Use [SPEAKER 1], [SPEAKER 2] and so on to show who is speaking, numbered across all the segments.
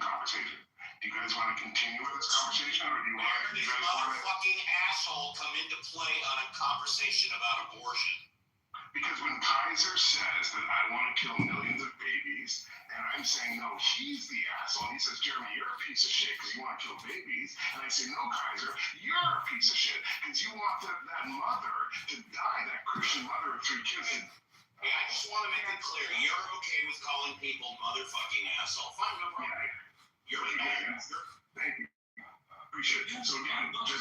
[SPEAKER 1] Conversation. Do you guys want to continue with this conversation, or do you want to?
[SPEAKER 2] Motherfucking asshole come into play on a conversation about abortion.
[SPEAKER 1] Because when Kaiser says that I want to kill millions of babies, and I'm saying no, he's the asshole. And he says, Jeremy, you're a piece of shit because you want to kill babies. And I say, no, Kaiser, you're a piece of shit because you want that mother to die, that Christian mother of 3 kids.
[SPEAKER 2] Hey, I just want to make it clear, you're okay with calling people motherfucking asshole. Fine, no problem.
[SPEAKER 1] Yeah.
[SPEAKER 2] You're a man.
[SPEAKER 1] Thank you. Appreciate it. So again, hold on.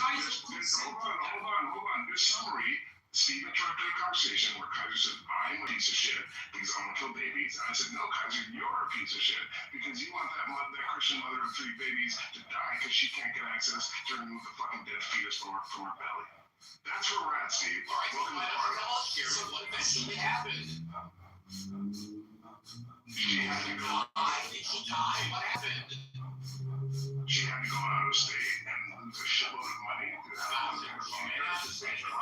[SPEAKER 1] This summary, Steve interrupted a conversation where Kaiser said, I'm a piece of shit because I want to kill babies. And I said, no, Kaiser, you're a piece of shit because you want that Christian mother of 3 babies to die because she can't get access to remove the fucking dead fetus from her belly. That's where we're at, Steve.
[SPEAKER 2] All right, welcome to the party. Jeremy, what eventually happened?
[SPEAKER 1] She had to go.
[SPEAKER 2] Why did she die? What happened?
[SPEAKER 1] She had to go out of state and lose a shitload of money to have
[SPEAKER 2] procedure.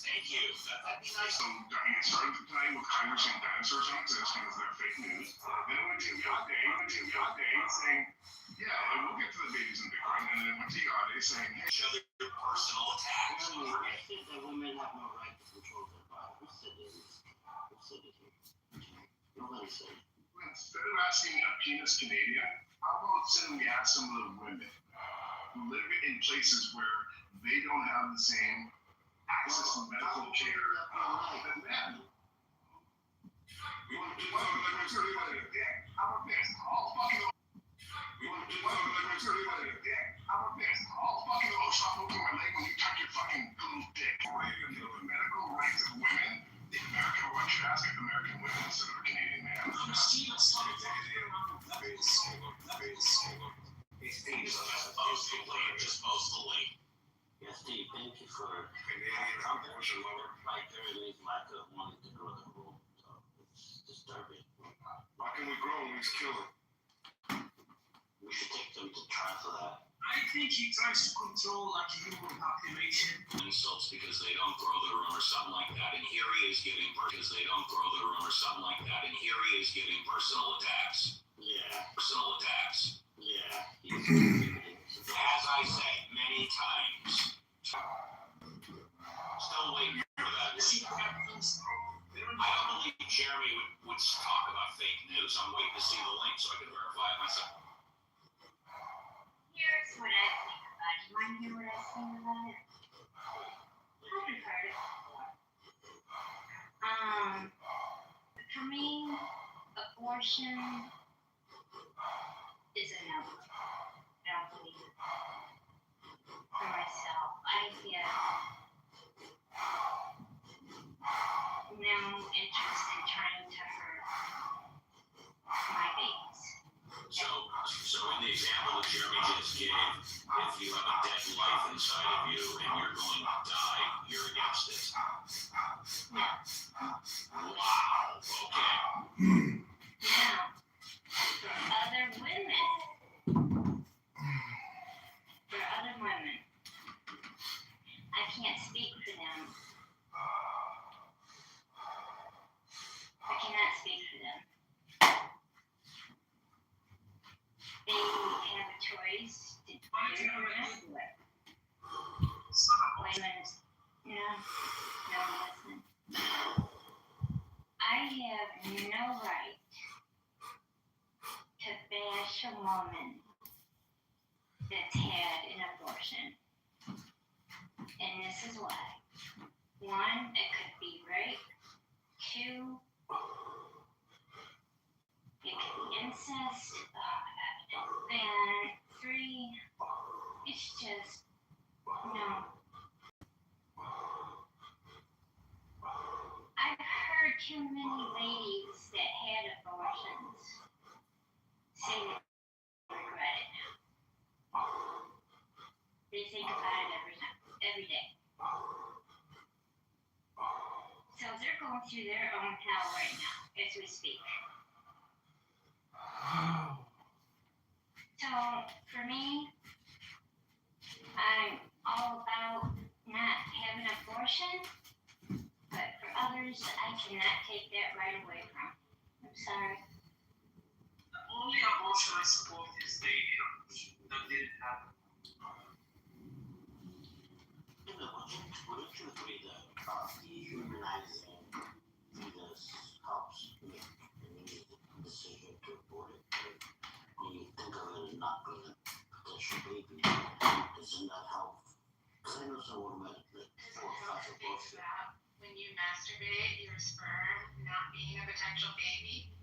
[SPEAKER 2] Thank you. That'd be nice.
[SPEAKER 1] So, I mean, it started tonight with Kaiser saying dinosaurs don't exist because they're fake news. Then it went to Yade saying, yeah, we'll get to the babies in Bitcoin. And then it went to Yade saying, hey,
[SPEAKER 2] each other personal attacks.
[SPEAKER 3] I think that women have no right to control their body. Who said it? Who said it here? Nobody said it.
[SPEAKER 1] Instead of asking a penis Canadian, how about saying we ask some of the women who live in places where they don't have the same access to medical care than men? How about this? All fucking stop moving my leg when you touch your fucking little dick. The medical rights of women, the American, why don't you ask if American women instead of a Canadian man?
[SPEAKER 3] Yes, Steve, thank you for Canadian lover. Right there, it means lack of wanting to grow the womb. So it's disturbing.
[SPEAKER 1] Why can we grow and we kill it?
[SPEAKER 3] We should take them to trial for that.
[SPEAKER 4] I think he tries to control like human population.
[SPEAKER 2] Insults because they don't grow their own or something like that. And here he is giving because they don't grow their own or something like that. And here he is giving personal attacks.
[SPEAKER 3] Yeah.
[SPEAKER 2] Personal attacks.
[SPEAKER 3] Yeah.
[SPEAKER 2] As I said many times. Still waiting for that. I don't believe Jeremy would talk about fake news. I'm waiting to see the link so I can verify it myself.
[SPEAKER 5] Here's what I think about it. You want to hear what I think about it? I haven't heard it before. For me, abortion is a no. I don't believe it. For myself, I feel no interest in trying to hurt my babies.
[SPEAKER 2] So in the example that Jeremy just gave, if you have a dead life inside of you and you're going to die, you're against it.
[SPEAKER 5] Yeah.
[SPEAKER 2] Wow. Okay.
[SPEAKER 5] Yeah. choice to do
[SPEAKER 4] Why
[SPEAKER 5] it
[SPEAKER 4] did you
[SPEAKER 5] or
[SPEAKER 4] never
[SPEAKER 5] not
[SPEAKER 4] do
[SPEAKER 5] do it.
[SPEAKER 4] Son of
[SPEAKER 5] Wait a
[SPEAKER 4] a
[SPEAKER 5] minute. No, listen. I have no right to bash a woman that's had an abortion. And this is why. One, it could be rape. Two, it could be incest. And three, it's just, no. I've heard too many ladies that had abortions say that they regret it now. They think about it every day. So they're going through their own hell right now as we speak. So for me, I'm all about not having an abortion, but for others, I cannot take that right away from. I'm sorry.
[SPEAKER 4] The only abortion I support is the that didn't happen.
[SPEAKER 3] Wouldn't you agree that dehumanizing fetus helps make an easy decision to abort it? When you think of it as not being a potential baby, doesn't that help? Because I know some women that force abortion.
[SPEAKER 6] When you masturbate, your sperm not being a potential baby?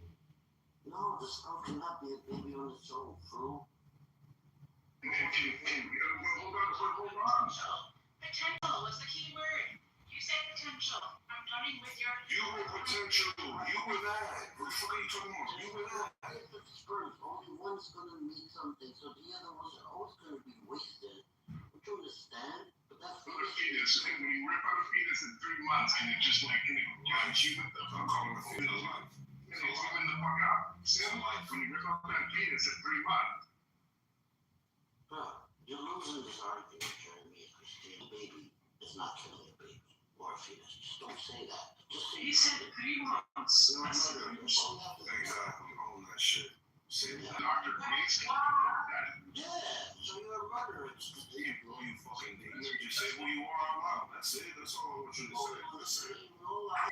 [SPEAKER 3] No, the sperm cannot be a baby on its own, fool.
[SPEAKER 1] Hold on.
[SPEAKER 6] Potential was the key word. You said potential. I'm running with your.
[SPEAKER 1] You were potential. You were that. What the fuck are you talking about? You were that.
[SPEAKER 3] If the sperm, only one's gonna need something, so the other ones are always gonna be wasted. Don't you understand? But that's
[SPEAKER 1] What a fetus. When you rip out a fetus in 3 months and it just like, you what the fuck? I'm calling it a fetus life. And it's even the fuck out. Still life. When you rip out that fetus in 3 months.
[SPEAKER 3] Bro, you're losing this argument, Jeremy. Christine, a baby is not killing a baby or a fetus. Just don't say that. Just say
[SPEAKER 4] He said 3 months.
[SPEAKER 1] No,
[SPEAKER 4] I said,
[SPEAKER 1] no, exactly. Own that shit. See,
[SPEAKER 3] Yeah.
[SPEAKER 1] Dr. Case.
[SPEAKER 3] yeah, so you're a murderer.
[SPEAKER 1] There you go, you fucking nigga. Just say who you are out loud. That's it. That's all I want you to say. That's it.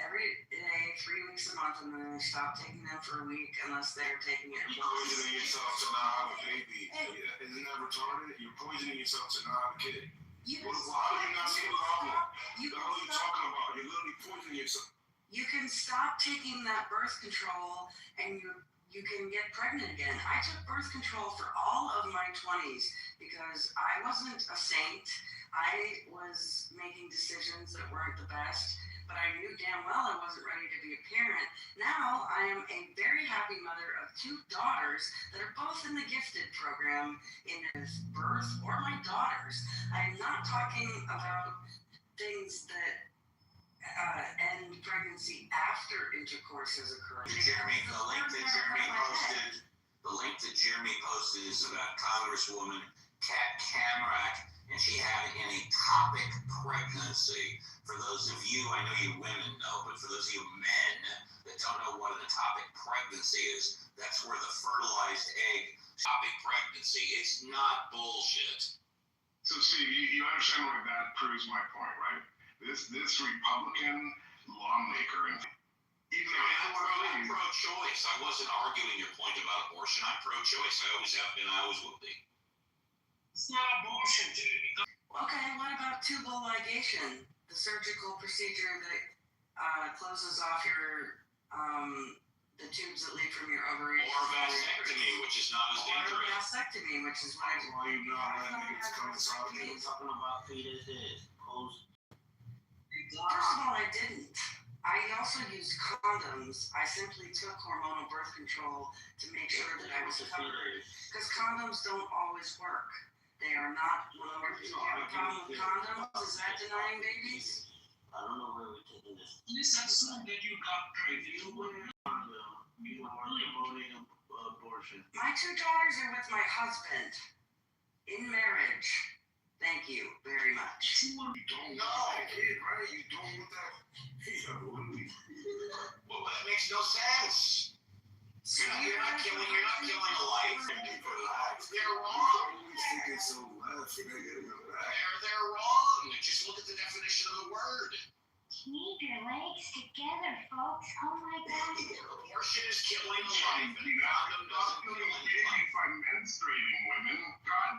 [SPEAKER 7] Every day, 3 weeks a month, and then I stop taking them for a week unless they're taking it.
[SPEAKER 1] You're poisoning yourself to not have a baby. Yeah, isn't that retarded? You're poisoning yourself to not have a kid. How do you not see the problem?
[SPEAKER 7] You
[SPEAKER 1] The hell are you talking about? You're literally poisoning yourself.
[SPEAKER 7] You can stop taking that birth control, and you can get pregnant again. I took birth control for all of my 20s because I wasn't a saint. I was making decisions that weren't the best, but I knew damn well I wasn't ready to be a parent. Now I am a very happy mother of 2 daughters that are both in the gifted program in birth, or my daughters. I'm not talking about things that end pregnancy after intercourse has occurred.
[SPEAKER 2] Jeremy, the link that Jeremy posted is about Congresswoman Kat Camerack, and she had an ectopic pregnancy. For those of you, I know you women know, but for those of you men that don't know what an ectopic pregnancy is, that's where the fertilized egg, ectopic pregnancy, it's not bullshit.
[SPEAKER 1] So, Steve, you understand where that proves my point, right? This Republican lawmaker, and even
[SPEAKER 2] I'm pro-choice. I wasn't arguing your point about abortion. I'm pro-choice. I always have been. I always will be.
[SPEAKER 4] It's not abortion, Jamie.
[SPEAKER 7] Okay, what about tubal ligation, the surgical procedure that closes off your the tubes that lead from your ovaries?
[SPEAKER 2] Or vasectomy, which is not as
[SPEAKER 7] Or
[SPEAKER 2] dangerous.
[SPEAKER 7] vasectomy, which is what
[SPEAKER 1] why you not letting niggas come inside
[SPEAKER 3] We're
[SPEAKER 1] you?
[SPEAKER 3] talking about fetuses.
[SPEAKER 7] First of all, I didn't. I also used condoms. I simply took hormonal birth control to make sure that I was covered. Because condoms don't always work. They are not. Do you have a problem with condoms? Is that denying babies?
[SPEAKER 3] I don't know where we're taking this.
[SPEAKER 4] Let's assume that you got pregnant.
[SPEAKER 3] You are promoting abortion.
[SPEAKER 7] My 2 daughters are with my husband in marriage. Thank you very much.
[SPEAKER 1] You don't want that kid, right? You don't want that.
[SPEAKER 2] Well, that makes no sense. You're not killing a life.
[SPEAKER 1] Relax.
[SPEAKER 2] They're wrong.
[SPEAKER 1] Thinking so left, nigga.
[SPEAKER 2] They're wrong. Just look at the definition of the word.
[SPEAKER 5] Keep your legs together, folks. Oh my God.
[SPEAKER 2] Abortion is killing a life, and
[SPEAKER 1] You're
[SPEAKER 2] condom
[SPEAKER 1] not
[SPEAKER 2] doesn't kill
[SPEAKER 1] killing
[SPEAKER 2] any
[SPEAKER 1] babies
[SPEAKER 2] life.
[SPEAKER 1] by menstruating women. God.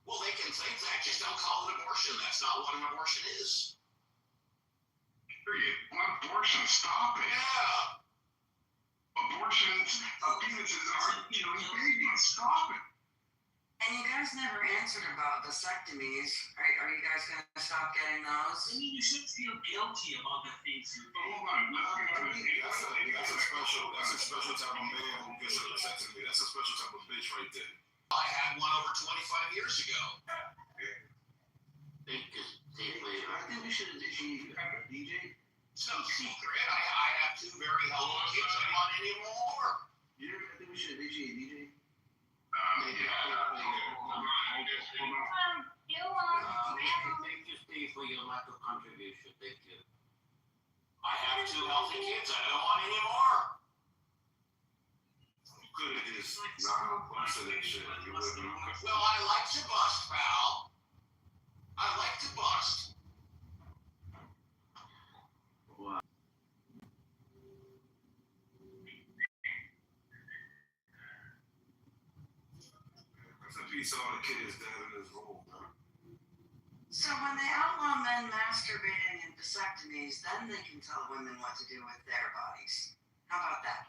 [SPEAKER 2] Well, they can think that. Just don't call it abortion. That's not what an abortion is.
[SPEAKER 1] Period. Not abortion. Stop it.
[SPEAKER 2] Yeah.
[SPEAKER 1] Abortions of penises are killing babies. Stop it.
[SPEAKER 7] And you guys never answered about vasectomies. Are you guys gonna stop getting those?
[SPEAKER 4] I mean, you should feel guilty about the things you do.
[SPEAKER 1] Hold on.
[SPEAKER 8] That's a special type of man who gets a vasectomy. That's a special type of bitch right there.
[SPEAKER 2] I had one over 25 years ago.
[SPEAKER 3] They just say later.
[SPEAKER 8] I think we should initiate DJ.
[SPEAKER 2] It's no secret. I have two very healthy kids. I don't want any more.
[SPEAKER 8] Yeah, I think we should initiate DJ.
[SPEAKER 3] Thank you, Steve, for your lack of contribution. Thank you.
[SPEAKER 2] I have two healthy kids. I don't want any more.
[SPEAKER 8] You could have just not busted that shit. You wouldn't have.
[SPEAKER 2] Well, I like to bust, pal. I like to bust.
[SPEAKER 8] Wow. That's a piece of all the kids that in this room, man.
[SPEAKER 7] So when they outlaw men masturbating and vasectomies, then they can tell women what to do with their bodies. How about that?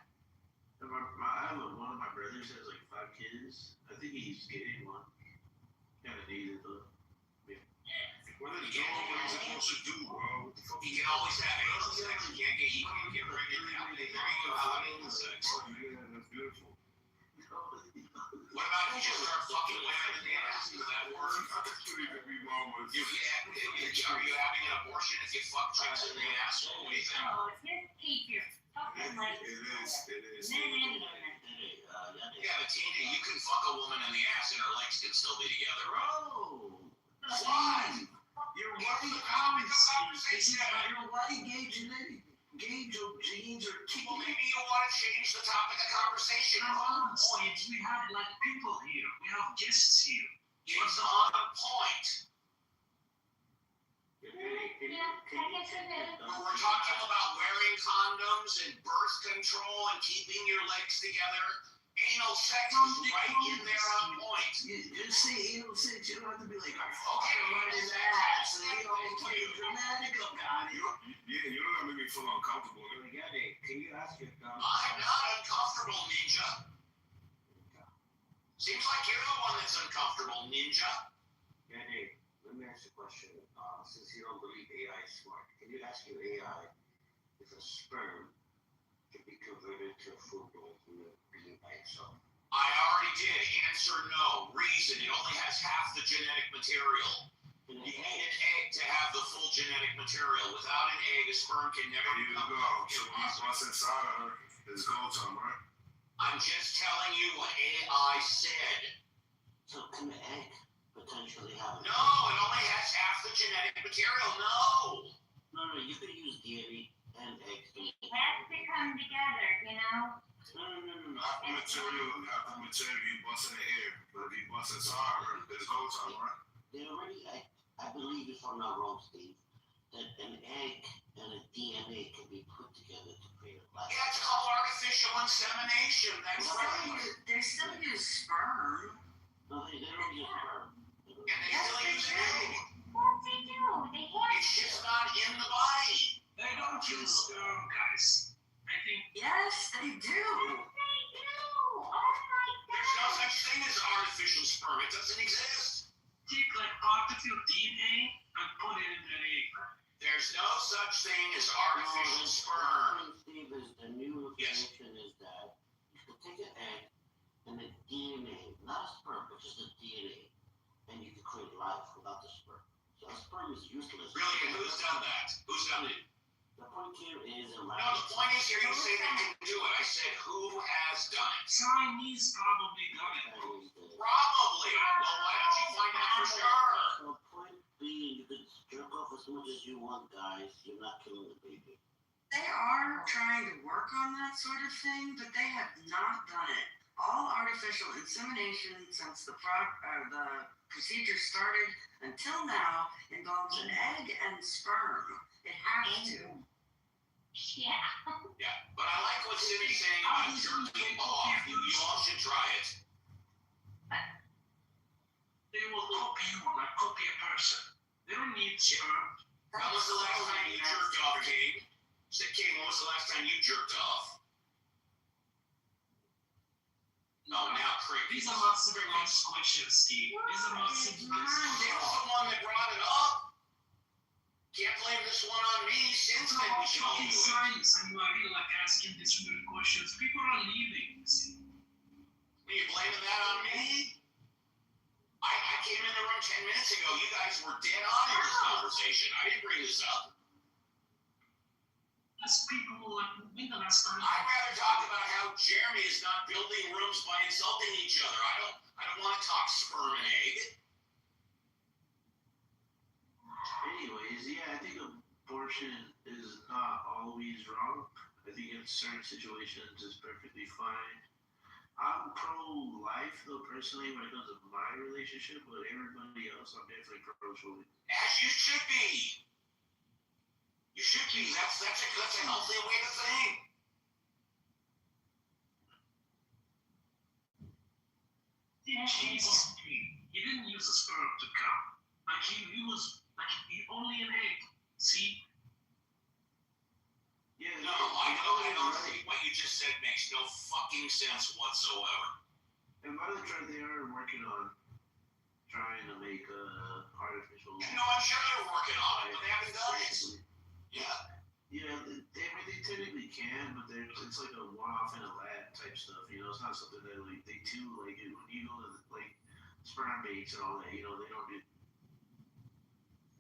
[SPEAKER 8] One of my brothers has like 5 kids. I think he's getting one. Kind of needed though.
[SPEAKER 1] What is he supposed to do, bro? What the fuck?
[SPEAKER 2] You can always have anal sex. You can't get pregnant now. There you go. Have anal sex.
[SPEAKER 1] Oh, yeah, that's beautiful.
[SPEAKER 2] What about you just start fucking women in the ass? Does that work?
[SPEAKER 1] That's what even be wrong with you.
[SPEAKER 2] Are you having an abortion if you fuck chicks in the ass? What do you think?
[SPEAKER 5] Oh, just keep your fucking legs
[SPEAKER 8] It is.
[SPEAKER 5] men and women.
[SPEAKER 2] Yeah, but Tina, you can fuck a woman in the ass and her legs can still be together.
[SPEAKER 8] Bro!
[SPEAKER 2] Why?
[SPEAKER 8] Your
[SPEAKER 2] Get
[SPEAKER 8] white
[SPEAKER 2] the conversation.
[SPEAKER 8] gauge of jeans or
[SPEAKER 2] Well, maybe you want to change the topic of conversation.
[SPEAKER 4] We have like people here. We have guests here.
[SPEAKER 2] It's on point.
[SPEAKER 5] Yeah, I guess it is.
[SPEAKER 2] We're talking about wearing condoms and birth control and keeping your legs together. Anal sex is right in there on point.
[SPEAKER 8] Just say anal sex. You don't have to be like,
[SPEAKER 2] Okay,
[SPEAKER 8] right in the ass. And you know, play dramatic about it. Yeah, you don't have to make me feel uncomfortable.
[SPEAKER 3] Can you ask your
[SPEAKER 2] I'm not uncomfortable, Ninja. Seems like you're the one that's uncomfortable, Ninja.
[SPEAKER 3] Hey, let me ask you a question. Since you don't believe AI is smart, can you ask your AI if a sperm can be converted to a full blown human being by itself?
[SPEAKER 2] I already did. Answer no. Reason, it only has half the genetic material. You need an egg to have the full genetic material. Without an egg, a sperm can never
[SPEAKER 8] Here you
[SPEAKER 2] become
[SPEAKER 8] go. So what's inside of her is go time, right?
[SPEAKER 2] I'm just telling you what AI said.
[SPEAKER 3] So can the egg potentially have
[SPEAKER 2] No, it only has half the genetic material. No.
[SPEAKER 3] No, you could use DNA and eggs.
[SPEAKER 5] It has to come together, you know?
[SPEAKER 3] No.
[SPEAKER 8] Half the material you bust in the air. But if you bust inside her, it's go time, right?
[SPEAKER 3] They already, I believe, if I'm not wrong, Steve, that an egg and a DNA can be put together to create a life.
[SPEAKER 2] Yeah, it's called artificial insemination. That's right.
[SPEAKER 7] They still use sperm.
[SPEAKER 3] No, they don't use sperm.
[SPEAKER 2] And they still use an egg.
[SPEAKER 5] What they do? They have
[SPEAKER 2] It's just not in the body.
[SPEAKER 4] They don't use sperm, guys. I think
[SPEAKER 7] Yes, they do.
[SPEAKER 5] They do. Oh my
[SPEAKER 2] There's no
[SPEAKER 5] God.
[SPEAKER 2] such thing as artificial sperm. It doesn't exist.
[SPEAKER 4] take like artificial DNA and put it in an egg.
[SPEAKER 2] There's no such thing as artificial sperm.
[SPEAKER 3] Steve, is the new information is that you could take an egg and the DNA, not a sperm, but just the DNA, and you could create life without the sperm. So a sperm is useless.
[SPEAKER 2] Really? And who's done that? Who's done it?
[SPEAKER 3] The point here is a
[SPEAKER 2] No, the point is here you say they can do it. I said who has done it?
[SPEAKER 4] Chinese probably got it.
[SPEAKER 2] Probably. Well, why don't you find out for sure?
[SPEAKER 3] So point being, you could jerk off as much as you want, guys. You're not killing the baby.
[SPEAKER 7] They are trying to work on that sort of thing, but they have not done it. All artificial insemination since the procedure started until now involves an egg and sperm. It has to.
[SPEAKER 5] Yeah.
[SPEAKER 2] Yeah, but I like what Simi's saying about jerking off. You all should try it.
[SPEAKER 4] They will copy you like copy a person. They don't need sperm.
[SPEAKER 2] When was the last time you jerked off, King? Say, King, when was the last time you jerked off? No, now, Craig.
[SPEAKER 4] These are not civilized questions, Steve. These are not civilized questions.
[SPEAKER 2] They were the one that brought it up. Can't blame this one on me. Since then, we should all do
[SPEAKER 4] Talking
[SPEAKER 2] it.
[SPEAKER 4] science, and you are really like asking these weird questions. People are leaving. See?
[SPEAKER 2] Are you blaming that on me? I came in the room 10 minutes ago. You guys were dead on in this conversation. I didn't bring this up.
[SPEAKER 4] There's people like when the last time.
[SPEAKER 2] I'd rather talk about how Jeremy is not building rooms by insulting each other. I don't want to talk sperm and egg.
[SPEAKER 8] Anyways, yeah, I think abortion is not always wrong. I think in certain situations it's perfectly fine. I'm pro-life though personally when it comes to my relationship, but everybody else I'm definitely pro-choice.
[SPEAKER 2] As you should be. You should be. That's a healthy way to think.
[SPEAKER 4] Jesus came. He didn't use a sperm to come. Like he was like he only an egg. See?
[SPEAKER 8] Yeah,
[SPEAKER 2] No, I don't think what you just said makes no fucking sense whatsoever.
[SPEAKER 8] and by the way, they are working on trying to make artificial.
[SPEAKER 2] No, I'm sure they're working on it, but they haven't done it. Yeah.
[SPEAKER 8] Yeah, they technically can, but it's like a one-off in a lab type stuff. You know, it's not something that like they do. Like when you go to like sperm banks and all that, you know, they don't do.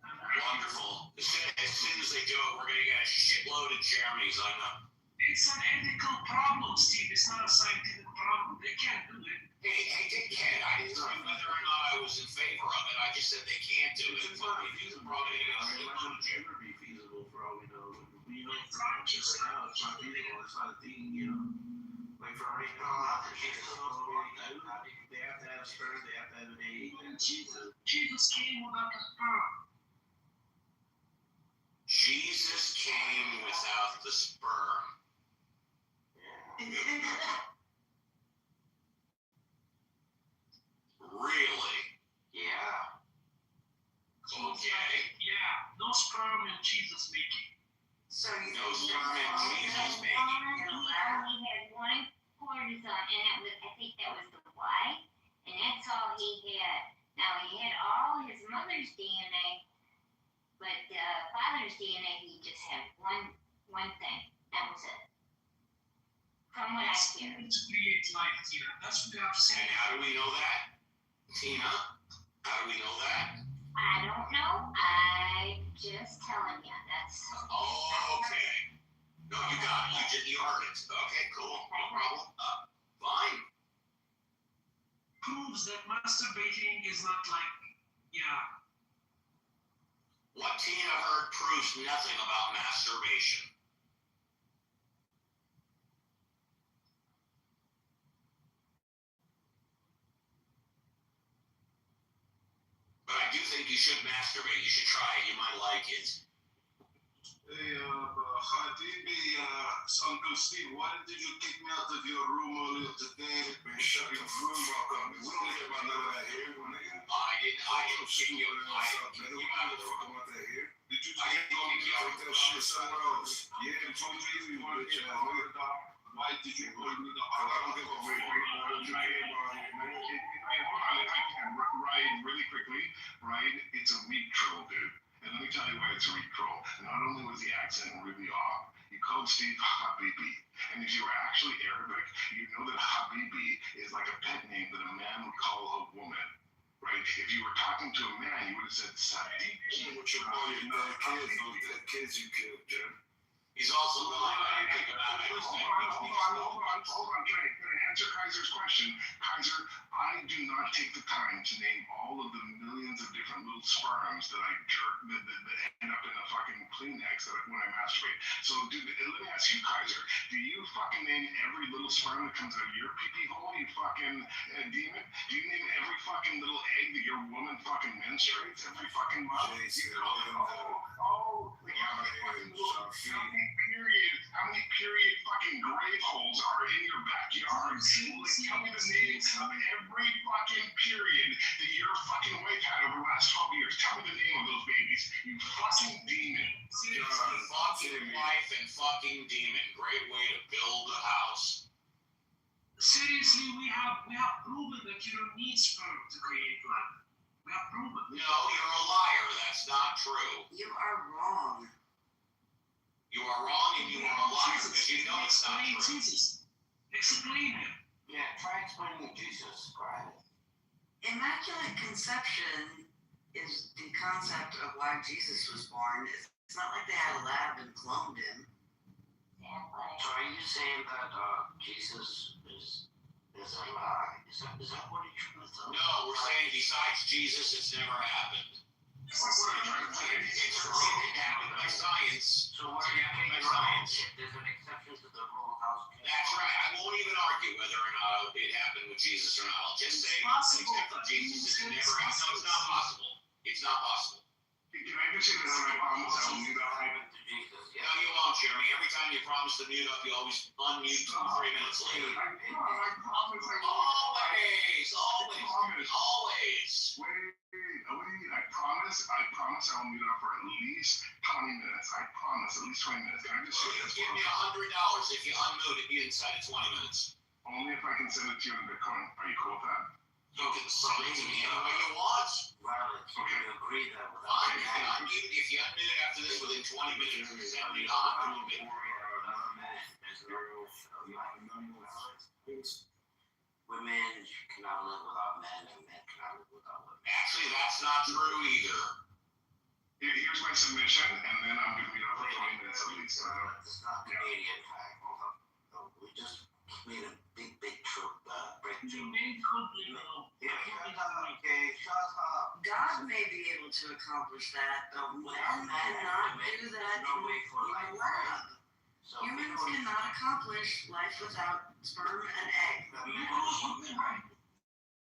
[SPEAKER 2] Wonderful. As soon as they do it, we're going to get a shitload of Jeremy's. I know.
[SPEAKER 4] It's an ethical problem, Steve. It's not a scientific problem. They can't do it.
[SPEAKER 2] Hey, dickhead, I didn't say whether or not I was in favor of it. I just said they can't do it.
[SPEAKER 8] It's not feasible.
[SPEAKER 2] Probably
[SPEAKER 8] It
[SPEAKER 2] a
[SPEAKER 8] might
[SPEAKER 2] shitload of
[SPEAKER 8] not
[SPEAKER 2] Jeremy.
[SPEAKER 8] ever be feasible for all we know. We know for right now it's not feasible. It's not a thing, you know. Like for right now, they have to have sperm. They have to have an egg.
[SPEAKER 4] Jesus came without a sperm.
[SPEAKER 2] Jesus came without the sperm. Really?
[SPEAKER 8] Yeah.
[SPEAKER 2] Okay.
[SPEAKER 4] Yeah, no sperm in Jesus making.
[SPEAKER 7] So you
[SPEAKER 2] No
[SPEAKER 7] think
[SPEAKER 2] sperm in Jesus
[SPEAKER 5] He
[SPEAKER 2] making.
[SPEAKER 5] only had one cortisone, and I think that was the Y, and that's all he had. Now he had all his mother's DNA, but father's DNA he just had one thing. That was it. From what I hear.
[SPEAKER 4] To create life, Tina. That's what we have to say.
[SPEAKER 2] And how do we know that? Tina? How do we know that?
[SPEAKER 5] I don't know. I'm just telling you. That's.
[SPEAKER 2] Oh, okay. No, you got it. You heard it. Okay, cool. No problem. Fine.
[SPEAKER 4] Proves that masturbating is not like, yeah.
[SPEAKER 2] What Tina heard proves nothing about masturbation. But I do think you should masturbate. You should try it. You might like it.
[SPEAKER 1] Hey, Khatibi, Uncle Steve, why did you kick me out of your room earlier today? Man, shut your room up on me. We don't care about none of that here, nigga.
[SPEAKER 2] I didn't kick you out. I didn't kick you out of the room.
[SPEAKER 1] About that here. Did you
[SPEAKER 2] I didn't kick you out of
[SPEAKER 1] take
[SPEAKER 2] the
[SPEAKER 1] that shit
[SPEAKER 2] room.
[SPEAKER 1] somewhere else? Yeah, you told me you wanted to get all the dog. Why did you put me the I don't give a wait, you came on here, man. Hold on, I can Ryan, really quickly. Ryan, it's a weak troll, dude. And let me tell you why it's a weak troll. Not only was the accent really off, he called Steve Habibi. And if you were actually Arabic, you know that Habibi is like a pet name that a man would call a woman. Right? If you were talking to a man, you would have said Sadiq. What you call your kids, those dead kids you killed, Jim.
[SPEAKER 2] He's also blind. I didn't think about it.
[SPEAKER 1] Hold on. Can I answer Kaiser's question? Kaiser, I do not take the time to name all of the millions of different little sperms that I jerk that end up in a fucking Kleenex when I masturbate. So, let me ask you, Kaiser, do you fucking name every little sperm that comes out of your pee-pee hole, you fucking demon? Do you name every fucking little egg that your woman fucking menstruates every fucking month? How many period fucking grave holes are in your backyard? Tell me the names of every fucking period that your fucking wife had over the last 12 years. Tell me the name of those babies. You fucking demon.
[SPEAKER 2] Fucking wife and fucking demon. Great way to build a house.
[SPEAKER 4] Seriously, we have proven that you don't need sperm to create life. We have proven.
[SPEAKER 2] No, you're a liar. That's not true.
[SPEAKER 7] You are wrong.
[SPEAKER 2] You are wrong and you are a liar because you know it's not true.
[SPEAKER 4] Jesus. Explain him.
[SPEAKER 3] Yeah, try explaining Jesus. Go ahead.
[SPEAKER 7] Immaculate conception is the concept of why Jesus was born. It's not like they had a lab and cloned him.
[SPEAKER 3] So are you saying that Jesus is a lie? Is that what you're trying to tell?
[SPEAKER 2] No, we're saying besides Jesus, it's never happened.
[SPEAKER 1] What are you trying to say?
[SPEAKER 2] It's proven happened by science.
[SPEAKER 3] So what are you
[SPEAKER 2] Happened by
[SPEAKER 3] taking wrong?
[SPEAKER 2] science.
[SPEAKER 3] There's an exception to the rule of house.
[SPEAKER 2] That's right. I won't even argue whether or not it happened with Jesus or not. I'll just say, except for Jesus, it's never happened. No, it's not possible. It's not possible.
[SPEAKER 1] Can I just say that I promise I will mute up?
[SPEAKER 2] No, you won't, Jeremy. Every time you promise to mute up, you always unmute 2 or 3 minutes later.
[SPEAKER 1] I promise I will.
[SPEAKER 2] Always.
[SPEAKER 1] Wait. I promise I will mute up for at least 20 minutes. I promise, at least 20 minutes. Can I just say this?
[SPEAKER 2] Give me $100 if you unmute it inside of 20 minutes.
[SPEAKER 1] Only if I can send it to you in Bitcoin. Are you cool with that?
[SPEAKER 2] You can send it to me any way you want.
[SPEAKER 3] Okay. You agree that without
[SPEAKER 2] Fine, you can unmute it. If you unmute it after this within 20 minutes, you can send me $100.
[SPEAKER 3] Women cannot live without men, and men cannot live without women.
[SPEAKER 2] Actually, that's not true either.
[SPEAKER 1] Here's my submission, and then I'm going to be up for 20 minutes at least.
[SPEAKER 3] It's not Canadian flag. Hold on. We just made a big breakthrough.
[SPEAKER 4] You may could
[SPEAKER 3] Okay, shut up.
[SPEAKER 7] God may be able to accomplish that, but men cannot do that in a lab.
[SPEAKER 3] So
[SPEAKER 7] Humans cannot accomplish life without sperm and egg.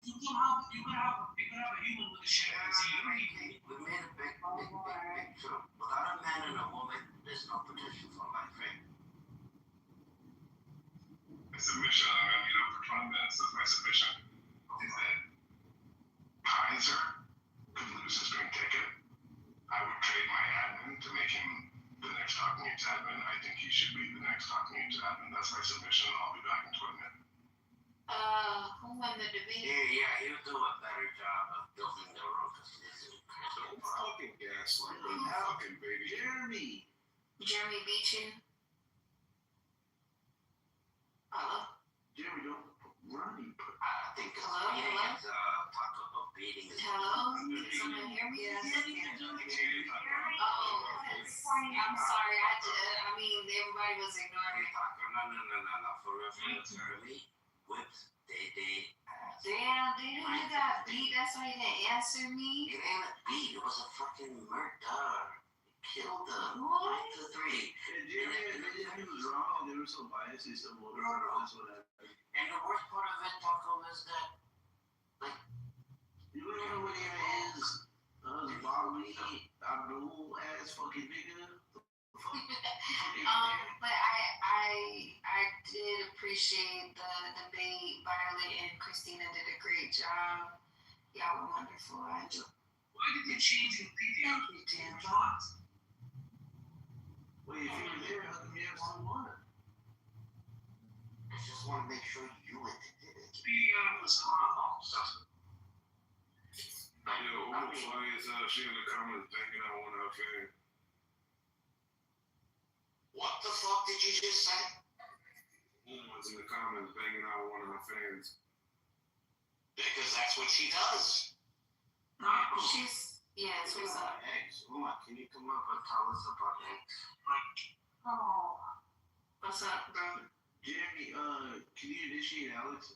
[SPEAKER 4] You can have a human with a chimpanzee.
[SPEAKER 3] We made a big breakthrough. Without a man and a woman, there's no protection for life, right?
[SPEAKER 1] My submission, I'm going to mute up for 20 minutes. That's my submission. Is that Kaiser could lose his drink ticket. I would trade my admin to make him the next Talking Apes admin. I think he should be the next Talking Apes admin. That's my submission. I'll be back in 20 minutes.
[SPEAKER 5] Who won the debate?
[SPEAKER 3] Yeah, he'll do a better job of building the road because this is
[SPEAKER 1] Don't fucking gaslight me, fucking baby.
[SPEAKER 5] Jeremy beat you? Hello?
[SPEAKER 8] Jeremy, don't run.
[SPEAKER 3] I think it's
[SPEAKER 5] Hello?
[SPEAKER 3] beating
[SPEAKER 5] Hello?
[SPEAKER 3] is talk about beating is
[SPEAKER 5] Hello? Can someone hear me?
[SPEAKER 7] Yes.
[SPEAKER 5] Oh, I'm sorry. I mean, everybody was ignoring me.
[SPEAKER 3] No. For real, Jeremy whips they
[SPEAKER 5] Damn, dude, you got beat. That's why you didn't answer me.
[SPEAKER 3] It ain't a beat, it was a fucking murder. Killed them.
[SPEAKER 5] What?
[SPEAKER 3] 1, 2, 3.
[SPEAKER 8] He was wrong. They were so biased. They still voted for him. That's what happened.
[SPEAKER 3] And the worst part of it, Taco, is that, like,
[SPEAKER 8] You don't know what he is. Bali, Abdul ass fucking nigga.
[SPEAKER 5] But I did appreciate the debate. Violet and Christina did a great job. Y'all were wonderful. I enjoyed.
[SPEAKER 4] Why did you change your video?
[SPEAKER 7] Thank you, Tim.
[SPEAKER 8] Wait, if you were there, how come you have some water?
[SPEAKER 3] I just want to make sure you went to did it.
[SPEAKER 4] Speeding was horrible.
[SPEAKER 1] Yo, who the funny is she in the comments banging out one of her fans?
[SPEAKER 2] What the fuck did you just say?
[SPEAKER 1] Woman's in the comments banging out one of her fans.
[SPEAKER 2] Because that's what she does.
[SPEAKER 5] She's, yes, what's up?
[SPEAKER 3] Eggs. Uma, can you come up and tell us about eggs?
[SPEAKER 5] Oh.
[SPEAKER 6] What's up, bro?
[SPEAKER 8] Jeremy, can you initiate Alex?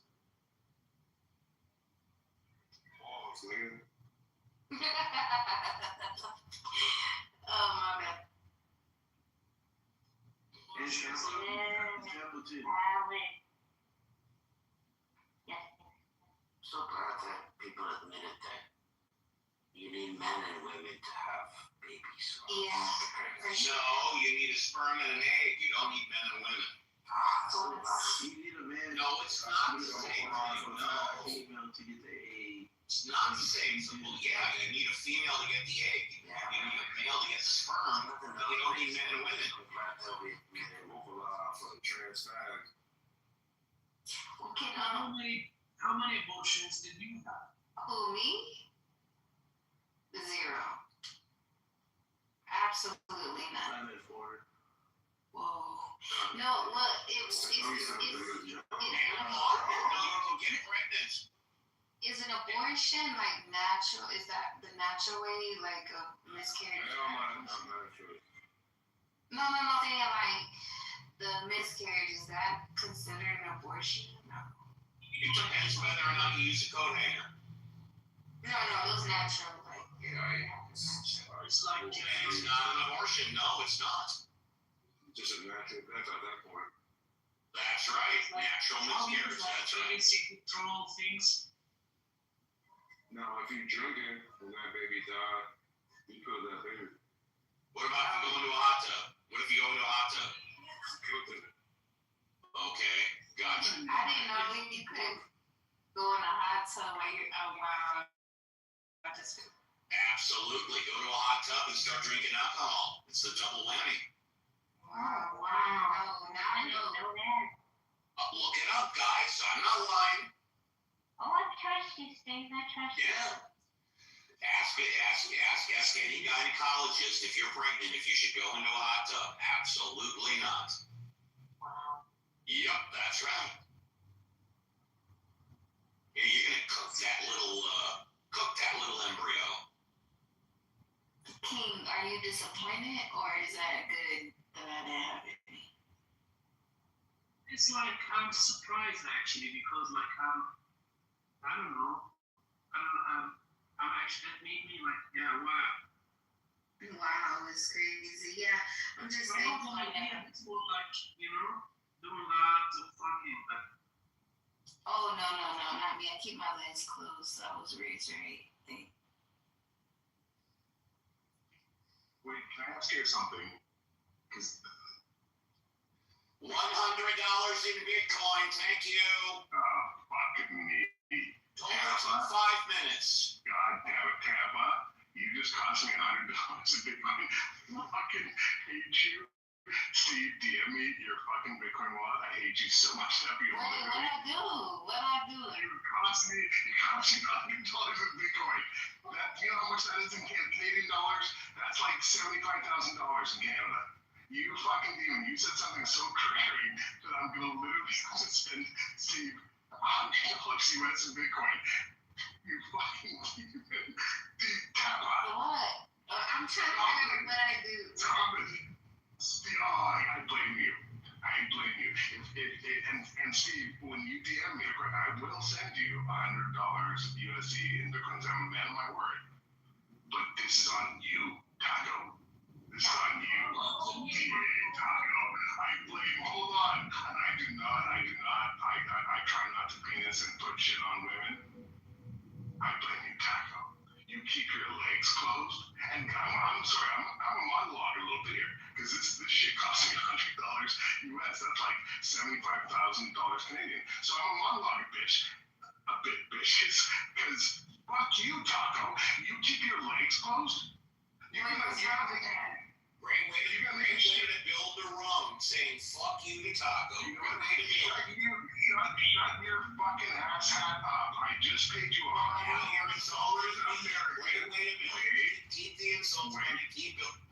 [SPEAKER 1] Pause, nigga.
[SPEAKER 6] Oh, my bad.
[SPEAKER 8] And Campbell too.
[SPEAKER 5] Alex. Yes.
[SPEAKER 3] So glad that people admitted that you need men and women to have babies.
[SPEAKER 6] Yeah, for sure.
[SPEAKER 2] No, you need a sperm and an egg. You don't need men and women.
[SPEAKER 8] You need a man.
[SPEAKER 2] No, it's not the
[SPEAKER 8] to
[SPEAKER 2] same
[SPEAKER 8] get
[SPEAKER 2] thing.
[SPEAKER 8] a
[SPEAKER 2] No.
[SPEAKER 8] female to get the egg.
[SPEAKER 2] It's not the same. Simple. Yeah, you need a female to get the egg. You need a male to get the sperm. But you don't need men and women.
[SPEAKER 3] I'm glad that we didn't move a lot for the trans fag.
[SPEAKER 6] Okay,
[SPEAKER 4] How many abortions did you have?
[SPEAKER 6] who, me? 0. Absolutely none.
[SPEAKER 8] I'm at 4.
[SPEAKER 6] Whoa. No, well, it's
[SPEAKER 2] No, you can get pregnant.
[SPEAKER 6] is an abortion like natural? Is that the natural way, like a miscarriage?
[SPEAKER 3] I'm not sure.
[SPEAKER 6] No, saying like the miscarriage, is that considered an abortion? No.
[SPEAKER 2] It depends whether or not you use a coat hanger.
[SPEAKER 6] No, it was natural, like.
[SPEAKER 4] It's like
[SPEAKER 2] It's not an abortion. No, it's not.
[SPEAKER 3] Just a natural death at that point.
[SPEAKER 2] That's right. Natural miscarriage. That's right.
[SPEAKER 4] pregnancy control things.
[SPEAKER 3] Now, if you drink it and that baby died, you kill that baby.
[SPEAKER 2] What about if you go into a hot tub? What if you go into a hot tub?
[SPEAKER 3] Cooked it.
[SPEAKER 2] Okay, gotcha.
[SPEAKER 6] I didn't know that you could go in a hot tub while you're wow. I just
[SPEAKER 2] Absolutely. Go to a hot tub and start drinking alcohol. It's the double whammy.
[SPEAKER 6] wow. No, now I
[SPEAKER 5] I didn't
[SPEAKER 6] know.
[SPEAKER 5] know that.
[SPEAKER 2] Look it up, guys. I'm not lying.
[SPEAKER 5] Oh, I trust you, Steve. I trust you.
[SPEAKER 2] Yeah. Ask any gynecologist if you're pregnant if you should go into a hot tub. Absolutely not.
[SPEAKER 5] Wow.
[SPEAKER 2] Yep, that's right. Yeah, you're gonna cook that little embryo.
[SPEAKER 6] King, are you disappointed or is that good that I didn't have any?
[SPEAKER 4] It's like I'm surprised actually because like I don't know. I'm actually that made me like wow.
[SPEAKER 6] Wow, it's crazy. Yeah, I'm just
[SPEAKER 4] But
[SPEAKER 6] thankful
[SPEAKER 4] not
[SPEAKER 6] I
[SPEAKER 4] like
[SPEAKER 6] never.
[SPEAKER 4] it's more like doing lots of fucking. But
[SPEAKER 6] Oh no, not me. I keep my legs closed. I was raised right.
[SPEAKER 1] Wait, can I ask you something? Because
[SPEAKER 2] $100 in Bitcoin. Thank you.
[SPEAKER 1] fucking me.
[SPEAKER 2] Only took 5 minutes.
[SPEAKER 1] God damn it, Tampa. You just cost me $100 in Bitcoin. Fucking hate you. Steve, DM me your fucking Bitcoin wallet. I hate you so much that you
[SPEAKER 6] What I do?
[SPEAKER 1] You cost me $100 in Bitcoin. You know how much that is in Canadian dollars? That's like $75,000 in Canada. You fucking demon. You said something so crazy that I'm gonna literally have to spend Steve $100 US in Bitcoin. You fucking demon.
[SPEAKER 6] What? I'm trying to remember what I do.
[SPEAKER 1] Thomas, I blame you. And Steve, when you DM me, I will send you $100 USD in Bitcoins. I'm a man of my word. But this is on you, Taco. This is on you. Yeah, Taco. I blame. Hold on. And I try not to penis and put shit on women. I blame you, Taco. You keep your legs closed. And I'm sorry, I'm a monologue a little bit here. Because this shit cost me $100 US. That's like $75,000 Canadian. So I'm a monologue bitch. A bit bitches. Because fuck you, Taco. You keep your legs closed. You're gonna
[SPEAKER 2] Great way to build the room, saying "fuck you" to Taco. Great way to build.
[SPEAKER 1] Shut your fucking ass hat up. I just paid you
[SPEAKER 2] Now you're
[SPEAKER 1] $100
[SPEAKER 2] insulting
[SPEAKER 1] in
[SPEAKER 2] me. Great way to build. Keep the insults and keep building.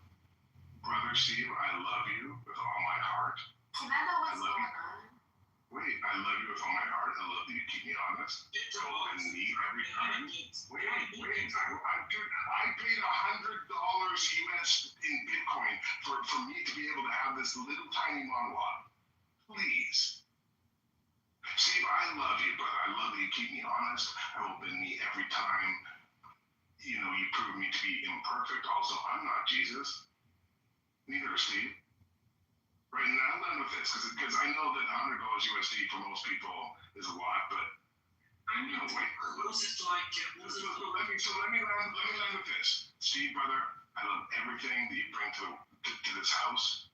[SPEAKER 1] Brother Steve, I love you with all my heart.
[SPEAKER 6] Can I know what's
[SPEAKER 1] I love
[SPEAKER 6] going
[SPEAKER 1] you.
[SPEAKER 6] on?
[SPEAKER 1] Wait, I love you with all my heart. I love that you keep me honest. So in me every time. Wait, I paid $100 US in Bitcoin for me to be able to have this little tiny monologue. Please. Steve, I love you, but I love that you keep me honest. I will bend me every time. You know, you prove me to be imperfect. Also, I'm not Jesus. Neither is Steve. Right now, I'm with this because I know that $100 USD for most people is a lot, but
[SPEAKER 4] I mean, closest to like,
[SPEAKER 1] let me land with this. Steve, brother, I love everything that you bring to this house.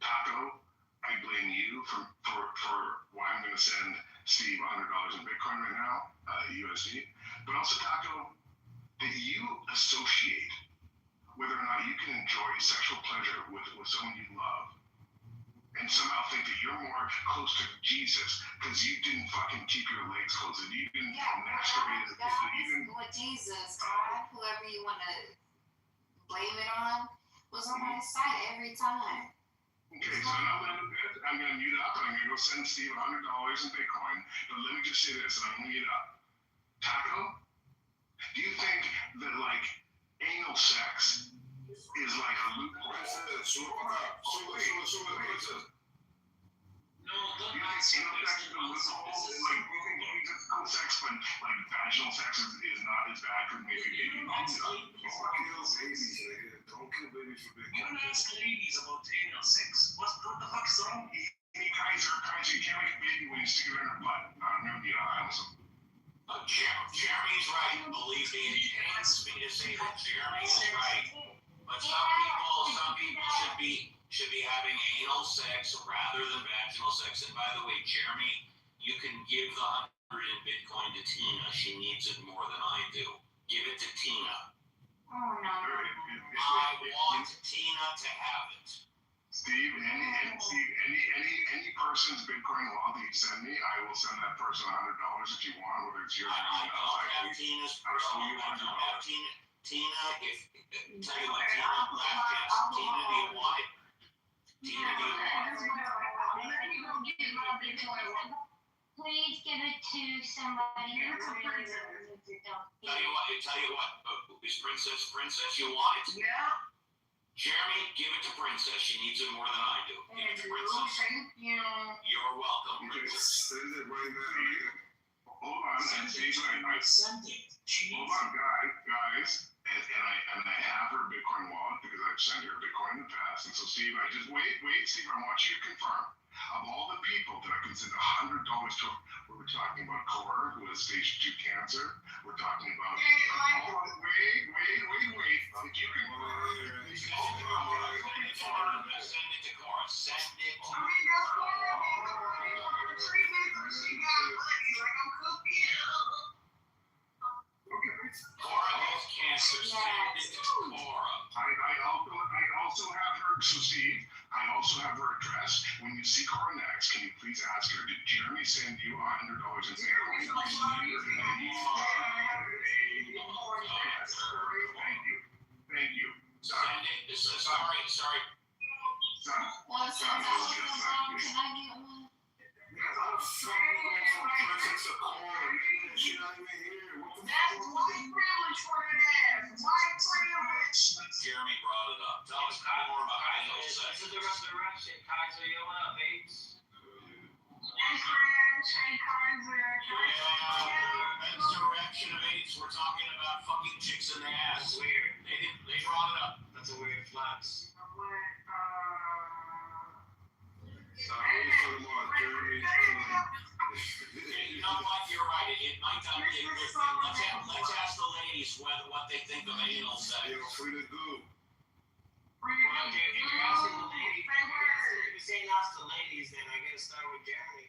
[SPEAKER 1] Taco, I blame you for why I'm going to send Steve $100 in Bitcoin right now, USD. But also, Taco, that you associate whether or not you can enjoy sexual pleasure with someone you love. And somehow think that you're more close to Jesus because you didn't fucking keep your legs closed and you didn't masturbate.
[SPEAKER 6] With Jesus, God, whoever you want to blame it on, was on my side every time.
[SPEAKER 1] Okay, so now I'm going to mute up and I'm going to go send Steve $100 in Bitcoin. But let me just say this, and I'm going to mute up. Taco, do you think that like anal sex is like a loophole?
[SPEAKER 4] no, don't
[SPEAKER 1] You think
[SPEAKER 4] answer
[SPEAKER 1] anal
[SPEAKER 4] this.
[SPEAKER 1] sex is a loophole? Like, you think physical sex, but like vaginal sex is not as bad because maybe baby moms do?
[SPEAKER 9] Don't kill babies for
[SPEAKER 4] You don't
[SPEAKER 9] Bitcoin.
[SPEAKER 4] ask ladies about anal sex. What the fuck's wrong?
[SPEAKER 1] Any Kaiser, you can't make a baby when you stick it in her butt. I don't know, I also.
[SPEAKER 2] Jeremy's right. Believe me, it pains me to say that Jeremy is right. But some people should be having anal sex rather than vaginal sex. And by the way, Jeremy, you can give the 100 in Bitcoin to Tina. She needs it more than I do. Give it to Tina.
[SPEAKER 5] Oh, no.
[SPEAKER 2] I want Tina to have it.
[SPEAKER 1] Steve, any person's Bitcoin wallet you send me, I will send that person $100 if you want, whether it's yours or
[SPEAKER 2] I
[SPEAKER 1] not.
[SPEAKER 2] don't have Tina's personal. I don't have Tina. Tina, tell you what, Tina, last chance. Tina, do you want it? Tina, do you want it?
[SPEAKER 5] Please give it to somebody that really needs it.
[SPEAKER 2] Tell you what, is Princess, you want it?
[SPEAKER 7] Yeah.
[SPEAKER 2] Jeremy, give it to Princess. She needs it more than I do. Give it to Princess.
[SPEAKER 7] Thank you.
[SPEAKER 2] You're welcome,
[SPEAKER 1] Okay,
[SPEAKER 2] Princess.
[SPEAKER 9] Send it right now.
[SPEAKER 1] Hold on, and Steve,
[SPEAKER 4] Send it. She
[SPEAKER 1] hold
[SPEAKER 4] needs
[SPEAKER 1] on, guys, and I have her Bitcoin wallet because I've sent her Bitcoin in the past. And so, Steve, wait, Steve, I want you to confirm. Of all the people that I can send $100 to, we're talking about Cora, who has stage 2 cancer. We're talking about. Wait. If you can.
[SPEAKER 2] Send it to Cora. Send it to
[SPEAKER 7] I mean, that's what I mean. The treatment, she got money, like I'm cooking.
[SPEAKER 2] Cora has cancer. Send it to Cora.
[SPEAKER 1] I also have her, so Steve, I also have her address. When you see Cora next, can you please ask her, did Jeremy send you $100 in Bitcoin? Thank you.
[SPEAKER 2] Send it. Sorry.
[SPEAKER 1] Son.
[SPEAKER 6] Well, since I was wrong, can I get one?
[SPEAKER 7] That's white privilege for that ass. White privilege.
[SPEAKER 2] Jeremy brought it up. Tell us more about anal sex.
[SPEAKER 4] This is the resurrection. Kaiser, you want babes?
[SPEAKER 2] Resurrection of AIDS. We're talking about fucking chicks in the ass.
[SPEAKER 4] Weird.
[SPEAKER 2] They brought it up.
[SPEAKER 4] That's a weird flex.
[SPEAKER 2] You know what? You're right. It might not be a good thing. Let's ask the ladies what they think of anal sex.
[SPEAKER 9] Free to do.
[SPEAKER 4] Well, if you're asking the ladies, if you're saying ask the ladies, then I gotta start with Jeremy.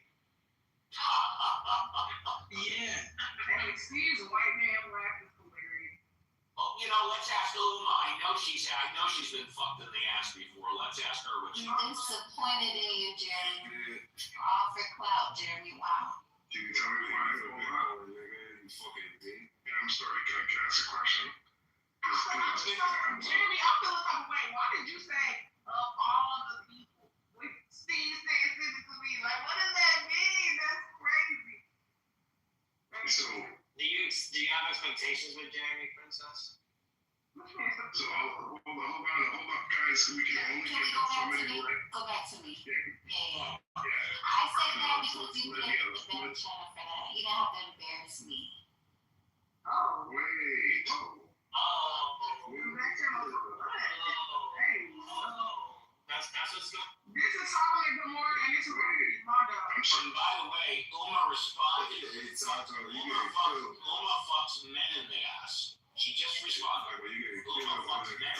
[SPEAKER 4] Yeah.
[SPEAKER 7] Hey, Steve's white man laugh is hilarious.
[SPEAKER 2] Well, let's ask Uma. I know she's been fucked in the ass before. Let's ask her what she
[SPEAKER 6] I'm disappointed in you, Jeremy. All for clout, Jeremy. Wow.
[SPEAKER 1] Can you tell me why? I'm sorry, can I ask a question?
[SPEAKER 7] Jeremy, I feel the type of way. Why did you say of all the people? Steve said physically, like, what does that mean?
[SPEAKER 1] So
[SPEAKER 4] Do you have expectations with Jeremy, Princess?
[SPEAKER 1] hold on, guys. We can only
[SPEAKER 6] Can we
[SPEAKER 1] get
[SPEAKER 6] go back
[SPEAKER 1] so
[SPEAKER 6] to
[SPEAKER 1] many
[SPEAKER 6] me?
[SPEAKER 1] words.
[SPEAKER 6] Go back to me.
[SPEAKER 1] Yeah.
[SPEAKER 6] I said that because you would have the better channel for that. You don't have to embarrass me.
[SPEAKER 1] Oh. Wait.
[SPEAKER 4] That's what's good.
[SPEAKER 10] This is Holly Good Morning, and this is Mondo.
[SPEAKER 2] And by the way, Uma responded. Uma fucks men in the ass. She just responded. Uma fucks men.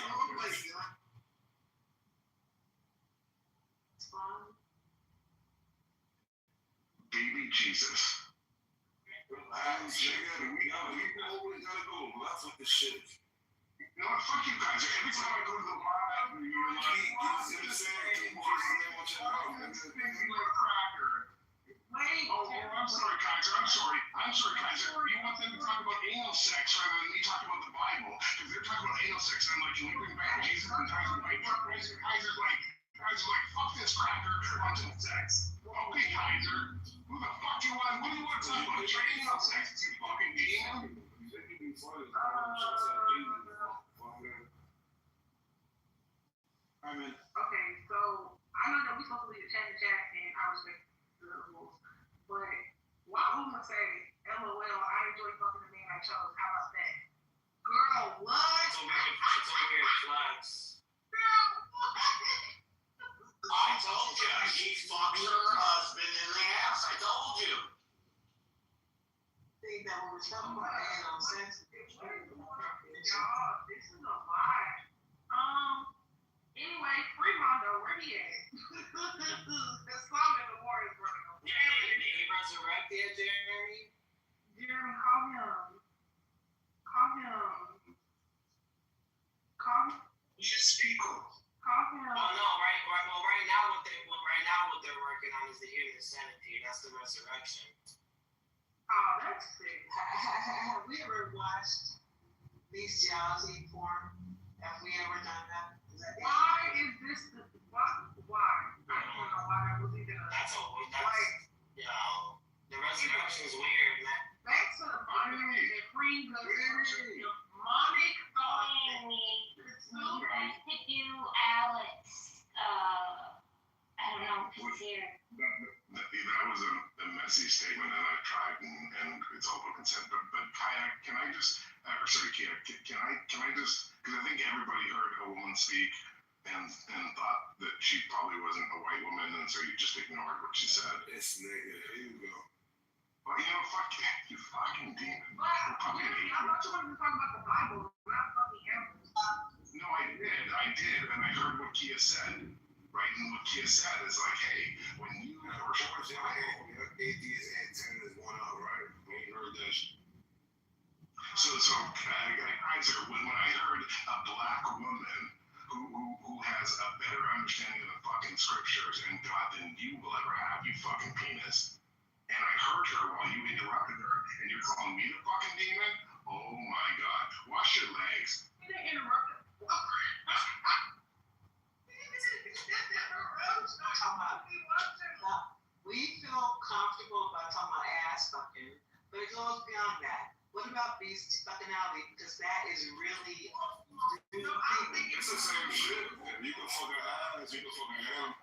[SPEAKER 1] Baby Jesus.
[SPEAKER 9] Relax, nigga. We always gotta go left with the shit.
[SPEAKER 1] No, fuck you guys. Every time I go to the live, you're like, I'm sorry, Kaiser. You want them to talk about anal sex rather than me talking about the Bible? Because they're talking about anal sex, and I'm like, can we bring back Jesus? And Kaiser's like, fuck this cracker, want anal sex. Okay, Kaiser. Who the fuck do you want? What do you want to talk about? Your anal sex, you fucking demon.
[SPEAKER 8] I mean,
[SPEAKER 10] Okay, so I know that we're supposed to leave the chat, and I respect the rules. But why Uma say, LOL, I enjoy fucking the man I chose. How about that? Girl, what?
[SPEAKER 4] It's over here, flags.
[SPEAKER 2] I told you, she fucks her husband in the ass. I told you.
[SPEAKER 10] Think that when we're talking about anal sex, y'all, this is a lie. Anyway, free Mondo, where he at? The song in the war is running on.
[SPEAKER 4] Yeah, did he resurrect yet, Jeremy?
[SPEAKER 10] Jeremy, call him.
[SPEAKER 1] You should speak up.
[SPEAKER 10] Call him.
[SPEAKER 4] Well, no, right now what they're working on is the human centipede. That's the resurrection.
[SPEAKER 10] Oh, that's sick.
[SPEAKER 11] Have we ever watched bestiality porn? Have we ever done that?
[SPEAKER 10] Why is this why? I don't know why that was even
[SPEAKER 4] The resurrection is weird, man.
[SPEAKER 10] back to the bottom and free the demonic thought.
[SPEAKER 5] He has to do Alex, I don't know if he's here.
[SPEAKER 1] That was a messy statement, and I tried, and it's open consent. But Kaya, can I just, Kia, can I just, because I think everybody heard a woman speak and thought that she probably wasn't a white woman, and so you just ignored what she said.
[SPEAKER 9] This nigga, here you go.
[SPEAKER 1] Well, fuck you fucking demon.
[SPEAKER 10] But I thought you wanted to talk about the Bible, not fucking animals.
[SPEAKER 1] No, I did, and I heard what Kia said. Right, and what Kia said is like, hey, when you
[SPEAKER 9] atheist antennas one out, right? When you heard that shit.
[SPEAKER 1] So Kaiser, when I heard a black woman who has a better understanding of the fucking scriptures and God than you will ever have, you fucking penis, and I heard her while you interrupted her, and you're calling me the fucking demon? Oh my God, wash your legs.
[SPEAKER 10] You didn't interrupt him.
[SPEAKER 11] We feel comfortable about talking about ass fucking, but it goes beyond that. What about bestiality? Because that is really
[SPEAKER 9] It's the same shit. You can fuck an ass, you can fuck an animal.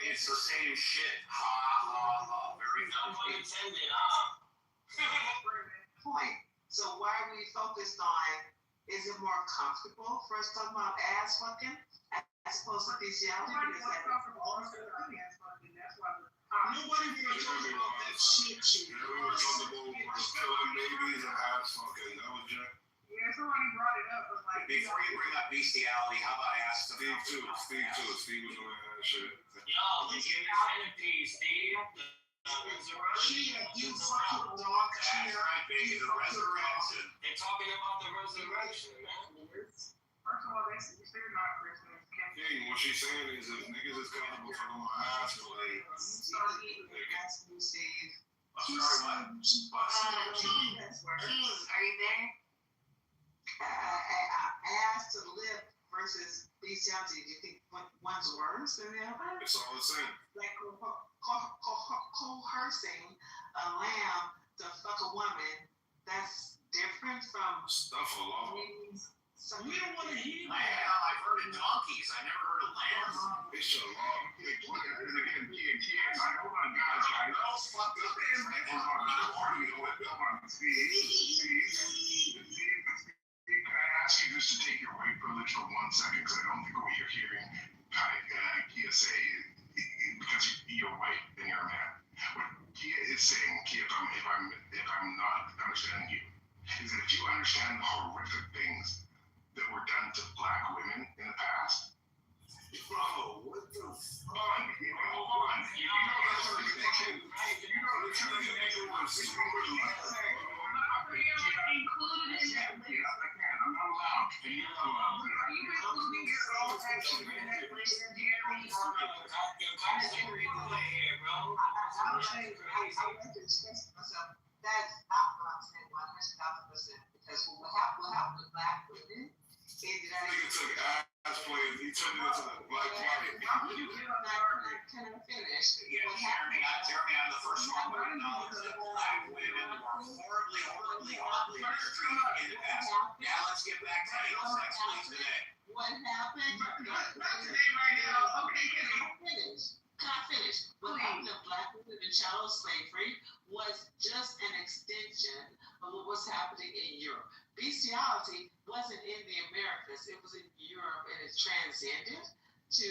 [SPEAKER 2] It's the same shit. Ha ha ha. Very
[SPEAKER 4] No
[SPEAKER 2] good.
[SPEAKER 4] pun intended, huh?
[SPEAKER 11] point. So why are we focused on, is it more comfortable for us to talk about ass fucking as opposed to bestiality?
[SPEAKER 10] Nobody's
[SPEAKER 11] Because that
[SPEAKER 10] comfortable with ass fucking. That's why
[SPEAKER 11] nobody wants to talk about that shit.
[SPEAKER 9] Everyone talking about killing babies and ass fucking. That was Jack.
[SPEAKER 10] Yeah, somebody brought it up. Was like,
[SPEAKER 2] Before you bring up bestiality, how about I ask
[SPEAKER 9] Steve too. Steve was on that shit.
[SPEAKER 4] Yo, the human centipede, Steve.
[SPEAKER 11] You fucking dog.
[SPEAKER 2] That's right, baby. The resurrection.
[SPEAKER 4] They're talking about the resurrection, man.
[SPEAKER 10] first of all, they're not Christmas.
[SPEAKER 9] King, what she's saying is if niggas is comfortable talking about ass fucking,
[SPEAKER 11] Asking Steve.
[SPEAKER 2] King, are
[SPEAKER 6] you there?
[SPEAKER 11] Ass to the lip versus bestiality. Do you think one's worse than the other?
[SPEAKER 9] it's all the same.
[SPEAKER 11] Like coercing a lamb to
[SPEAKER 9] stuff a lot.
[SPEAKER 11] We don't want to hear that.
[SPEAKER 2] I've heard of donkeys. I never heard of lambs.
[SPEAKER 9] It's a lot.
[SPEAKER 1] And again, kids, I hold on, guys.
[SPEAKER 2] Girls fuck up.
[SPEAKER 1] Can I ask you just to take your white privilege for 1 second? Because I don't think what you're hearing Kia say, because you're white and you're a man. What Kia is saying, Kia, if I'm not understanding you, is that if you understand the horrific things that were done to black women in the past,
[SPEAKER 9] Bro, what the fuck?
[SPEAKER 1] hold on. You know that's what you're thinking. You know the truth is that I'm not included in that list. I'm not allowed. And you're not allowed. Are you including your own action in that list, Jeremy?
[SPEAKER 2] You're kind of angry here, bro.
[SPEAKER 11] I'm saying, I like to express myself. That's not what I'm saying 100,000%. Because what happened with black women is that
[SPEAKER 9] Nigga took ass playing. He turned it into the black market.
[SPEAKER 11] Can I finish?
[SPEAKER 2] Jeremy, I'm the first one to acknowledge that black women were horribly mistreated in the past. Now let's get back to anal sex, please, today.
[SPEAKER 11] What happened?
[SPEAKER 10] Not today, right now. Okay,
[SPEAKER 11] Can I finish? What happened to black women in chattel slavery was just an extension of what was happening in Europe. Bestiality wasn't in the Americas, it was in Europe, and it transcended to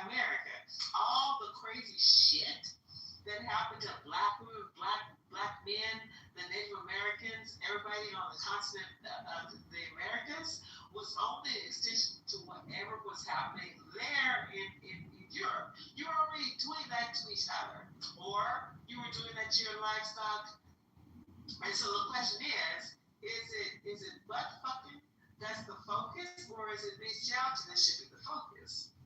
[SPEAKER 11] America. All the crazy shit that happened to black women, black men, the Native Americans, everybody on the continent of the Americas was only an extension to whatever was happening there in Europe. You were already doing that to each other, or you were doing that to your livestock. And so the question is it butt fucking that's the focus, or is it bestiality that should be the focus?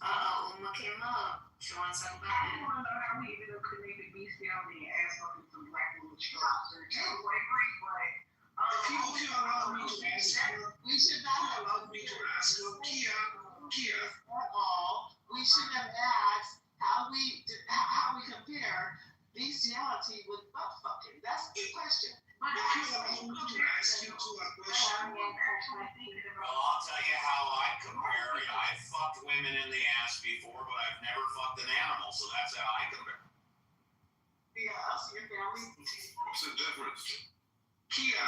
[SPEAKER 6] Uma came up. She wants to talk about
[SPEAKER 10] I want to know how we ended up connecting bestiality and ass fucking some black women structure.
[SPEAKER 11] People should allow me to ask. We should not allow me to ask. Kia, at all. We should have asked how we compare bestiality with butt fucking. That's the question.
[SPEAKER 10] But
[SPEAKER 11] Ask me to ask you to a question.
[SPEAKER 2] Well, I'll tell you how I compare it. I've fucked women in the ass before, but I've never fucked an animal, so that's how I compare.
[SPEAKER 11] Yeah, us, your family.
[SPEAKER 9] What's the difference?
[SPEAKER 11] Kia,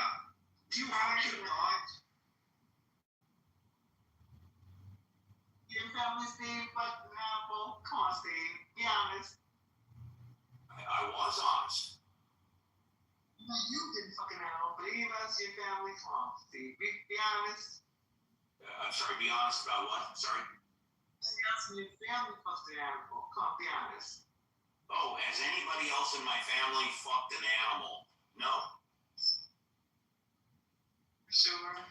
[SPEAKER 11] do you have your dog? Your family, Steve, fucked an animal? Come on, Steve. Be honest.
[SPEAKER 2] I was honest.
[SPEAKER 11] No, you didn't fucking animal, but any of us, your family, come on, Steve. Be honest.
[SPEAKER 2] I'm sorry, be honest about what? Sorry.
[SPEAKER 11] Your family fucked an animal. Come on, be honest.
[SPEAKER 2] Oh, has anybody else in my family fucked an animal? No.
[SPEAKER 11] Sure.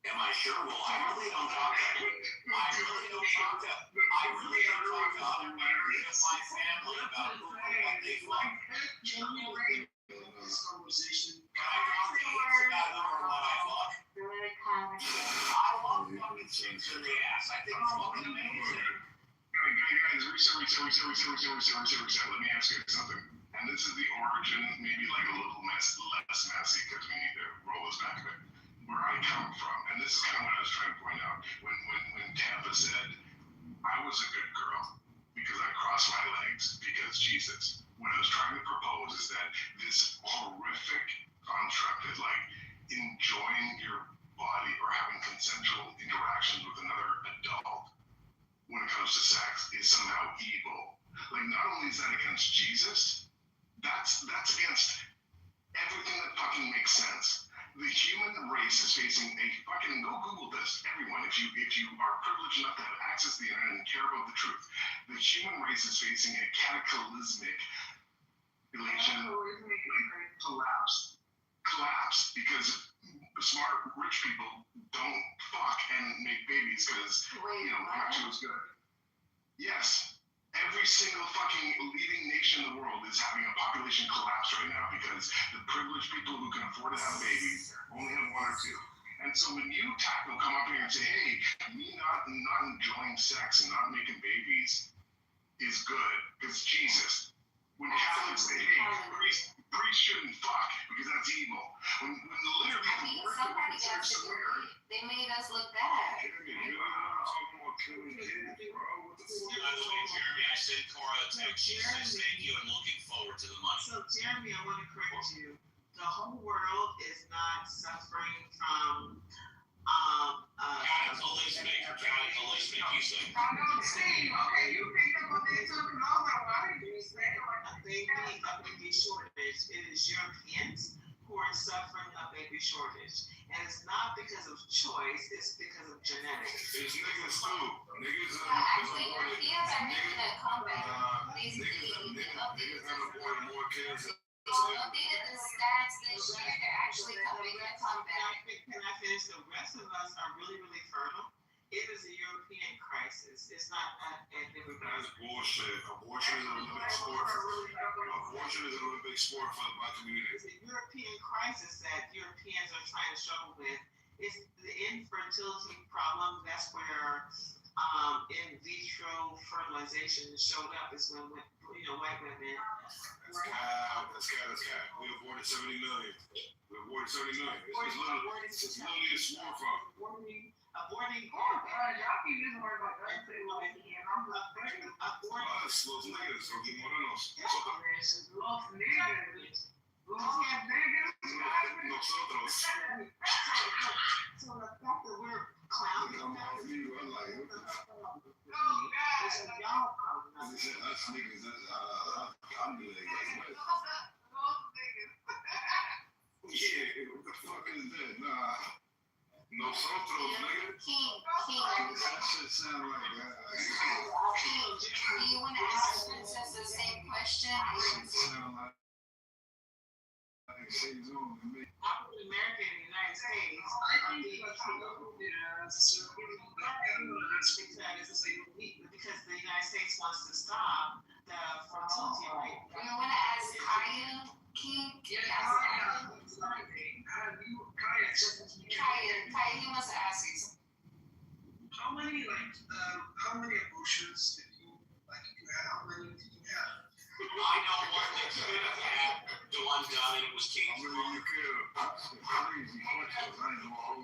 [SPEAKER 2] Am I sure? Well, I really don't talk to other members of my family about who or what they fucked.
[SPEAKER 11] This conversation.
[SPEAKER 2] Can I talk to you about who or what I fucked? I love fucking chicks in the ass. I think it's fucking amazing.
[SPEAKER 1] Guys, reset. Let me ask you something. And this is the origin, maybe like a little less messy, because we need to roll this back a bit. Where I come from, and this is kind of what I was trying to point out. When Tampa said, I was a good girl because I crossed my legs because Jesus. What I was trying to propose is that this horrific construct is like enjoying your body or having consensual interactions with another adult when it comes to sex is somehow evil. Like, not only is that against Jesus, that's against everything that fucking makes sense. The human race is facing a fucking, go Google this, everyone, if you are privileged enough to have access to the internet and care about the truth. The human race is facing a cataclysmic collapse because smart rich people don't fuck and make babies because actually was good. Yes, every single fucking leading nation in the world is having a population collapse right now because the privileged people who can afford to have babies only have one or two. And so when you come up here and say, hey, me not enjoying sex and not making babies is good because Jesus. When Catholics say, hey, priests shouldn't fuck because that's evil. When
[SPEAKER 2] says thank you and looking forward to the money.
[SPEAKER 11] So Jeremy, I want to correct you. The whole world is not suffering from
[SPEAKER 2] cataclysmic, you say.
[SPEAKER 10] I know, Steve. Okay, you picked up on that too. Cause I was like, why did you say it like
[SPEAKER 11] a baby shortage. It is Europeans who are suffering a baby shortage. And it's not because of choice, it's because of genetics.
[SPEAKER 9] It's niggas too. Niggas
[SPEAKER 6] Actually, Europeans are making a comeback.
[SPEAKER 9] niggas have aborted more kids.
[SPEAKER 6] Looking at the stats this year, they're actually making a comeback.
[SPEAKER 11] Can I finish? The rest of us are really, really fertile. It is a European crisis. It's not an
[SPEAKER 9] That's bullshit. Abortion is an Olympic sport. Abortion is an Olympic sport for the black community.
[SPEAKER 11] It's a European crisis that Europeans are trying to struggle with. It's the infertility problem. That's where in vitro fertilization showed up. Is when white women.
[SPEAKER 9] That's cap. We aborted 70 million. We aborted 70 million. It's literally a small problem.
[SPEAKER 11] Aborting.
[SPEAKER 10] y'all keep using words like that.
[SPEAKER 9] Los niggas, so que morenos.
[SPEAKER 10] Los niggas. Los niggas.
[SPEAKER 9] Nosotros.
[SPEAKER 11] So the fact that we're clowning on that is y'all problem.
[SPEAKER 9] That's niggas. I'm the niggas. Yeah, what the fuck is that? Nah. Nosotros, nigga.
[SPEAKER 6] King.
[SPEAKER 9] That shit sound like that.
[SPEAKER 6] King, do you want to ask Princess the same question?
[SPEAKER 9] Sound like she's on to me.
[SPEAKER 11] African American in the United States. Because the United States wants to stop the fertility rate.
[SPEAKER 6] You want to ask Kaya? King? Kaya, he wants to ask you something.
[SPEAKER 4] How many abortions did you have? How many did you have?
[SPEAKER 2] I know one that could have had the one done, and it was King.
[SPEAKER 9] I'm really you could. Crazy questions. I ain't know.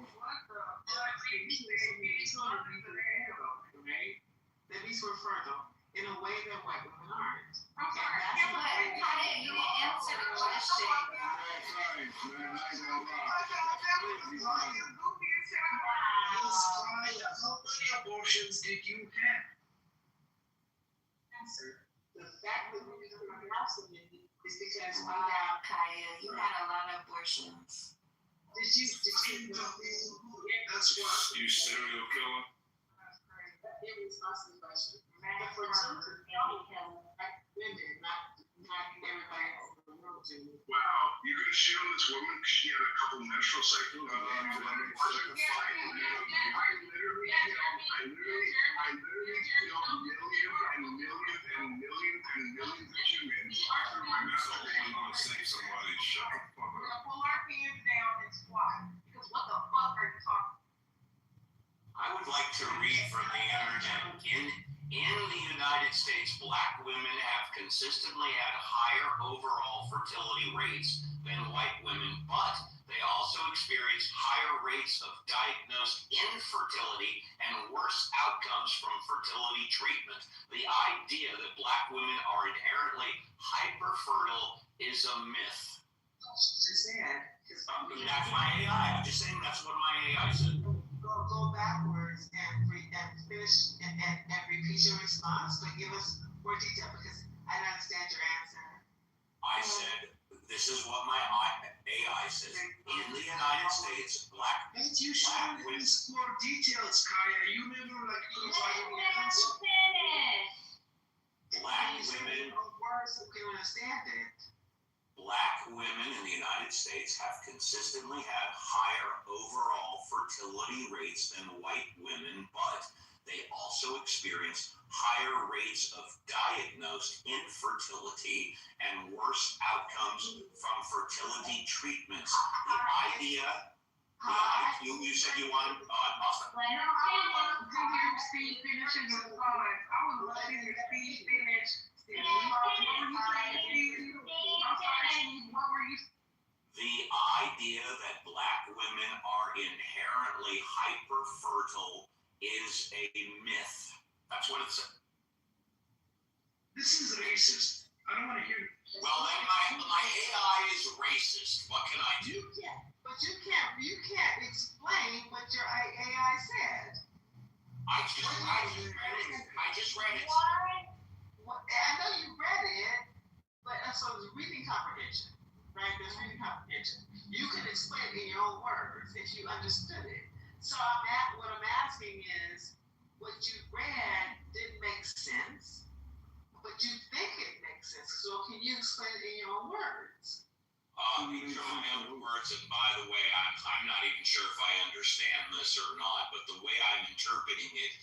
[SPEAKER 11] Babies were fertile in a way that white women aren't.
[SPEAKER 6] But Kaya, you didn't answer the question.
[SPEAKER 4] How many abortions did you have?
[SPEAKER 11] Answer. The fact that we didn't have a house in it is because we
[SPEAKER 6] Wow,
[SPEAKER 11] have.
[SPEAKER 6] Kaya, you had a lot of abortions.
[SPEAKER 11] Did you know?
[SPEAKER 4] That's why.
[SPEAKER 9] You serial killer?
[SPEAKER 11] Irresponsible question. But for children, black women, not everybody else in the world do.
[SPEAKER 1] Wow, you're gonna shit on this woman because she had a couple menstrual cycles. I literally killed millions and millions of humans. That's all I'm gonna say. Somebody shut the fuck up.
[SPEAKER 10] Pull our pants down and squat. Because what the fuck are you talking?
[SPEAKER 2] I would like to read from the internet. In the United States, black women have consistently had higher overall fertility rates than white women, but they also experience higher rates of diagnosed infertility and worse outcomes from fertility treatment. The idea that black women are inherently hyperfertile is a myth.
[SPEAKER 11] Just said.
[SPEAKER 2] That's my AI. I'm just saying that's what my AI said.
[SPEAKER 11] Go backwards and finish and repeat your response, but give us more detail because I don't understand your answer.
[SPEAKER 2] I said, this is what my AI says. In the United States, black
[SPEAKER 4] But you should have more details, Kaya. You never provided the answer.
[SPEAKER 2] black women
[SPEAKER 11] Words so we can understand it.
[SPEAKER 2] Black women in the United States have consistently had higher overall fertility rates than white women, but they also experience higher rates of diagnosed infertility and worse outcomes from fertility treatments. The idea, you said you wanted, Austin.
[SPEAKER 10] I want to hear Steve finishing his response. I would love to hear Steve finish.
[SPEAKER 2] The idea that black women are inherently hyperfertile is a myth. That's what it said.
[SPEAKER 4] This is racist. I don't want to hear.
[SPEAKER 2] Well, then my AI is racist. What can I do?
[SPEAKER 11] But you can't explain what your AI said.
[SPEAKER 2] I just read it.
[SPEAKER 11] What? I know you read it, but so it's reading comprehension, right? There's reading comprehension. You can explain it in your own words if you understood it. So what I'm asking is, what you read didn't make sense, but you think it makes sense. So can you explain it in your own words?
[SPEAKER 2] These are my own words, and by the way, I'm not even sure if I understand this or not, but the way I'm interpreting it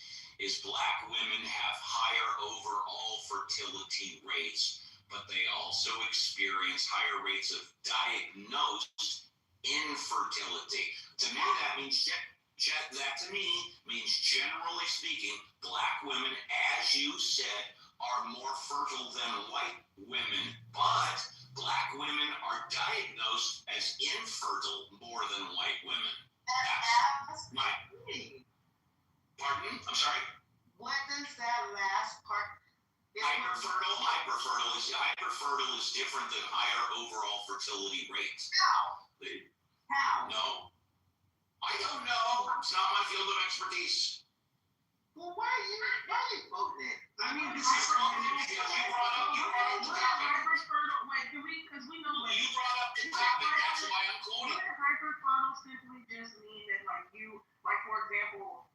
[SPEAKER 2] is black women have higher overall fertility rates, but they also experience higher rates of diagnosed infertility. To me, that means generally speaking, black women, as you said, are more fertile than white women, but black women are diagnosed as infertile more than white women. That's my. Pardon? I'm sorry?
[SPEAKER 11] What does that last part?
[SPEAKER 2] Hyperfertile is different than higher overall fertility rates.
[SPEAKER 11] How?
[SPEAKER 2] No. I don't know. It's not my field of expertise.
[SPEAKER 11] Well, why are you voting it?
[SPEAKER 4] I mean, this is
[SPEAKER 2] You brought up the topic.
[SPEAKER 10] Wait, because we know
[SPEAKER 2] You brought up the topic. That's why I'm quoting.
[SPEAKER 10] Hyperfertile simply just means that, like for example,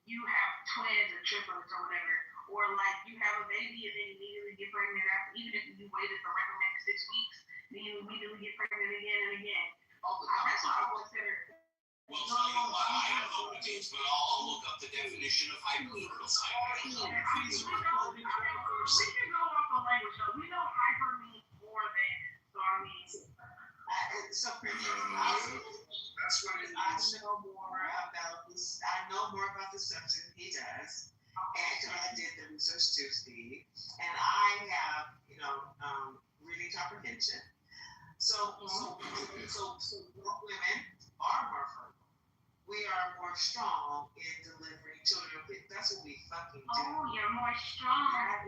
[SPEAKER 10] you have twins or triplets or whatever, or like you have a baby and then immediately get pregnant after, even if you waited for recommended 6 weeks, then you immediately get pregnant again and again. That's what I would consider.
[SPEAKER 2] Well, tell you what, I don't know what it means, but I'll look up the definition of hyperfertile.
[SPEAKER 10] We can go off the language, though. We know hyper means more than. So I mean,
[SPEAKER 11] So for me,
[SPEAKER 4] that's what it
[SPEAKER 11] I
[SPEAKER 4] is.
[SPEAKER 11] know more about this. I know more about the subject than he does, and I did the research too, Steve. And I have, reading comprehension. So black women are more fertile. We are more strong in delivering children. That's what we fucking do.
[SPEAKER 5] Oh, you're more strong.
[SPEAKER 11] That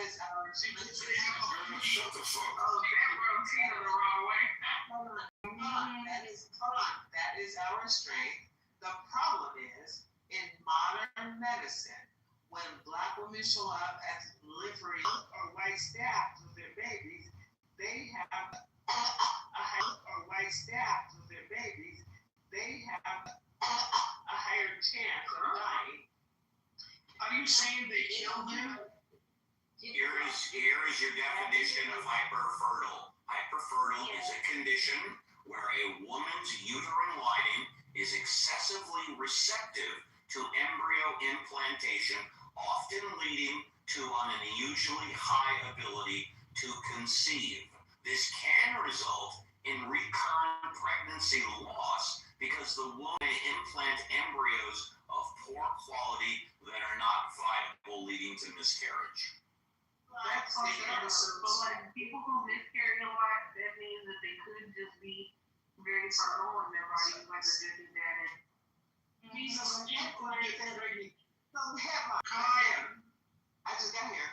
[SPEAKER 11] is our
[SPEAKER 9] Shut the fuck up.
[SPEAKER 10] oh, that rubbed Tina the wrong way.
[SPEAKER 11] That is our strength. The problem is, in modern medicine, when black women show up at delivery or white staff with their babies, they have a higher chance of dying.
[SPEAKER 4] Are you saying they killed him?
[SPEAKER 2] Here is your definition of hyperfertile. Hyperfertile is a condition where a woman's uterine lining is excessively receptive to embryo implantation, often leading to an unusually high ability to conceive. This can result in recurrent pregnancy loss because the woman may implant embryos of poor quality that are not viable, leading to miscarriage.
[SPEAKER 10] That's but like people who miscarry a lot, that means that they could just be very fertile and their body like this and that. And
[SPEAKER 4] Jesus,
[SPEAKER 11] I just got here.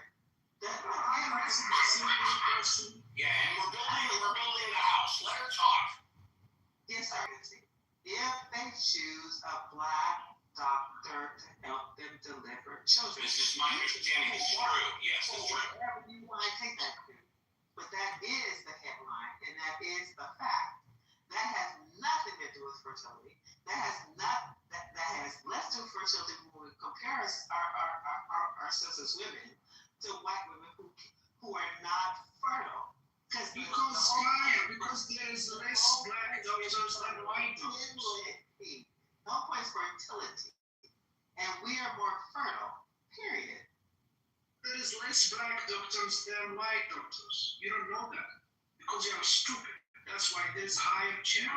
[SPEAKER 2] Yeah, and we're building the house. Let her talk.
[SPEAKER 11] Yes, sir. If they choose a black doctor to help them deliver children.
[SPEAKER 2] This is my understanding. It's true. Yes, it's true.
[SPEAKER 11] Whatever you want to take that to. But that is the headline, and that is the fact. That has nothing to do with fertility. That has less to do with fertility when we compare ourselves as women to white women who are not fertile.
[SPEAKER 4] Because there is less black doctors than white doctors.
[SPEAKER 11] No point is fertility. And we are more fertile, period.
[SPEAKER 4] There is less black doctors than white doctors. You don't know that because you are stupid. That's why there's higher chance.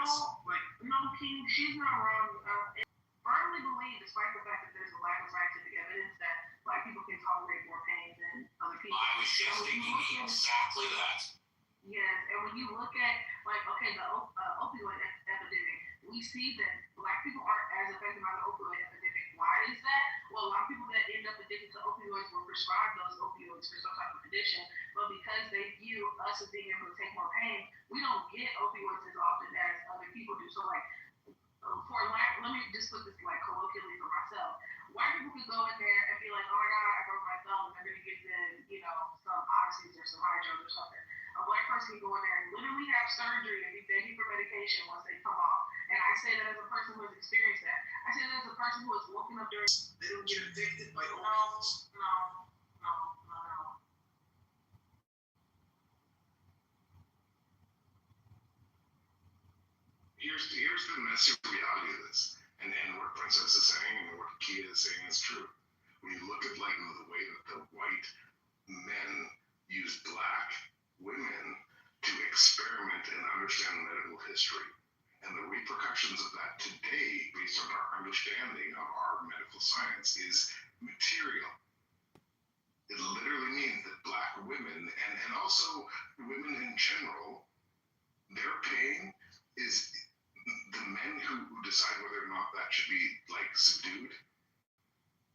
[SPEAKER 10] No, King, she's not wrong. I firmly believe, despite the fact that there's a lack of scientific evidence, that black people can tolerate more pain than other people.
[SPEAKER 2] I was just thinking exactly that.
[SPEAKER 10] Yes, and when you look at, the opioid epidemic, we see that black people aren't as affected by the opioid epidemic why is that? Well, a lot of people that end up addicted to opioids were prescribed those opioids for some type of condition, but because they view us as being able to take more pain, we don't get opioids as often as other people do. So like, let me just put this like colloquially for myself. White people could go in there and be like, oh my God, I broke my thumb, and they're gonna give them, some oxys or some hydros or something. A black person can go in there and literally have surgery and be begging for medication once they come off. And I say that as a person who has experienced that. I say that as a person who has woken up during.
[SPEAKER 9] They don't get addicted by
[SPEAKER 10] No.
[SPEAKER 1] Here's the messy reality of this, and what Princess is saying and what Kia is saying is true. When you look at like the way that the white men use black women to experiment and understand medical history, and the repercussions of that today, based on our understanding of our medical science, is material. It literally means that black women and also women in general, their pain is the men who decide whether or not that should be like subdued.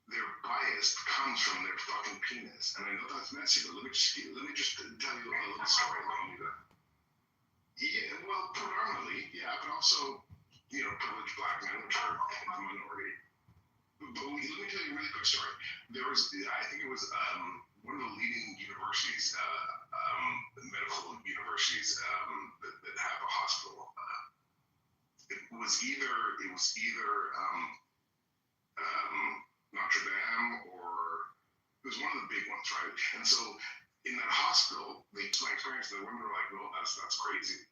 [SPEAKER 1] Their bias comes from their fucking penis, and I know that's messy, but let me just tell you a little story about that. Yeah, well, predominantly, yeah, but also, privileged black men, which are the minority. But let me tell you a really quick story. There was, I think it was one of the leading universities, medical universities that have a hospital. It was either Notre Dame or it was one of the big ones, right? And so in that hospital, my experience, the women were like, "No, that's crazy,"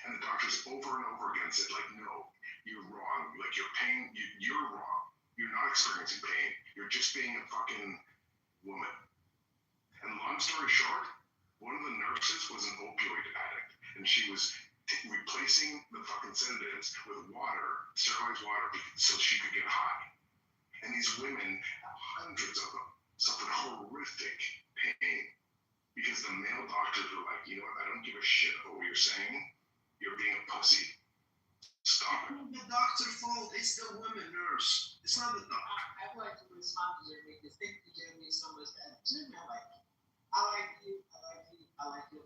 [SPEAKER 1] and the doctors over and over again said, like, "No, you're wrong. Like your pain, you're wrong. You're not experiencing pain. You're just being a fucking woman." And long story short, one of the nurses was an opioid addict, and she was replacing the fucking sedatives with water, sterilized water, so she could get high. And these women, hundreds of them, suffered horrific pain because the male doctors were like, "You know what? I don't give a shit about what you're saying. You're being a pussy. Stop it."
[SPEAKER 9] It's the doctor's fault. It's the woman nurse. It's not the doctor.
[SPEAKER 11] I'd like to respond to Jeremy because thank you, Jeremy, so much. Jeremy, I like you. I do. I like you.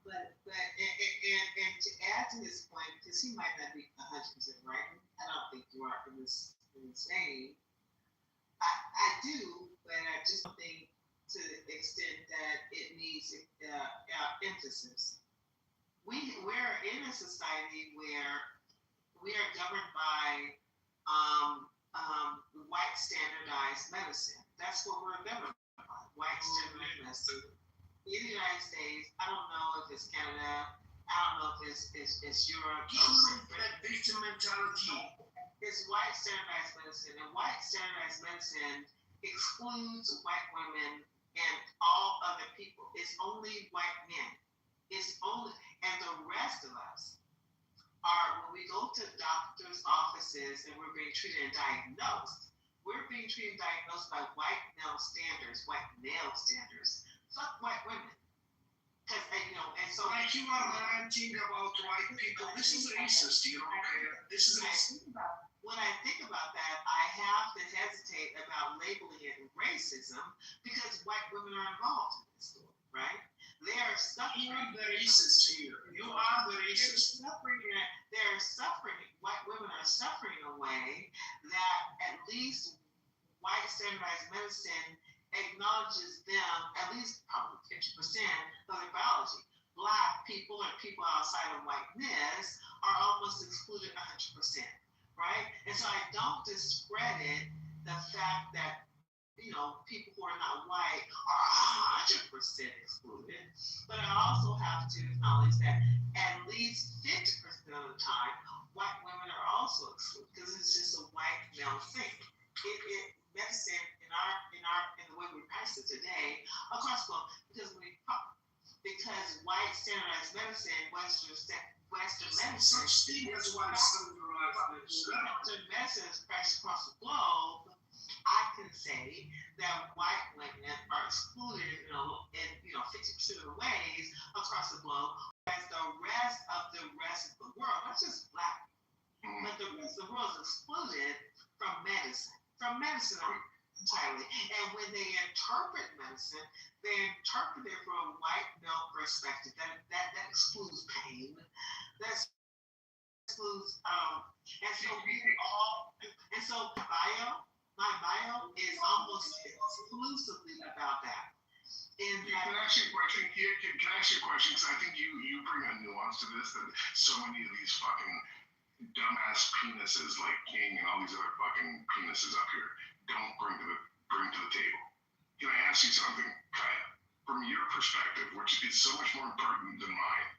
[SPEAKER 11] But and to add to his point, because he might not be 100% right, I don't think you are in this vein. I do, but I just think to the extent that it needs emphasis. We're in a society where we are governed by white standardized medicine. That's what we're governed by, white standardized medicine. In the United States, I don't know if it's Canada, I don't know if it's Europe.
[SPEAKER 9] That victim mentality.
[SPEAKER 11] It's white standardized medicine, and white standardized medicine excludes white women and all other people. It's only white men. And the rest of us are, when we go to doctors' offices and we're being treated and diagnosed, we're being treated and diagnosed by white male standards. Fuck white women. And so
[SPEAKER 9] like you are ranting about white people. This is racist, okay? This is racist.
[SPEAKER 11] When I think about that, I have to hesitate about labeling it racism because white women are involved in this story, right? They are suffering.
[SPEAKER 9] You are the racist here. You are the racist.
[SPEAKER 11] They're suffering. White women are suffering in a way that at least white standardized medicine acknowledges them, at least probably 50% of their biology. Black people and people outside of whiteness are almost excluded 100%, right? And so I don't discredit the fact that, people who are not white are 100% excluded, but I also have to acknowledge that at least 50% of the time, white women are also excluded because it's just a white male thing. Medicine in the way we practice it today across the globe, because white standardized medicine, Western medicine, Western medicine is practiced across the globe. I can say that white women are excluded in 50% of the ways across the globe, as the rest of the world, not just black, but the rest medicine entirely. And when they interpret medicine, they interpret it from a white male perspective. That excludes pain. That excludes and so my bio is almost exclusively about that.
[SPEAKER 1] Can I ask you a question? Can I ask you a question? Because I think you bring a nuance to this that so many of these fucking dumbass penises like King and all these other fucking penises up here don't bring to the table. Can I ask you something, Kaya? From your perspective, which is so much more important than mine,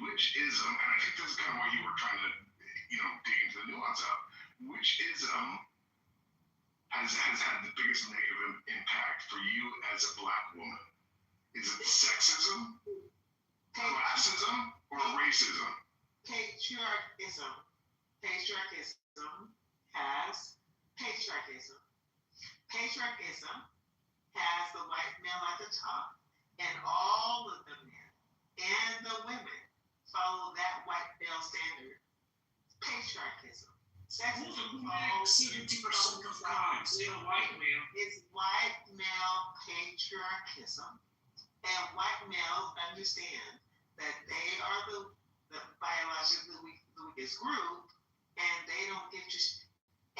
[SPEAKER 1] which ism, and I think this is kind of what you were trying to, dig into the nuance of, which ism has had the biggest negative impact for you as a black woman? Is it sexism, classism, or racism?
[SPEAKER 11] Patriarchism. Patriarchism has the white male at the top, and all of the men and the women follow that white male standard. Patriarchism. Sexism
[SPEAKER 4] of crimes in white male.
[SPEAKER 11] Is white male patriarchism. And white males understand that they are the biologically weakest group, and they don't get to,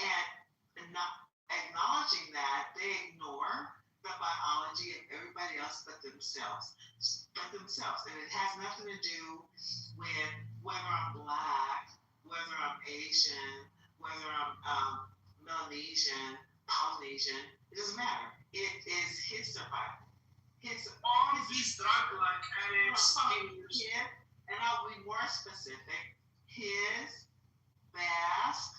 [SPEAKER 11] and not acknowledging that, they ignore the biology of everybody else but themselves. And it has nothing to do with whether I'm black, whether I'm Asian, whether I'm Melanesian, Polynesian. It doesn't matter. It is his survival.
[SPEAKER 4] All of these drug-like addicts,
[SPEAKER 11] and I'll be more specific. His vast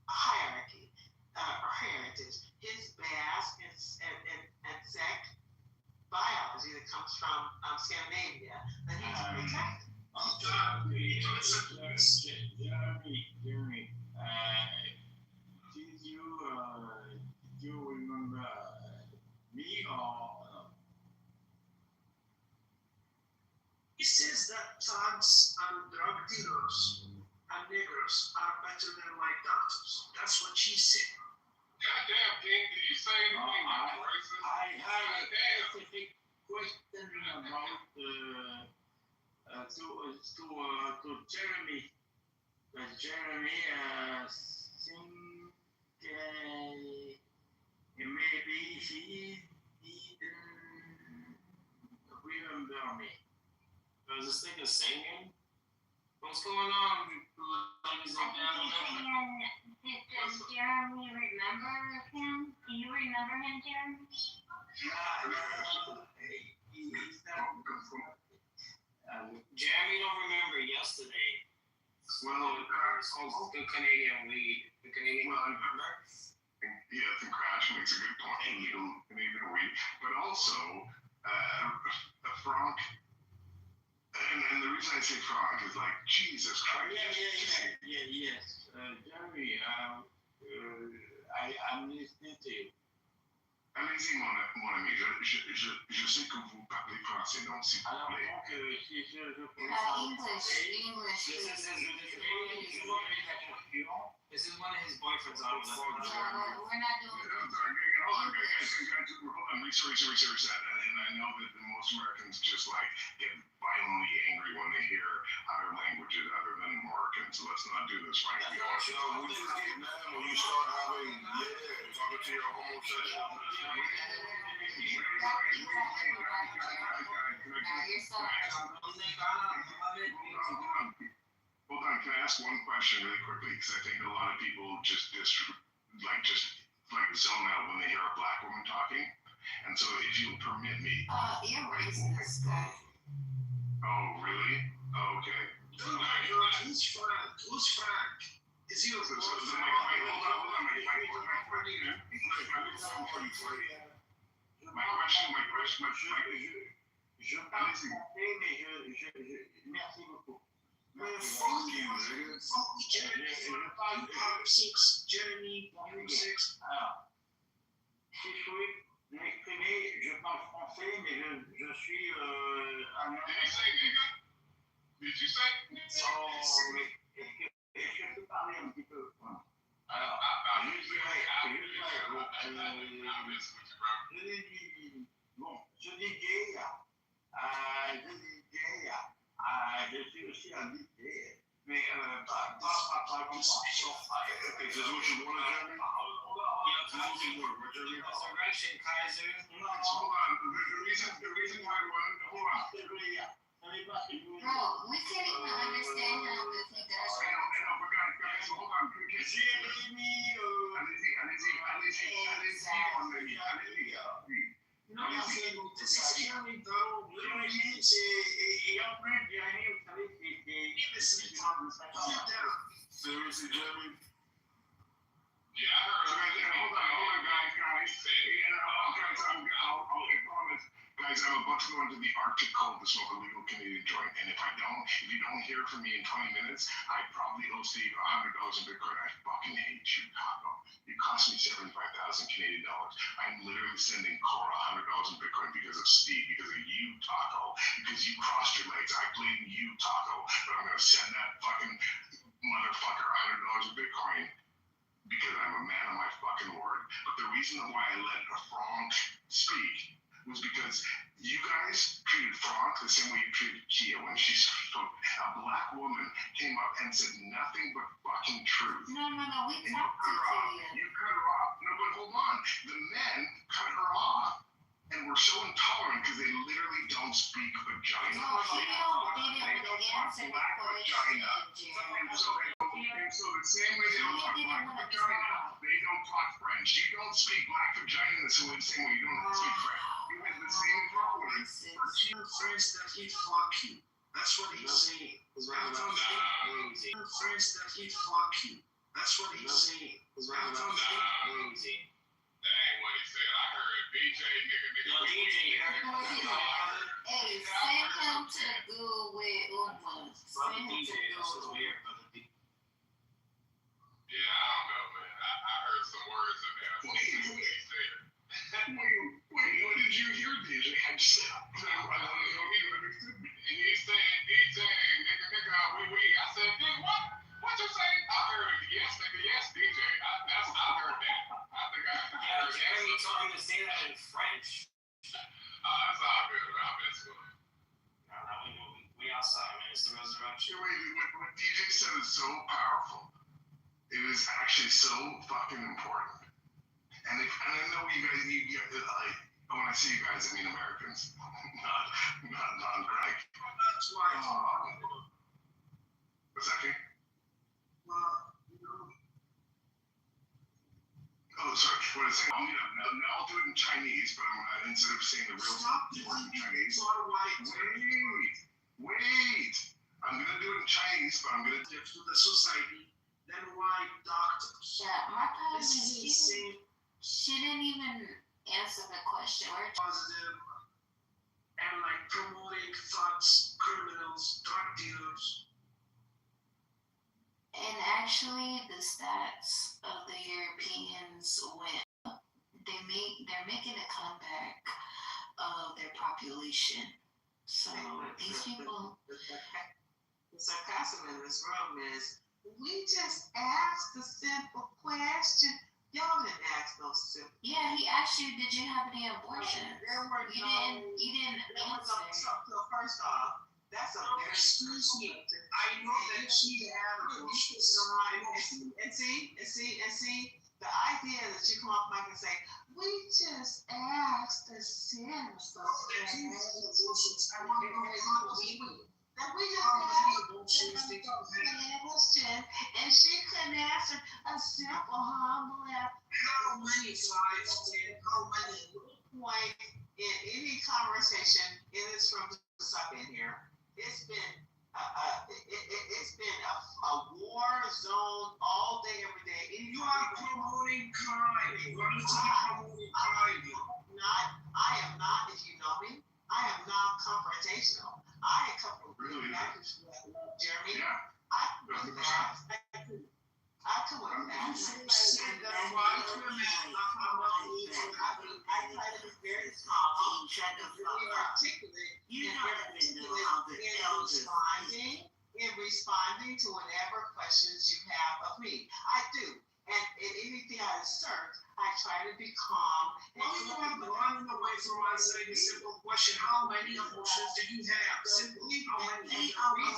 [SPEAKER 11] hierarchy or heritage, his vast insect biology that comes from Scandinavia that he's protected.
[SPEAKER 12] Jeremy, do you remember me or?
[SPEAKER 4] He says that thugs and drug dealers and niggers are better than white doctors. That's what she said.
[SPEAKER 1] Goddamn, King, did you say anything about racism?
[SPEAKER 12] I have a specific question about to Jeremy. Jeremy think maybe he didn't remember me.
[SPEAKER 4] Is this thing singing? What's going on, ladies and gentlemen?
[SPEAKER 5] Does Jeremy remember him? Do you remember him, Jeremy?
[SPEAKER 4] Jeremy don't remember yesterday.
[SPEAKER 1] Well,
[SPEAKER 4] The Canadian lead. The Canadian remember?
[SPEAKER 1] Yeah, I think Crash makes a good point. Canadian weed. But also, Frank, and the reason I say Frank is like, Jesus Christ.
[SPEAKER 12] Yes. Jeremy, I'm listening to you.
[SPEAKER 1] Allez-y, mon ami, je sais que vous parlez français, donc s'il vous
[SPEAKER 12] Alors,
[SPEAKER 1] plaît.
[SPEAKER 12] donc, si je peux
[SPEAKER 6] English.
[SPEAKER 4] This is one of his boyfriends on the phone.
[SPEAKER 6] Yeah, we're not doing
[SPEAKER 1] Hold on, research that. And I know that most Americans just like get violently angry when they hear other languages other than American. So let's not do this right now.
[SPEAKER 9] No, we just get mad when you start having, talking to your homosexual.
[SPEAKER 1] Hold on, can I ask one question really quickly? Because I think a lot of people just zone out when they hear a black woman talking. And so if you'll permit me.
[SPEAKER 6] You're racist, guy.
[SPEAKER 1] Oh, really? Oh, okay.
[SPEAKER 4] Who's Frank? Who's Frank? Is he a
[SPEAKER 1] Hold on. My question.
[SPEAKER 12] Je parle français, mais merci beaucoup.
[SPEAKER 4] Fuck you, nigga. Fuck Jeremy. Jeremy,
[SPEAKER 12] Alors, si je pouvais m'exprimer, je parle français, mais je suis un
[SPEAKER 1] Did you say nigga? Did you say?
[SPEAKER 12] Oh, Est-ce que tu peux parler un petit peu?
[SPEAKER 9] Alors,
[SPEAKER 12] Bon, je dis gay, je suis aussi un gay, mais pas comme ça.
[SPEAKER 9] okay, this is what you wanted, Jeremy? This is what you wanted, right, Jeremy?
[SPEAKER 4] Resurrection, Kaiser.
[SPEAKER 9] No, hold on. The reason why I wanted to, hold on.
[SPEAKER 6] Bro, we can't even understand him if he does
[SPEAKER 9] I know, but guys, hold on.
[SPEAKER 4] Non, c'est Jeremy Doe.
[SPEAKER 12] Jérémy, et en plus, Jérémy, vous savez,
[SPEAKER 9] Seriously, Jeremy? Yeah, hold on, guys. I promise. Guys, I'm about to go into the Arctic cold to smoke a legal Canadian joint, and if you don't hear from me in 20 minutes, I probably owe Steve $100 in Bitcoin. I fucking hate you, Taco. It cost me 75,000 Canadian dollars. I'm literally sending Cora $100 in Bitcoin because of Steve, because of you, Taco, because you crossed your legs. I blame you, Taco, but I'm gonna send that fucking motherfucker $100 in Bitcoin because I'm a man of my fucking word. But the reason why I let Franck speak was because you guys treated Franck the same way you treated Kia when she spoke. A black woman came up and said nothing but fucking truth.
[SPEAKER 6] No, we
[SPEAKER 9] And
[SPEAKER 6] talked to Kia.
[SPEAKER 9] you cut her off. No, but hold on. The men cut her off and were so intolerant because they literally don't speak vagina.
[SPEAKER 6] No, he didn't answer the question, Jeremy.
[SPEAKER 9] And so the same way they don't talk black vagina, they don't talk French. You don't speak black vagina the same way you don't speak French. You have the same tolerance for two friends that he fuck you. That's what he's saying. Friends that he fuck you. That's what he's saying.
[SPEAKER 4] Dang, what he said. I heard BJ, nigga.
[SPEAKER 6] Hey, send him to the good with Oompa. Send him to the good.
[SPEAKER 4] Yeah, I don't know, man. I heard some words in there. What he said.
[SPEAKER 9] Wait, what did you hear, DJ? I just said,
[SPEAKER 4] I don't know. He said, DJ, nigga, we. I said, nigga, what? What you say? I heard, yes, nigga, yes, DJ. I heard that. I think I heard that.
[SPEAKER 11] Jeremy told him to say that in French.
[SPEAKER 4] That's all good. I'm in school.
[SPEAKER 11] We outside, man. It's the resurrection.
[SPEAKER 9] What DJ said is so powerful. It is actually so fucking important. And I know you guys, when I say you guys, I mean Americans, not non-Greg.
[SPEAKER 12] That's why.
[SPEAKER 9] What's that, King? Oh, sorry. What I was saying, now I'll do it in Chinese, but instead of saying the real word in Chinese. Wait. I'm going to do it in Chinese, but I'm going to
[SPEAKER 12] to the society than white doctors.
[SPEAKER 6] Yeah, my cousin,
[SPEAKER 12] This is
[SPEAKER 6] she didn't even answer the question.
[SPEAKER 12] positive and like promoting thugs, criminals, drug dealers.
[SPEAKER 6] And actually, the stats of the Europeans went up. They're making a comeback of their population. So these people.
[SPEAKER 11] The sarcasm in this room is, we just asked a simple question. Y'all didn't ask no simple.
[SPEAKER 6] Yeah, he asked you, did you have any abortions? You didn't answer.
[SPEAKER 11] So first off, that's a very
[SPEAKER 12] Excuse me. I know that she had abortions.
[SPEAKER 11] And see, the idea that you come off mic and say, we just asked a simple question. That we just asked a question, and she couldn't answer a simple, humble
[SPEAKER 12] How many
[SPEAKER 11] point in any conversation in this room that's up in here. It's been a war zone all day, every day.
[SPEAKER 12] You are promoting crime. You are promoting crime.
[SPEAKER 11] I am not, if you know me, I am not confrontational. I come from
[SPEAKER 9] Really?
[SPEAKER 11] Jeremy.
[SPEAKER 9] Yeah.
[SPEAKER 11] I come with that. I try to be very calm, very articulate,
[SPEAKER 3] You
[SPEAKER 11] and
[SPEAKER 3] don't
[SPEAKER 11] very
[SPEAKER 3] even know how the elders
[SPEAKER 11] responding in responding to whatever questions you have of me. I do. And in anything I assert, I try to be calm.
[SPEAKER 13] Well, you have running away from answering a simple question. How many abortions do you have? Simply, how many?
[SPEAKER 11] How many?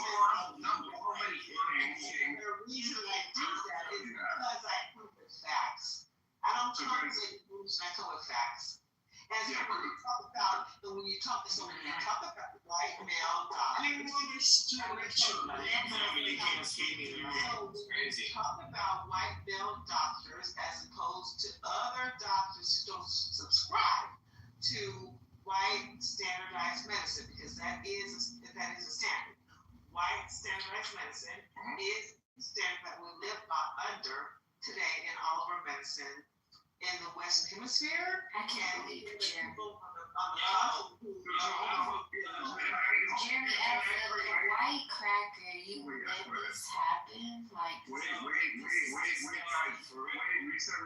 [SPEAKER 11] The reason I do that is because I prove with facts. I don't come with rules, I come with facts. And so when you talk about, white male doctors, talk about white male doctors as opposed to other doctors who don't subscribe to white standardized medicine, because that is a standard. White standardized medicine is the standard that we live under today in all of our medicine in the Western Hemisphere.
[SPEAKER 6] I can't believe it, Jeremy. Jeremy, as a white cracker, you let this happen? Like,
[SPEAKER 9] Wait, guys. Reset.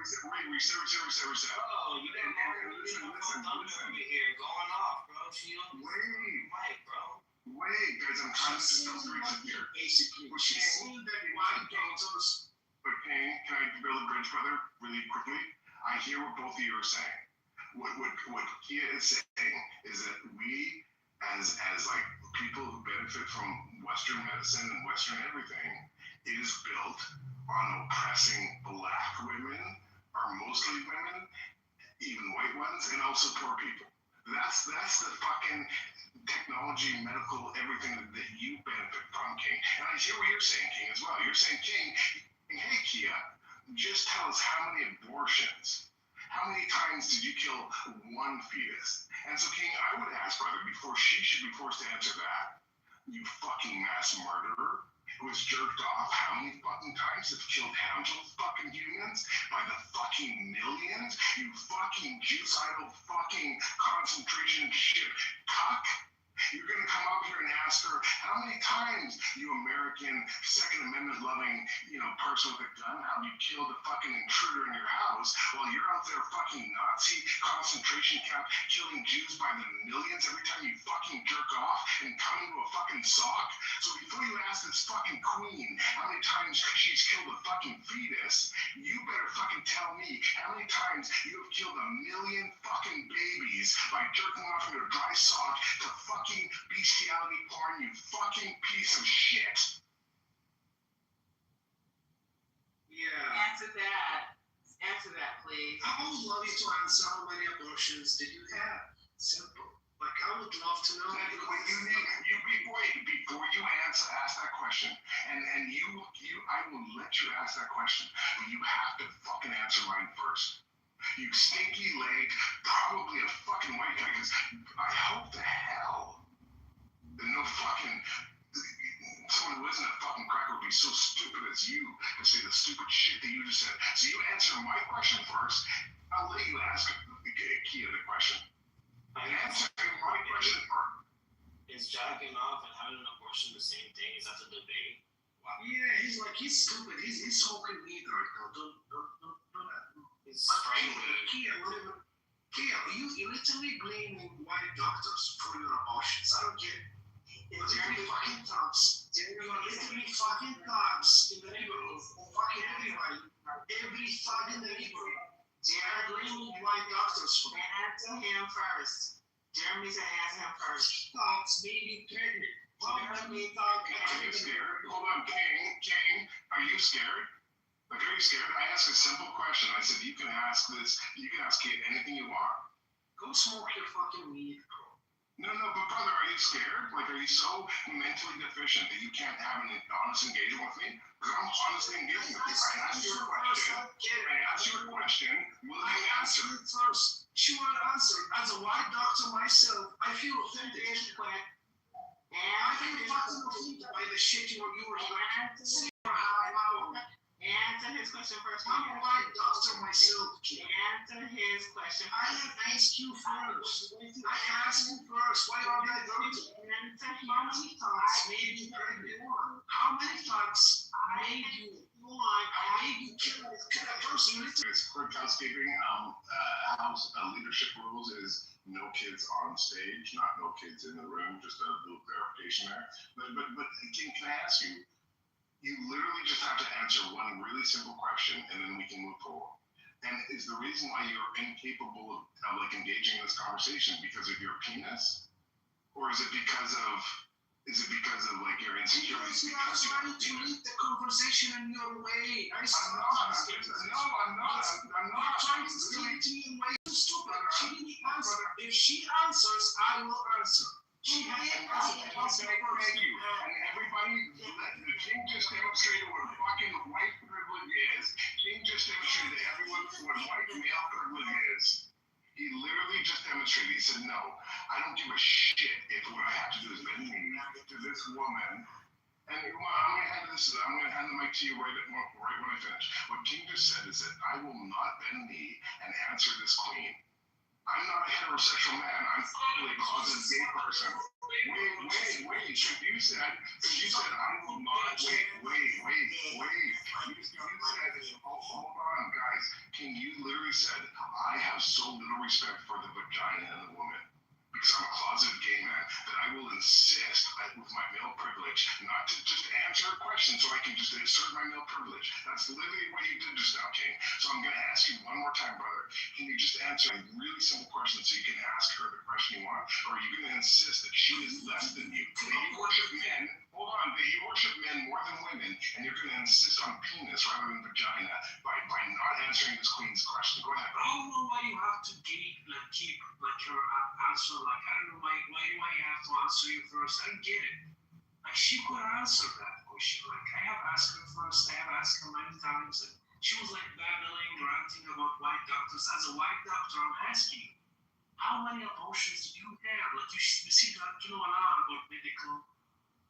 [SPEAKER 12] Oh, you got listen. Here going off, bro. She don't mic, bro.
[SPEAKER 9] Wait, guys, I'm trying to set the reason here.
[SPEAKER 13] Basically, she's saying that white doctors.
[SPEAKER 9] But King, can I build a bridge, brother, really quickly? I hear what both of you are saying. What Kia is saying is that we, as like people who benefit from Western medicine and Western everything, is built on oppressing black women, or mostly women, even white ones, and also poor people. That's the fucking technology, medical, everything that you benefit from, King. And I hear what you're saying, King, as well. You're saying, King, hey, Kia, just tell us how many abortions, how many times did you kill one fetus? And so, King, I would ask, brother, before she should be forced to answer that, you fucking mass murderer who has jerked off how many fucking times have killed angel fucking humans by the fucking millions? You fucking genocidal fucking concentration shit cuck. You're gonna come up here and ask her how many times, you American Second Amendment loving, person with a gun, how you killed a fucking intruder in your house while you're out there fucking Nazi concentration camp killing Jews by the millions every time you fucking jerk off and come into a fucking sock. So before you ask this fucking queen how many times she's killed a fucking fetus, you better fucking tell me how many times you have killed a million fucking babies by jerking off in a dry sock to fucking bestiality porn, you fucking piece of shit.
[SPEAKER 13] Yeah.
[SPEAKER 11] Answer that, please.
[SPEAKER 13] I would love you to answer how many abortions did you have? Simple. Like, I would love to know.
[SPEAKER 9] Before you ask that question, and I will let you ask that question, but you have to fucking answer mine first. You stinky leg, probably a fucking white guy, because I hope to hell that no fucking someone who isn't a fucking cracker would be so stupid as you to say the stupid shit that you just said. So you answer my question first. I'll let you ask Kia the question. Answer my question first.
[SPEAKER 3] Is jacking off and having an abortion the same thing? Is that the debate?
[SPEAKER 13] Wow. Yeah, he's stupid. He's smoking weed right now. Don't.
[SPEAKER 3] He's spraying weed.
[SPEAKER 13] Kia, you literally blaming white doctors for your abortions. I don't get it. Jeremy fucking thugs. You're literally fucking thugs in the neighborhood. Fucking everybody. Every thug in the neighborhood. They're blaming white doctors for that.
[SPEAKER 11] Answer him first. Jeremy said answer him first.
[SPEAKER 13] Thugs may be pregnant.
[SPEAKER 11] Jeremy thought.
[SPEAKER 9] Are you scared? Hold on, King. Are you scared? Like, are you scared? I asked a simple question. I said, you can ask Kate anything you want.
[SPEAKER 13] Go smoke your fucking weed, bro.
[SPEAKER 9] No, but brother, are you scared? Like, are you so mentally deficient that you can't have an honest engagement with me? Because I'm honestly engaging with you. I asked you a question. Will you answer
[SPEAKER 13] it first? She won't answer. As a white doctor myself, I feel offended. I feel fucking offended by the shit you were saying.
[SPEAKER 11] Answer his question first.
[SPEAKER 13] I'm a white doctor myself.
[SPEAKER 11] Answer his question.
[SPEAKER 13] I didn't ask you first. I asked you first. Why don't I go to how many times made you pregnant? How many times made you kill a person?
[SPEAKER 9] It's quick housekeeping. House leadership rules is no kids kids on stage, not no kids in the room. Just a little clarification there. But King, can I ask you? You literally just have to answer one really simple question, and then we can move forward. And is the reason why you're incapable of like engaging in this conversation because of your penis, or is it because of like your insecurities?
[SPEAKER 13] Because you are trying to lead the conversation in your way.
[SPEAKER 9] I'm not.
[SPEAKER 13] You're trying to lead it in way. Stupid. She didn't answer. If she answers, I will answer. She had to answer.
[SPEAKER 9] Thank you. And everybody, the King just demonstrated what fucking white privilege is. King just demonstrated to everyone what white male privilege is. He literally just demonstrated. He said, no, I don't give a shit if what I have to do is bend me to this woman. And I'm going to hand the mic to you right when I finish. What King just said is that I will not bend knee and answer this queen. I'm not a heterosexual man. I'm probably a closeted gay person. Wait. You said I will not. Wait. You said, hold on, guys. King, you literally said, I have so little respect for the vagina and the woman. Because I'm a closeted gay man, that I will insist with my male privilege not to just answer a question so I can just assert my male privilege. That's literally what you did just now, King. So I'm going to ask you one more time, brother. Can you just answer a really simple question so you can ask her the question you want? Or are you going to insist that she is less than you? That you worship men, that you worship men more than women, and you're going to insist on penis rather than vagina by not answering this queen's question? Go ahead,
[SPEAKER 13] I don't know why you have to keep your answer. Like, I don't know why do I have to answer you first? I don't get it. Like, she could answer that question. Like, I have asked her first. I have asked her many times. And she was like babbling, ranting about white doctors. As a white doctor, I'm asking you, how many abortions did you have? Like, you see that, you know a lot about medical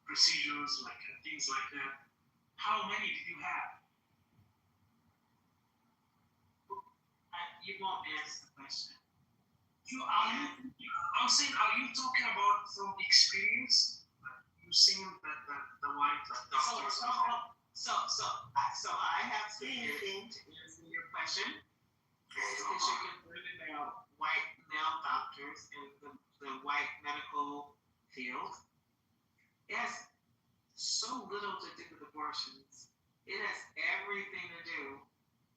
[SPEAKER 13] procedures, like things like that. How many did you have?
[SPEAKER 11] You won't answer the question.
[SPEAKER 13] I'm saying, are you talking about from experience? You're saying that the white doctors.
[SPEAKER 11] So I have to answer your question. Because you can learn about white male doctors in the white medical field. It has so little to do with abortions. It has everything to do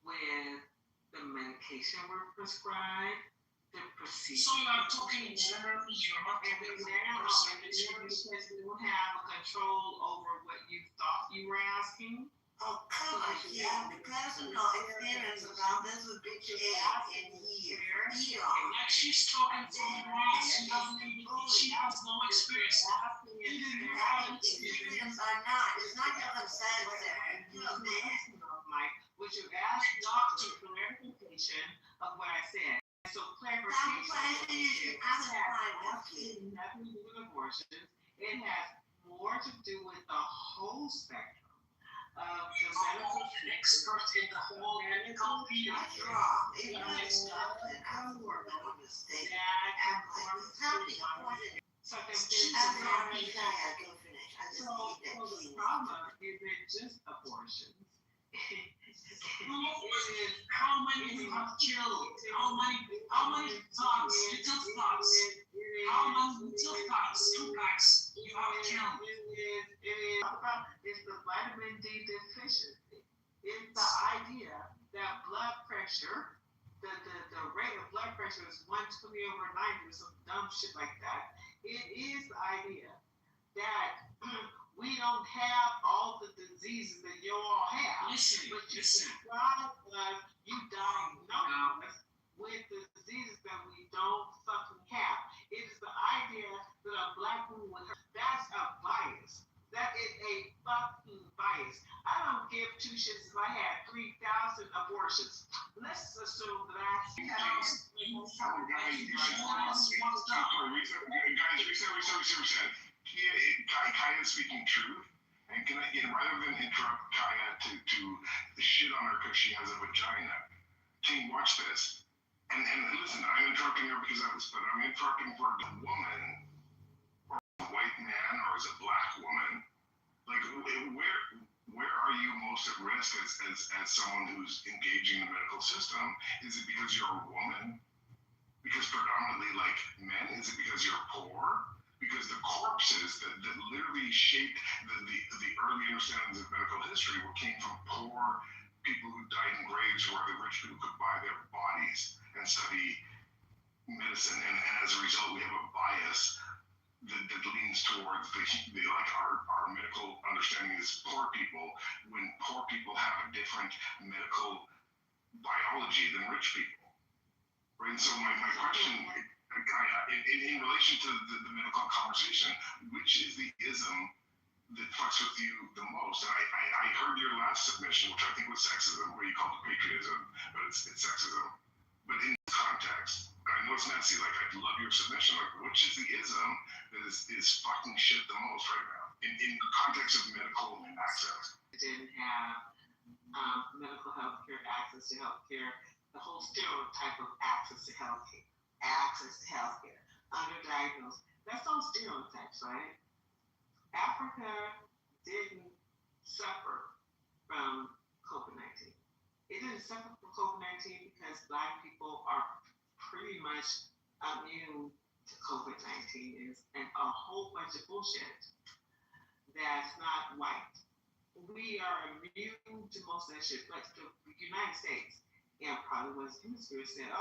[SPEAKER 11] with the medication we're prescribed, the procedure.
[SPEAKER 13] So you are talking in general, you're not talking
[SPEAKER 11] because we don't have a control over what you thought you were asking.
[SPEAKER 14] Oh, come on, yeah, the personal experience about this would be in here.
[SPEAKER 13] Like, she's talking from the past. She has no experience.
[SPEAKER 14] You didn't have experience or not. It's not your concern, sir. You're a man.
[SPEAKER 11] Mike, would you ask doctor clarification of what I said? So clarification has nothing to do with abortions. It has more to do with the whole spectrum of the medical
[SPEAKER 13] expert in the whole medical field.
[SPEAKER 14] That's wrong. It's not an hour of a mistake.
[SPEAKER 11] So the problem isn't just abortions.
[SPEAKER 13] How many you have killed? How many thugs, little thugs? How many little thugs, Tupacs you have killed?
[SPEAKER 11] It's the vitamin D deficiency. It's the idea that blood pressure, the rate of blood pressure is 120/90 or some dumb shit like that. It is the idea that we don't have all the diseases that you all have.
[SPEAKER 13] Listen.
[SPEAKER 11] You diagnose with the diseases that we don't fucking have. It is the idea that a black woman would have. That's a bias. That is a fucking bias. I don't give two shits if I had 3,000 abortions. Let's assume that I have.
[SPEAKER 9] Kaya is speaking truth, and rather than interrupt Kaya to shit on her because she has a vagina, King, watch this. And listen, I'm interrupting her because I'm interrupting for a woman, or a white man, or as a black woman. Like, where are you most at risk as someone who's engaging in the medical system? Is it because you're a woman? Because predominantly, like, men, is really shaped the early understandings of medical history, what came from poor people who died in graves where the rich people could buy their bodies and study medicine. And as a result, we have a bias that leans towards like our medical understanding is poor people, when poor people have a different medical biology than rich people. Right? And so my question, in relation to the medical conversation, which is the ism that fucks with you the most? And I heard your last submission, which I think was sexism, where you called it patriotism, but it's sexism. But in this context, I know it's messy, like I love your submission, like which is the ism that is fucking shit the most right now in the context of medical access?
[SPEAKER 11] Didn't have medical health care, access to health care, the whole stereotype of access to health care, underdiagnosed. That's those stereotypes, right? Africa didn't suffer from COVID-19. It didn't suffer from COVID-19 because Black people are pretty much immune to COVID-19 and a whole bunch of bullshit that's not white. We are immune to most of that shit, but the United States and probably Western Hemisphere said,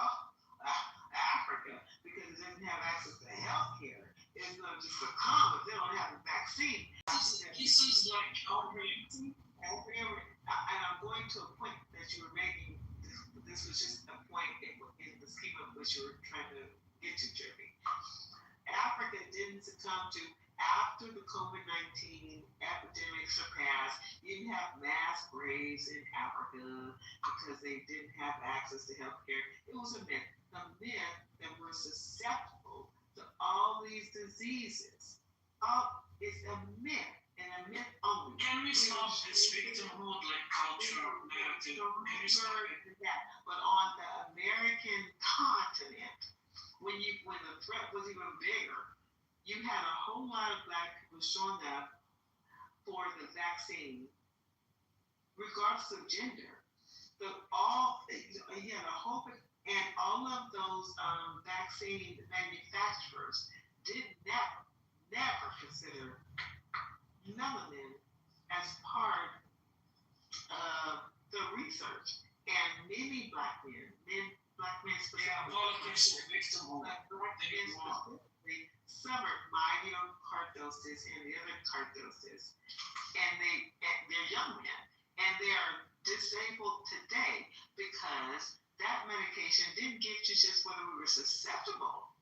[SPEAKER 11] Africa, because it doesn't have access to health care, it's going to just succumb if they don't have a vaccine.
[SPEAKER 13] This is like overreacting.
[SPEAKER 11] And I'm going to a point that you were making. This was just a point in the scheme of what you were trying to get to, Jeremy. Africa didn't succumb to after the COVID-19 epidemic surpassed. You didn't have mass graves in Africa because they didn't have access to health care. It was a myth that were susceptible to all these diseases. It's a myth, and a myth only.
[SPEAKER 13] Can we stop this victimhood like culture narrative?
[SPEAKER 11] But on the American continent, when the threat was even bigger, you had a whole lot of Black people showing up for the vaccine, regardless of gender. You had a whole, and all of those vaccine manufacturers did never consider melanin as part of the research. And many Black men specifically,
[SPEAKER 13] politics of victimhood.
[SPEAKER 11] Black men specifically suffered myocardosis and the other cardosis, and they're young men, and they are disabled today because that medication didn't get you just whether we were susceptible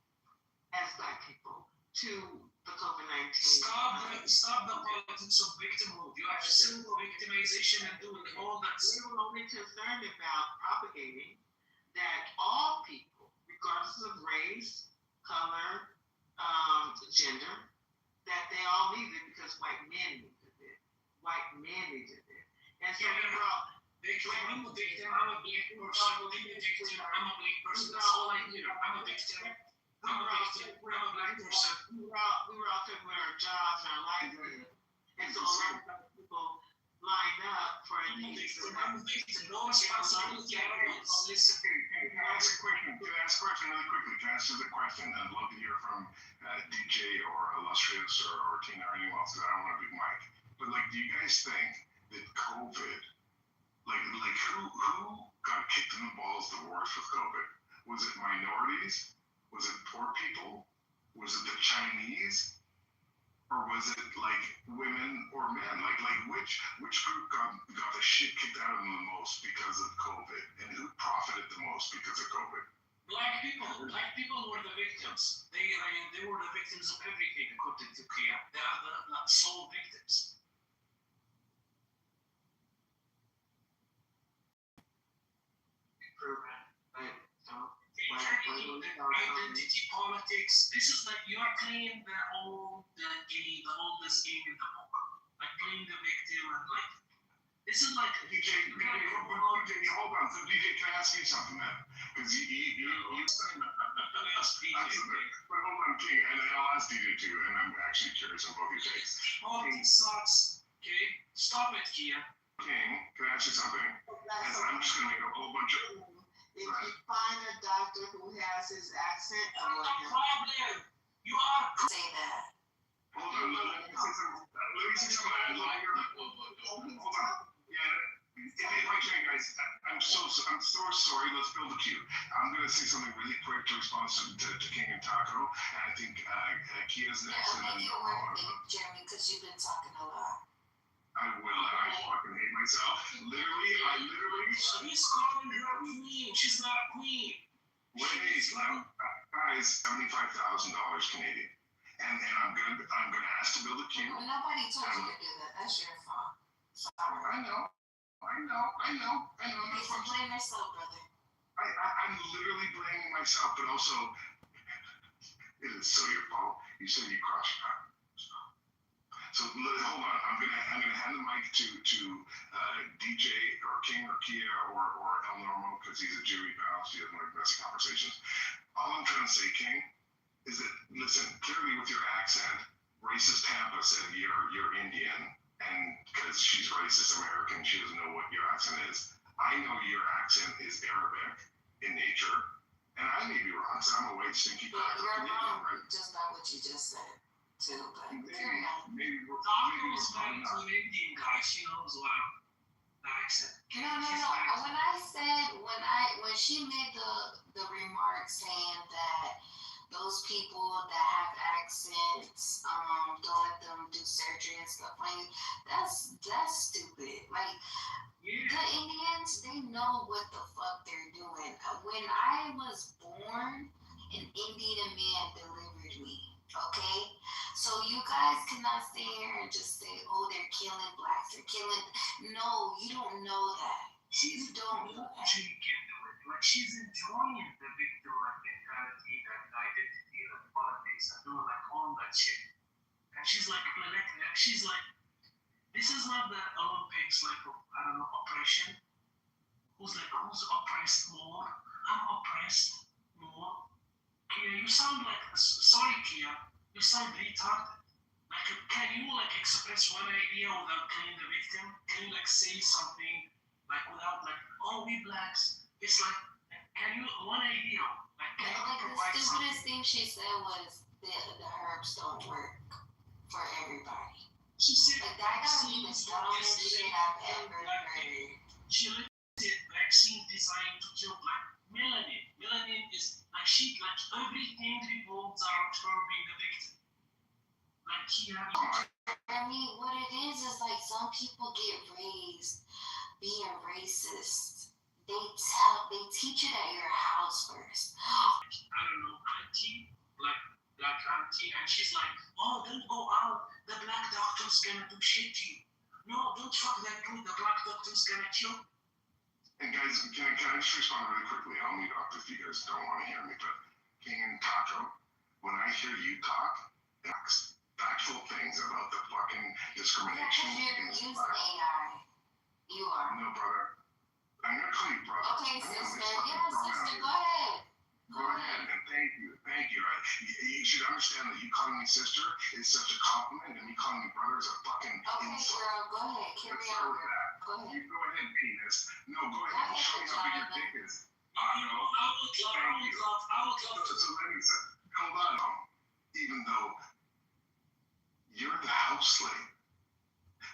[SPEAKER 11] as Black people to the COVID-19.
[SPEAKER 13] Stop the politics of victimhood. You have simple victimization and doing all that.
[SPEAKER 11] We were only concerned about propagating that all people, regardless of race, color, gender, that they all needed it because white men needed it. And so we were all,
[SPEAKER 13] I'm a victim, I'm a Black person, I'm a Black person, that's all I hear. I'm a victim, I'm a Black person.
[SPEAKER 11] We were all talking about our jobs and our livelihood. And so a lot of people lined up for these.
[SPEAKER 13] I'm a victim, no responsibility at all. Listen.
[SPEAKER 9] Can I ask a question really quickly? Can I answer the question? I'd love to hear from DJ or Illustrious or Tina or anyone else, because I don't want a big mic. But like, do you guys think that COVID, like who got kicked in the balls the worst with COVID? Was it minorities? Was it poor people? Was it the Chinese? Or was it like women or men? Like which group got the shit kicked out of them the most because of COVID? And who profited the most because of COVID?
[SPEAKER 13] Black people were the victims. They were the victims of everything according to Kia. They are the sole victims. Identity politics. This is like you are playing the oldest game in the book. Like playing the victim and like this is like
[SPEAKER 9] DJ, hold on. So DJ, can I ask you something then? Because you but hold on, King, and I'll ask DJ too, and I'm actually curious on both your takes.
[SPEAKER 13] Politics sucks. Okay, stop it, Kia.
[SPEAKER 9] King, can I ask you something? And I'm just gonna make a whole bunch of.
[SPEAKER 11] If you find a doctor who has his accent,
[SPEAKER 13] problem. You are
[SPEAKER 6] say that.
[SPEAKER 9] Hold on, let me say something. say something? Hold on. Yeah. If I can, guys, I'm so sorry. Let's build a queue. I'm gonna say something really quick to respond to King and Taco, and I think Kia's next.
[SPEAKER 6] Yeah, make it work, Jeremy, because you've been talking a lot.
[SPEAKER 9] I will, and I fucking hate myself. Literally.
[SPEAKER 13] She's calling her queen. She's not a queen.
[SPEAKER 9] Wait, guys, $75,000 Canadian, and I'm gonna ask to build a queue.
[SPEAKER 6] Nobody told you to do that. That's your fault. Sorry.
[SPEAKER 9] I know.
[SPEAKER 6] You can blame yourself, brother.
[SPEAKER 9] I'm literally blaming myself, but also, it is so your fault. You said you crossed your path. So hold on. I'm gonna hand the mic to DJ or King or Kia or El Normo because he's a Jewy bounce. He doesn't like messy conversations. All I'm trying to say, King, is that listen, clearly with your accent, racist Tampa said you're Indian. And because she's racist American, she doesn't know what your accent is. I know your accent is Arabic in nature, and I may be wrong, so I'm a white stinky cracker.
[SPEAKER 6] You're wrong, right? Just not what you just said, too. But
[SPEAKER 9] maybe
[SPEAKER 13] Taco is married to an Indian guy. She knows what the accent.
[SPEAKER 6] No. When she made the remark saying that those people that have accents, don't let them do surgery and stuff like that's stupid. Like the Indians, they know what the fuck they're doing. When I was born, an Indian man delivered me. Okay, so you guys cannot sit here and just say, "Oh, they're killing blacks. They're killing." No, you don't know that. You don't know that.
[SPEAKER 13] Like she's enjoying the victim mentality, that identity, and politics, and doing like all that shit. And she's like, this is not the Olympics, like I don't know, oppression. Who's oppressed more? I'm oppressed more. Kia, you sound like sorry, Kia. You sound retarded. Like, can you like express one idea without killing the victim? Can you like say something like without like, oh, we blacks? It's like, can you one idea? Like, can you provide
[SPEAKER 6] the
[SPEAKER 13] something?
[SPEAKER 6] stupidest thing she said was the herbs don't work for everybody.
[SPEAKER 13] She said
[SPEAKER 6] like that got me the dumbest shit I've ever heard.
[SPEAKER 13] She listed vaccine designed to kill black melanin. Melanin is like everything revolves around her being a victim. Like
[SPEAKER 6] I mean, what it is like some people get raised being racist. They teach it at your house first.
[SPEAKER 13] I don't know, auntie, like auntie, and she's like, oh, don't go out. The black doctor's gonna do shit to you. No, don't fuck that dude. The black doctor's gonna kill.
[SPEAKER 9] And guys, can I just respond really quickly? I'll mute up if you guys don't want to hear me. But King and Taco, when I hear you talk, it's factual things about the fucking discrimination.
[SPEAKER 6] You're using AI. You are.
[SPEAKER 9] No, brother. I'm gonna call you brother.
[SPEAKER 6] Okay, sister. Yeah, sister. Go ahead.
[SPEAKER 9] Go ahead, and thank you. You should understand that you calling me sister is such a compliment, and me calling you brother is a fucking insult.
[SPEAKER 6] Girl, go ahead. Carry on. Go ahead.
[SPEAKER 9] You go ahead, penis. No, go ahead. Show me how big your dick is.
[SPEAKER 13] I would love.
[SPEAKER 9] So let me say, hold on. Even though you're the house slave.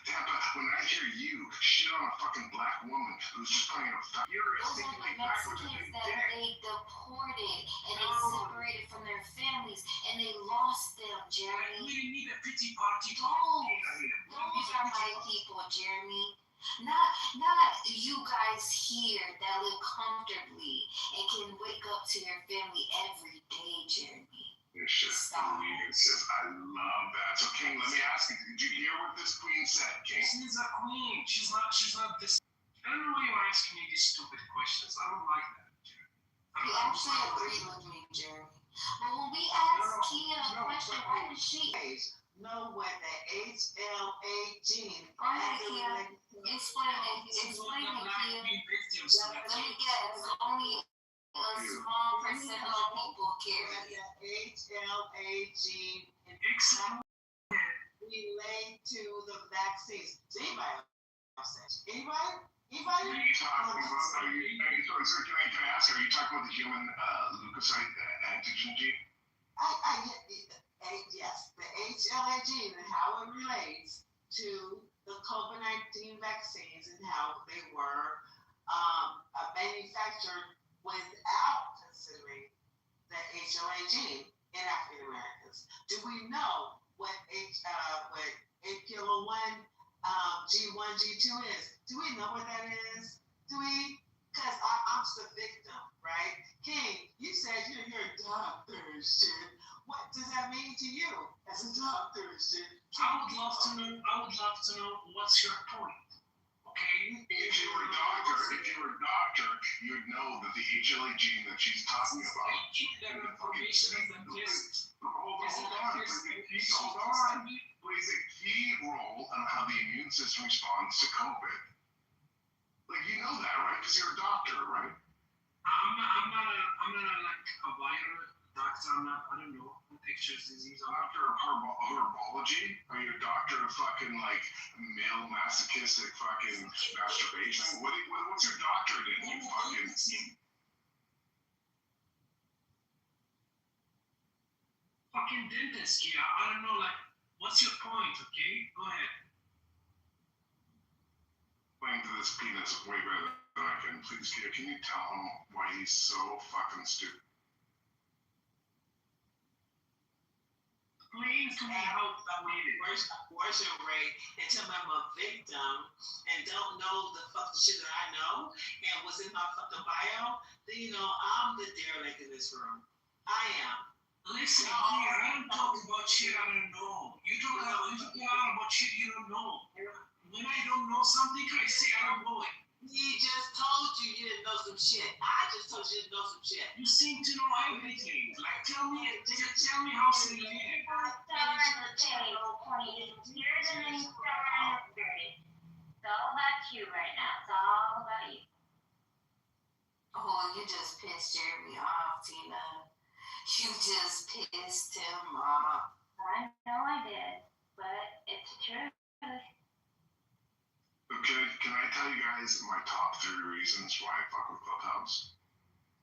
[SPEAKER 9] Tampa, when I hear you shit on a fucking black woman who's just playing a fat, you're
[SPEAKER 6] those are the Mexicans that they deported and they separated from their families and they lost them, Jeremy.
[SPEAKER 13] We need a pity party.
[SPEAKER 6] Those are my people, Jeremy. Not you guys here that live comfortably and can wake up to your family every day, Jeremy.
[SPEAKER 9] It's just delicious. I love that. So, King, let me ask you, did you hear what this queen said, King?
[SPEAKER 13] She's a queen. She's not this. I don't know why you're asking me these stupid questions. I don't like that, Jeremy.
[SPEAKER 6] You actually agree with me, Jeremy. But when we asked Kia a question, why did she
[SPEAKER 11] know what the HLA gene?
[SPEAKER 6] Go ahead, Kia. Explain it, Kia. Let me guess. Only a small percent of people care.
[SPEAKER 11] The HLA gene relate to the vaccines. Anybody?
[SPEAKER 9] Are you talking about, sorry, can I ask, are you talking about the human leukocyte antigen gene?
[SPEAKER 11] Yes, the HLA gene and how it relates to the COVID-19 vaccines and how they were manufactured without considering the HLA gene in African Americans? Do we know what APOL1 G1, G2 is? Do we know what that is? Do we? Because I'm just a victim, right? King, you said you're a doctor and shit. What does that mean to you as a doctor and shit?
[SPEAKER 13] I would love to know what's your point. Okay?
[SPEAKER 9] If you were a doctor, you'd know that the HLA gene that she's talking about.
[SPEAKER 13] That information is a gift.
[SPEAKER 9] Hold on. Plays a key role in how the immune system responds to COVID. Like, you know that, right? Because you're a doctor, right?
[SPEAKER 13] I'm not like a viral doctor. I don't know infectious disease.
[SPEAKER 9] Doctor of herbology? Are you a doctor of fucking like male masochistic fucking masturbation? What's your doctorate in? You fucking
[SPEAKER 13] dentist, Kia. I don't know, like, what's your point? Okay, go ahead.
[SPEAKER 9] Playing to this penis way better than I can. Please, Kia, can you tell him why he's so fucking stupid?
[SPEAKER 13] Explain to me how that made it.
[SPEAKER 11] Abortion rate and tell me I'm a victim and don't know the fucking shit that I know and what's in my fucking bio, then you know I'm the derelict in this room. I am.
[SPEAKER 13] Listen, I don't talk about shit I don't know. You talk a lot about shit you don't know. When I don't know something, I say I don't know it.
[SPEAKER 11] He just told you you didn't know some shit. I just told you didn't know some shit.
[SPEAKER 13] You seem to know everything. Like, tell me how silly it is.
[SPEAKER 5] You're the main star on the screen. It's all about you right now. It's all about you.
[SPEAKER 6] Oh, you just pissed Jeremy off, Tina. You just pissed him off.
[SPEAKER 5] I know I did, but it's the truth.
[SPEAKER 9] Can I tell you guys my top 3 reasons why I fuck with Clubhouse?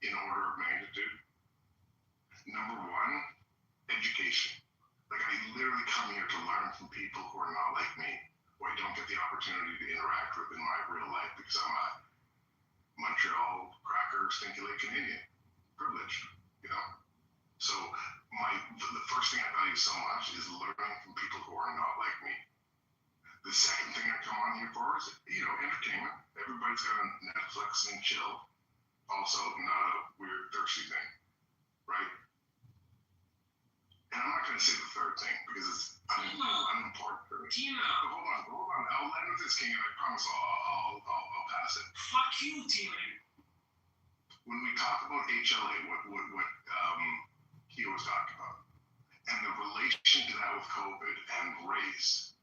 [SPEAKER 9] In order of magnitude. Number 1, education. Like, I literally come here to learn from people who are not like me, who I don't get the opportunity to interact with in my real life because I'm a Montreal cracker, stinky lake Canadian. Privileged, you know? So the first thing I value so much is learning from people who are not like me. The second thing I come on here for is, entertainment. Everybody's got a Netflix and chill. Also, not a weird, thirsty thing, right? And I'm not going to say the third thing because it's unimportant for me.
[SPEAKER 13] Tina.
[SPEAKER 9] Hold on. I'll end with this, King, and I promise I'll pass it.
[SPEAKER 13] Fuck you, Tina.
[SPEAKER 9] When we talk about HLA, what Keo was talking about, and the relation to that with COVID and race,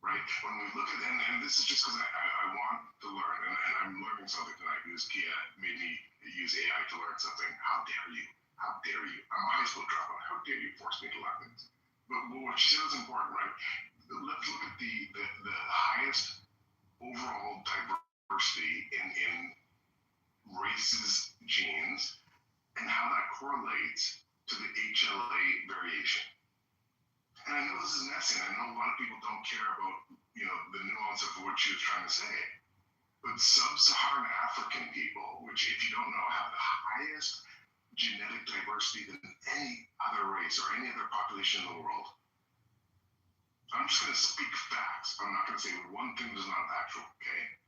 [SPEAKER 9] right? When we look at, and this is just because I want to learn, and I'm learning something tonight because Kia made me use AI to learn something. How dare you? How dare you? I might as well drop it. How dare you force me to learn things? But what she said is important, right? Let's look at the highest overall diversity in races, genes, and how that correlates to the HLA variation. And I know this is messy, and I know a lot of people don't care about, the nuance of what she was trying to say. But sub-Saharan African people, which if you don't know, have the highest genetic diversity than any other race or any other population in the world. I'm just going to speak facts. I'm not going to say one thing that's not factual, okay?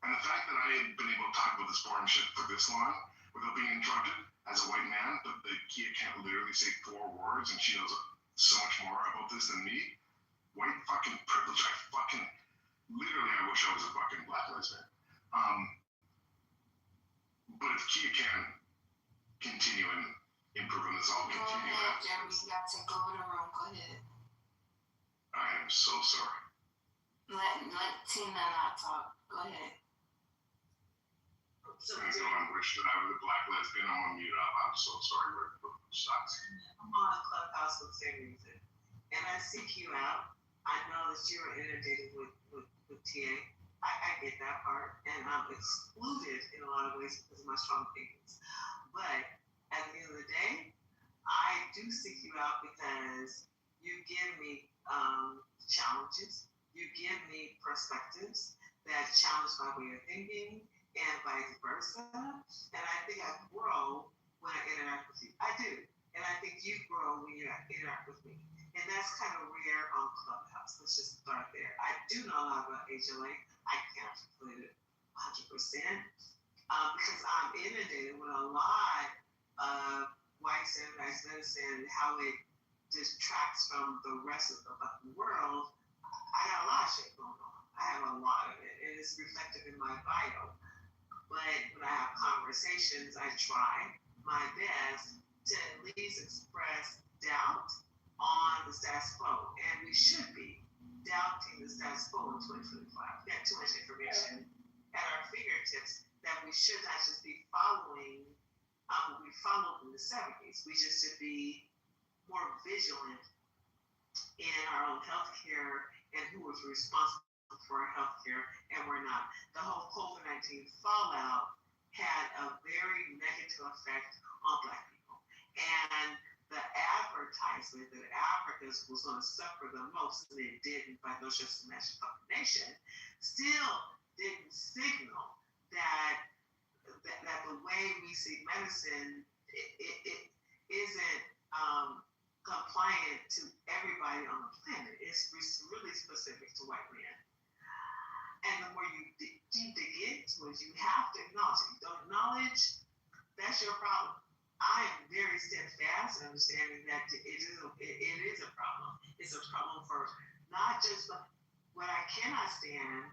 [SPEAKER 9] And the fact that I had been able to talk about this boring shit for this long without being interrupted as a white man, but the Kia can't literally say 4 words and she knows so much more about this than me. White fucking privilege. Literally, I wish I was a fucking black lesbian. But if Kia can continue and improve on this, I'll continue.
[SPEAKER 6] Go ahead, Jeremy. You got to take over the room. Go ahead.
[SPEAKER 9] I am so sorry.
[SPEAKER 6] Let Tina not talk. Go ahead.
[SPEAKER 11] So
[SPEAKER 9] I wish that I was a black lesbian. I'm gonna mute up. I'm so sorry. Sucks.
[SPEAKER 11] I'm on Clubhouse for the same reason. And I seek you out. I know that you were inundated with TA. I get that part. And I'm excluded in a lot of ways because of my strong opinions. But at the end of the day, I do seek you out because you give me challenges. You give me perspectives that challenge my way of thinking and vice versa. And I think I grow when I interact with you. I do. And I think you grow when you interact with me. And that's kind of rare on Clubhouse. Let's just start there. I do know a lot about HLA. I can't articulate it 100% because I'm inundated with a lot of white standardized medicine and how it distracts from the rest of the fucking world. I got a lot of shit going on. I have a lot of it, and it's reflected in my bio. But when I have conversations, I try my best to at least express doubt on the status quo. And we should be doubting the status quo in 2025. We have too much information at our fingertips that we should not just be following what we followed in the 70s. We just should be more vigilant in our own healthcare and who was responsible for our healthcare and we're not. The whole COVID-19 fallout had a very negative effect on Black people. And the advertisement that Africa was going to suffer the most, and it didn't by no stretch of the imagination, still didn't signal that the way we see medicine it isn't compliant to everybody on the planet. It's really specific to white men. And the more you dig into it, you have to acknowledge it. You don't acknowledge, that's your problem. I am very steadfast in understanding that it is a problem. It's a problem for not just what I cannot stand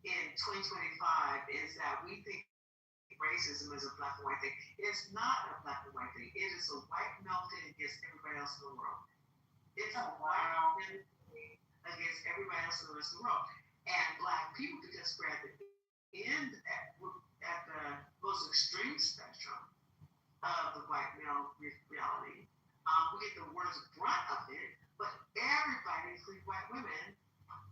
[SPEAKER 11] in 2025 is that we think racism is a black and white thing. It's not a black and white thing. It is a white male thing against everybody else in the world. It's a white male thing against everybody else in the rest of the world. And Black people, because we're at the end, at the most extreme spectrum of the white male reality, we get the worst brunt of it, but everybody, including white women,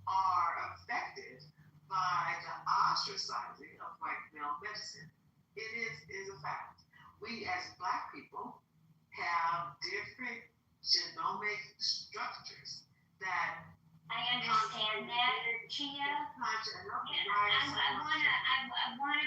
[SPEAKER 11] are affected by the ostracizing of white male medicine. It is a fact. We as Black people have different genomic structures that
[SPEAKER 5] I understand that, Chia. I wanna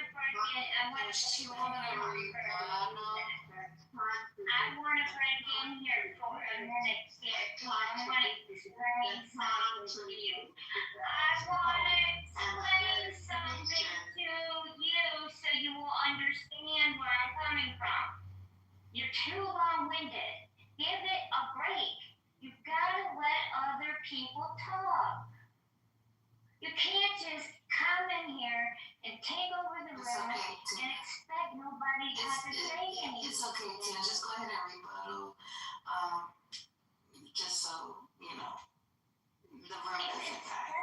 [SPEAKER 5] break in here for a minute, Sid. I wanna explain something to you. I wanna explain something to you so you will understand where I'm coming from. You're too long-winded. Give it a break. You've got to let other people talk. You can't just come in here and take over the room and expect nobody to have to say anything.
[SPEAKER 6] It's okay, Tina. Just go ahead and rebuttal. Just so, you know, the room doesn't die.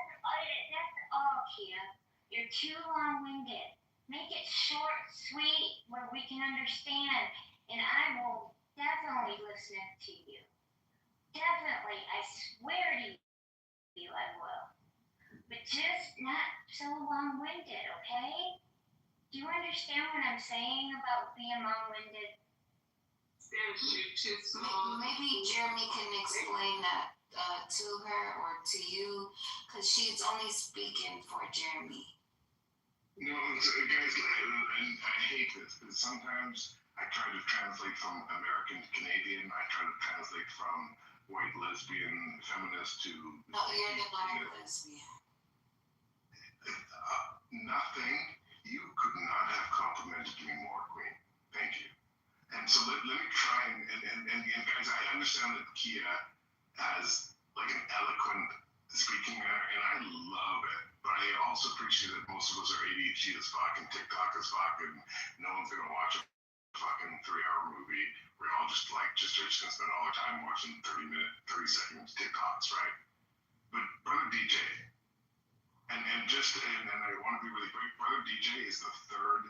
[SPEAKER 5] That's all, Kia. You're too long-winded. Make it short, sweet, where we can understand. And I will definitely listen to you. Definitely, I swear to you I will. But just not so long-winded, okay? Do you understand what I'm saying about being long-winded?
[SPEAKER 6] Maybe Jeremy can explain that to her or to you, because she's only speaking for Jeremy.
[SPEAKER 9] No, guys, and I hate this, because sometimes I try to translate from American to Canadian. I try to translate from white lesbian feminist to...
[SPEAKER 6] No, you're the black lesbian.
[SPEAKER 9] Nothing. You could not have complimented me more, Queen. Thank you. And so let me try and guys, I understand that Kia has like an eloquent speaking manner, and I love it. But I also appreciate that most of us are ADHD as fuck and TikTok as fuck, and no one's gonna watch a fucking 3-hour movie. We're all just gonna spend all our time watching 30-second TikToks, right? But Brother DJ, and I want to be really quick, Brother DJ is the third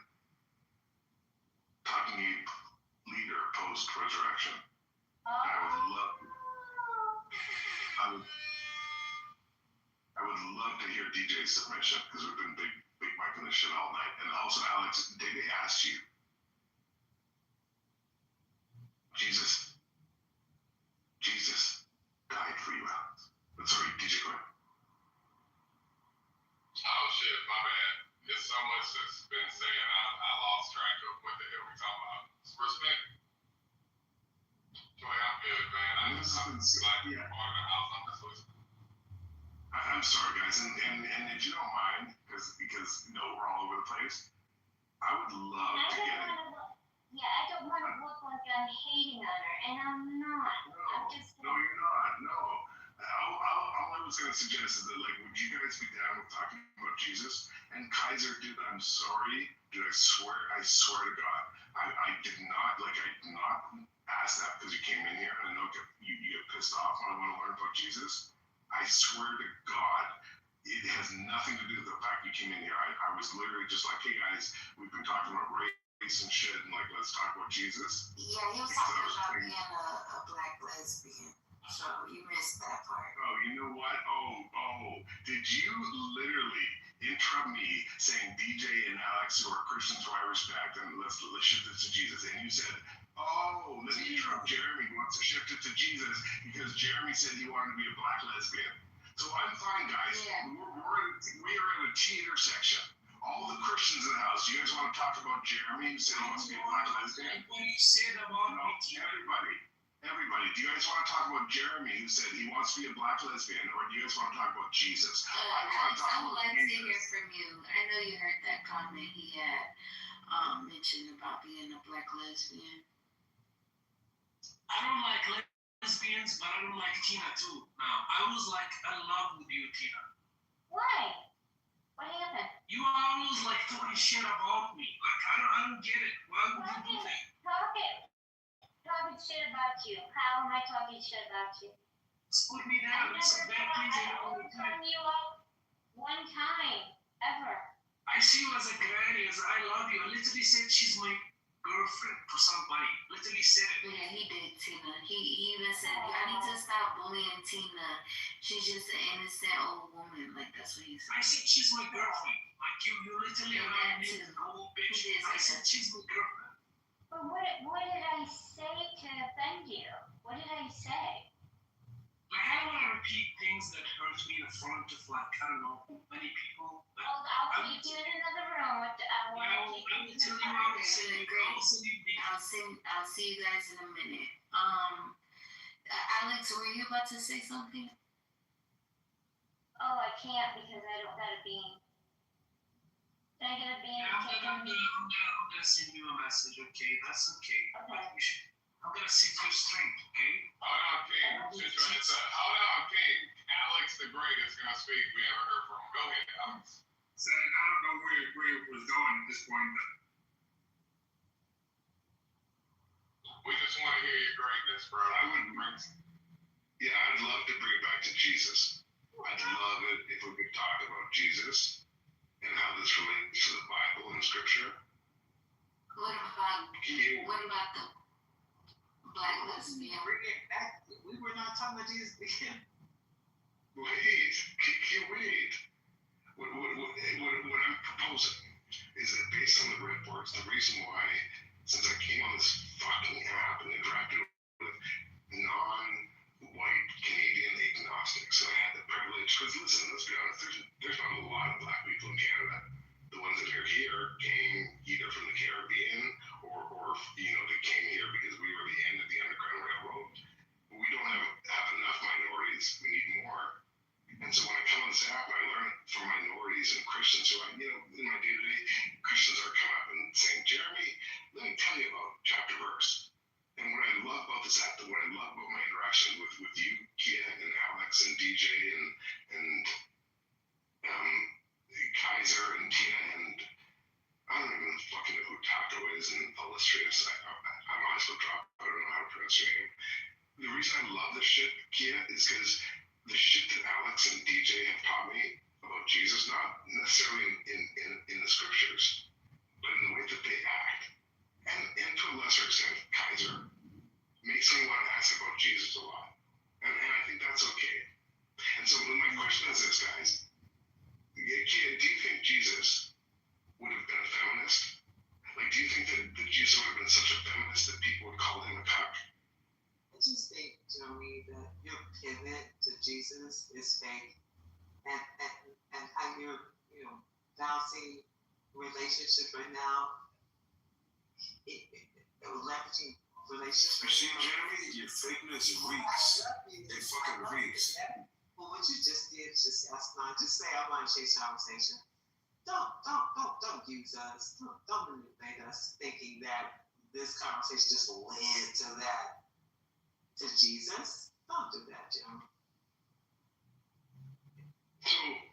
[SPEAKER 9] Talking Ape leader post-resurrection. I would love to hear DJ's submission, because we've been big micing this shit all night. And also, Alex, Dede asked you, Jesus died for you, Alex. But sorry, DJ, go ahead. cousins like
[SPEAKER 12] Yeah.
[SPEAKER 9] on the house. I'm sorry, guys, and if you don't mind, because we're all over the place. I would love to get it.
[SPEAKER 5] I don't want to look like I'm hating on her, and I'm not. I'm just.
[SPEAKER 9] No, you're not. No. All I was going to suggest is that, like, would you guys be down with talking about Jesus? And Kaiser, dude, I'm sorry. Dude, I swear to God, I did not ask that because you came in here. And I know you get pissed off when I want to learn about Jesus. I swear to God, it has nothing to do with the fact you came in here. I was literally just like, hey guys, we've been talking about race and shit, and like, let's talk about Jesus.
[SPEAKER 6] Yeah, he was talking about being a black lesbian. So you missed that part.
[SPEAKER 9] Oh, you know what? Oh, did you literally interrupt me saying DJ and Alex, who are Christians who I respect, and let's shift it to Jesus? And you said, oh, let me interrupt Jeremy, who wants to shift it to Jesus because Jeremy said he wanted to be a black lesbian. So I'm fine, guys.
[SPEAKER 6] Yeah.
[SPEAKER 9] We are at a T intersection. All the Christians in the house. You guys want to talk about Jeremy who said he wants to be a black lesbian?
[SPEAKER 13] What you said about
[SPEAKER 9] No, everybody. Do you guys want to talk about Jeremy who said he wants to be a black lesbian, or do you guys want to talk about Jesus?
[SPEAKER 6] Alex, I would like to hear from you. I know you heard that comment he had mentioned about being a black lesbian.
[SPEAKER 13] I don't like lesbians, but I don't like Tina too. Now, I was like in love with you, Tina.
[SPEAKER 5] Why? What happened?
[SPEAKER 13] You are always like talking shit about me. Like I don't get it. Why would you do that?
[SPEAKER 5] Talking shit about you. How am I talking shit about you?
[SPEAKER 13] Just put me down. It's some bad things I know all the time.
[SPEAKER 5] I've you out one time ever.
[SPEAKER 13] I see you as a granny, as I love you. I literally said she's my girlfriend for somebody. Literally said it.
[SPEAKER 6] Yeah, he did, Tina. He even said, y'all need to stop bullying Tina. She's just an innocent old woman. Like, that's what he said.
[SPEAKER 13] I said she's my girlfriend. Like, you literally allowed me to go, bitch. I said she's my girlfriend.
[SPEAKER 5] But what did I say to offend you? What did I say?
[SPEAKER 13] Like, I don't want to repeat things that hurt me in front of, like, I don't know, many people. Like,
[SPEAKER 5] I'll keep you in another room.
[SPEAKER 6] I'll see you guys in a minute. Alex, were you about to say something?
[SPEAKER 5] Oh, I can't because I don't got a bean. Can I get a bean?
[SPEAKER 13] I'm gonna send you a message, okay? That's okay.
[SPEAKER 5] Okay.
[SPEAKER 13] I'm gonna set you straight, okay?
[SPEAKER 4] Hold on, King. Hold on, King. Alex the Great is gonna speak. We haven't heard from him. Go ahead, Alex.
[SPEAKER 12] Saying I don't know where it was going at this point, but
[SPEAKER 4] We just want to hear your greatness, bro.
[SPEAKER 9] I'd love to bring it back to Jesus. I'd love it if we could talk about Jesus and how this relates to the Bible and Scripture.
[SPEAKER 6] What about the black lesbian?
[SPEAKER 11] Bring it back. We were not talking about Jesus again.
[SPEAKER 9] Wait. What I'm proposing is that based on the red boards, the reason why, since I came on this fucking app and interacted with non-white Canadian agnostics, and I had the privilege, because listen, let's be honest, there's not a lot of black people in Canada. The ones that are here came either from the Caribbean or they came here because we were the end of the Underground Railroad. We don't have enough minorities. We need more. And so when I come on this app, I learn from minorities and Christians who in my day-to-day, Christians are coming up and saying, Jeremy, let me tell you about chapter verse. And what I love about this app, what I love about my interaction with you, Kia, and Alex, and DJ, and Kaiser, and Tina, and I don't even fucking know who Taco is, and illustrious. I might as well drop. I don't know how to pronounce your name. The reason I love this shit, Kia, is because the shit that Alex and DJ have taught me about Jesus, not necessarily in the scriptures, but in the way that they act, and to a lesser extent, Kaiser, makes me want to ask about Jesus a lot. And I think that's okay. And so my question is this, guys. Kia, do you think Jesus would have been a feminist? Like, do you think that Jesus would have been such a feminist that people would call him a cuck?
[SPEAKER 11] I just think, Joey, that your pivot to Jesus is fake, and how you're, bouncing relationship right now, it leveraging relationship.
[SPEAKER 13] You see, Jeremy, your fakeness reeks. It fucking reeks.
[SPEAKER 11] Well, what you just did, just ask not. Just say I want to change conversation. Don't use us. Don't manipulate us, thinking that this conversation just led to that, to Jesus. Don't do that, Jim.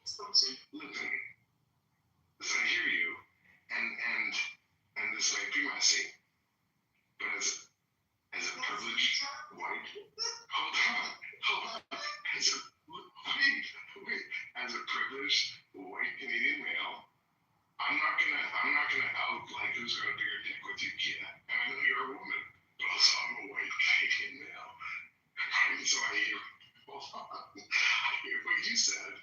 [SPEAKER 1] So, listen, I hear you, and this might be messy, but as a privileged white, hold on, as a privileged white Canadian male, I'm not gonna out like who's got a bigger dick with you, kid. And I know you're a woman, but also I'm a white Canadian male. And so I hear what you said,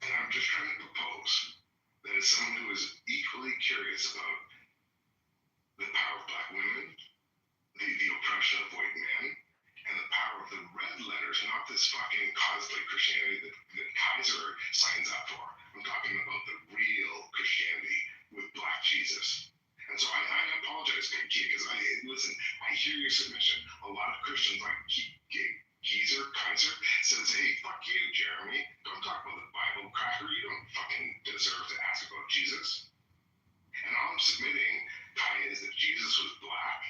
[SPEAKER 1] and I'm just trying to propose that as someone who is equally curious about the power of black women, the oppression of white men, and the power of the red letters, not this fucking cosplay Christianity that Kaiser signs up for. I'm talking about the real Christianity with black Jesus. And so I apologize, because I hear your submission. A lot of Christians like Kaiser says, hey, fuck you, Jeremy. Don't talk about the Bible, cracker. You don't fucking deserve to ask about Jesus. And all I'm submitting, Kai, is that Jesus was black.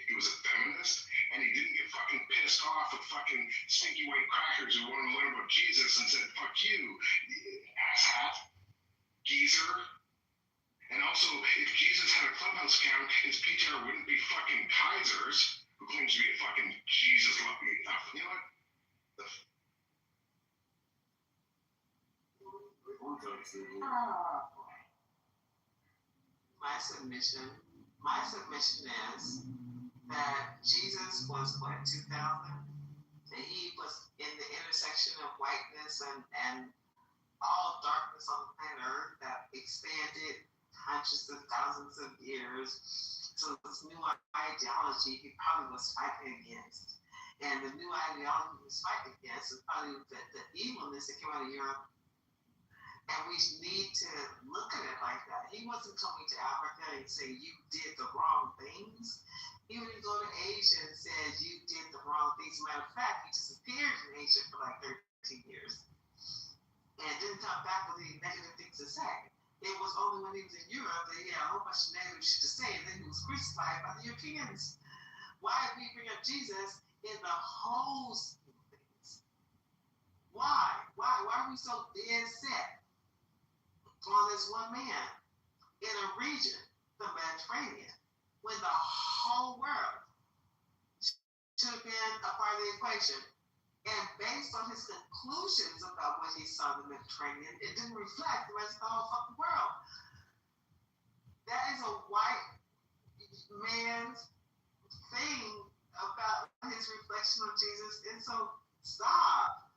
[SPEAKER 1] He was a feminist, and he didn't get fucking pissed off with fucking stinky white crackers who wanted to learn about Jesus and said, fuck you, asshat, geezer. And also, if Jesus had a Clubhouse account, his PTR wouldn't be fucking Kaiser's, who claims to be a fucking Jesus loving. You know what?
[SPEAKER 11] My submission is that Jesus was what, 2000? That he was in the intersection of whiteness and all darkness on the planet Earth that expanded hundreds of thousands of years. So this new ideology he probably was fighting against. And the new ideology he was fighting against is probably the evilness that came out of Europe. And we need to look at it like that. He wasn't coming to Africa and saying you did the wrong things. He wouldn't go to Asia and said you did the wrong things. Matter of fact, he disappeared in Asia for like 13 years. And didn't come back with any negative things to say. It was only when he was in Europe that he had a whole bunch of negative shit to say, and then he was crucified by the Europeans. Why did we bring up Jesus in the whole scheme of things? Why? Why are we so dead set on this one man in a region, the Mediterranean, when the whole world should have been a part of the equation? And based on his conclusions about what he saw in the Mediterranean, it didn't reflect the rest of the whole fucking world. That is a white man's thing about his reflection on Jesus. And so stop.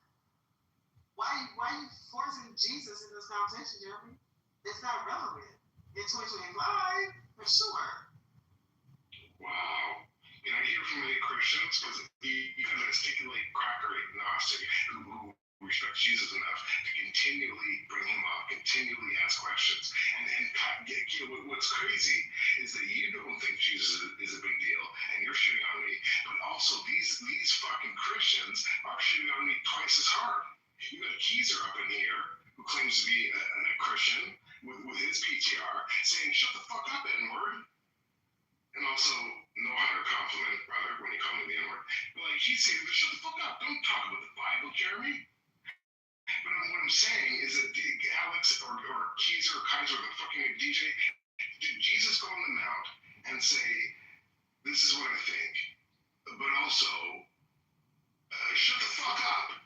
[SPEAKER 11] Why are you forcing Jesus in this conversation, Jeremy? It's not relevant in 2025, for sure.
[SPEAKER 1] Wow. And I hear from many Christians, because you can articulate cracker agnostic who respects Jesus enough to continually bring him up, continually ask questions. And what's crazy is that you don't think Jesus is a big deal, and you're shitting on me, but also these fucking Christians are shitting on me twice as hard. You got a Keiser up in here who claims to be a Christian with his PTR saying, shut the fuck up, N-word. And also, no higher compliment, brother, when you call me the N-word. But like he's saying, shut the fuck up. Don't talk about the Bible, Jeremy. But what I'm saying is that Alex or Kaiser, the fucking DJ, did Jesus go on the mount and say, this is what I think, but also, shut the fuck up.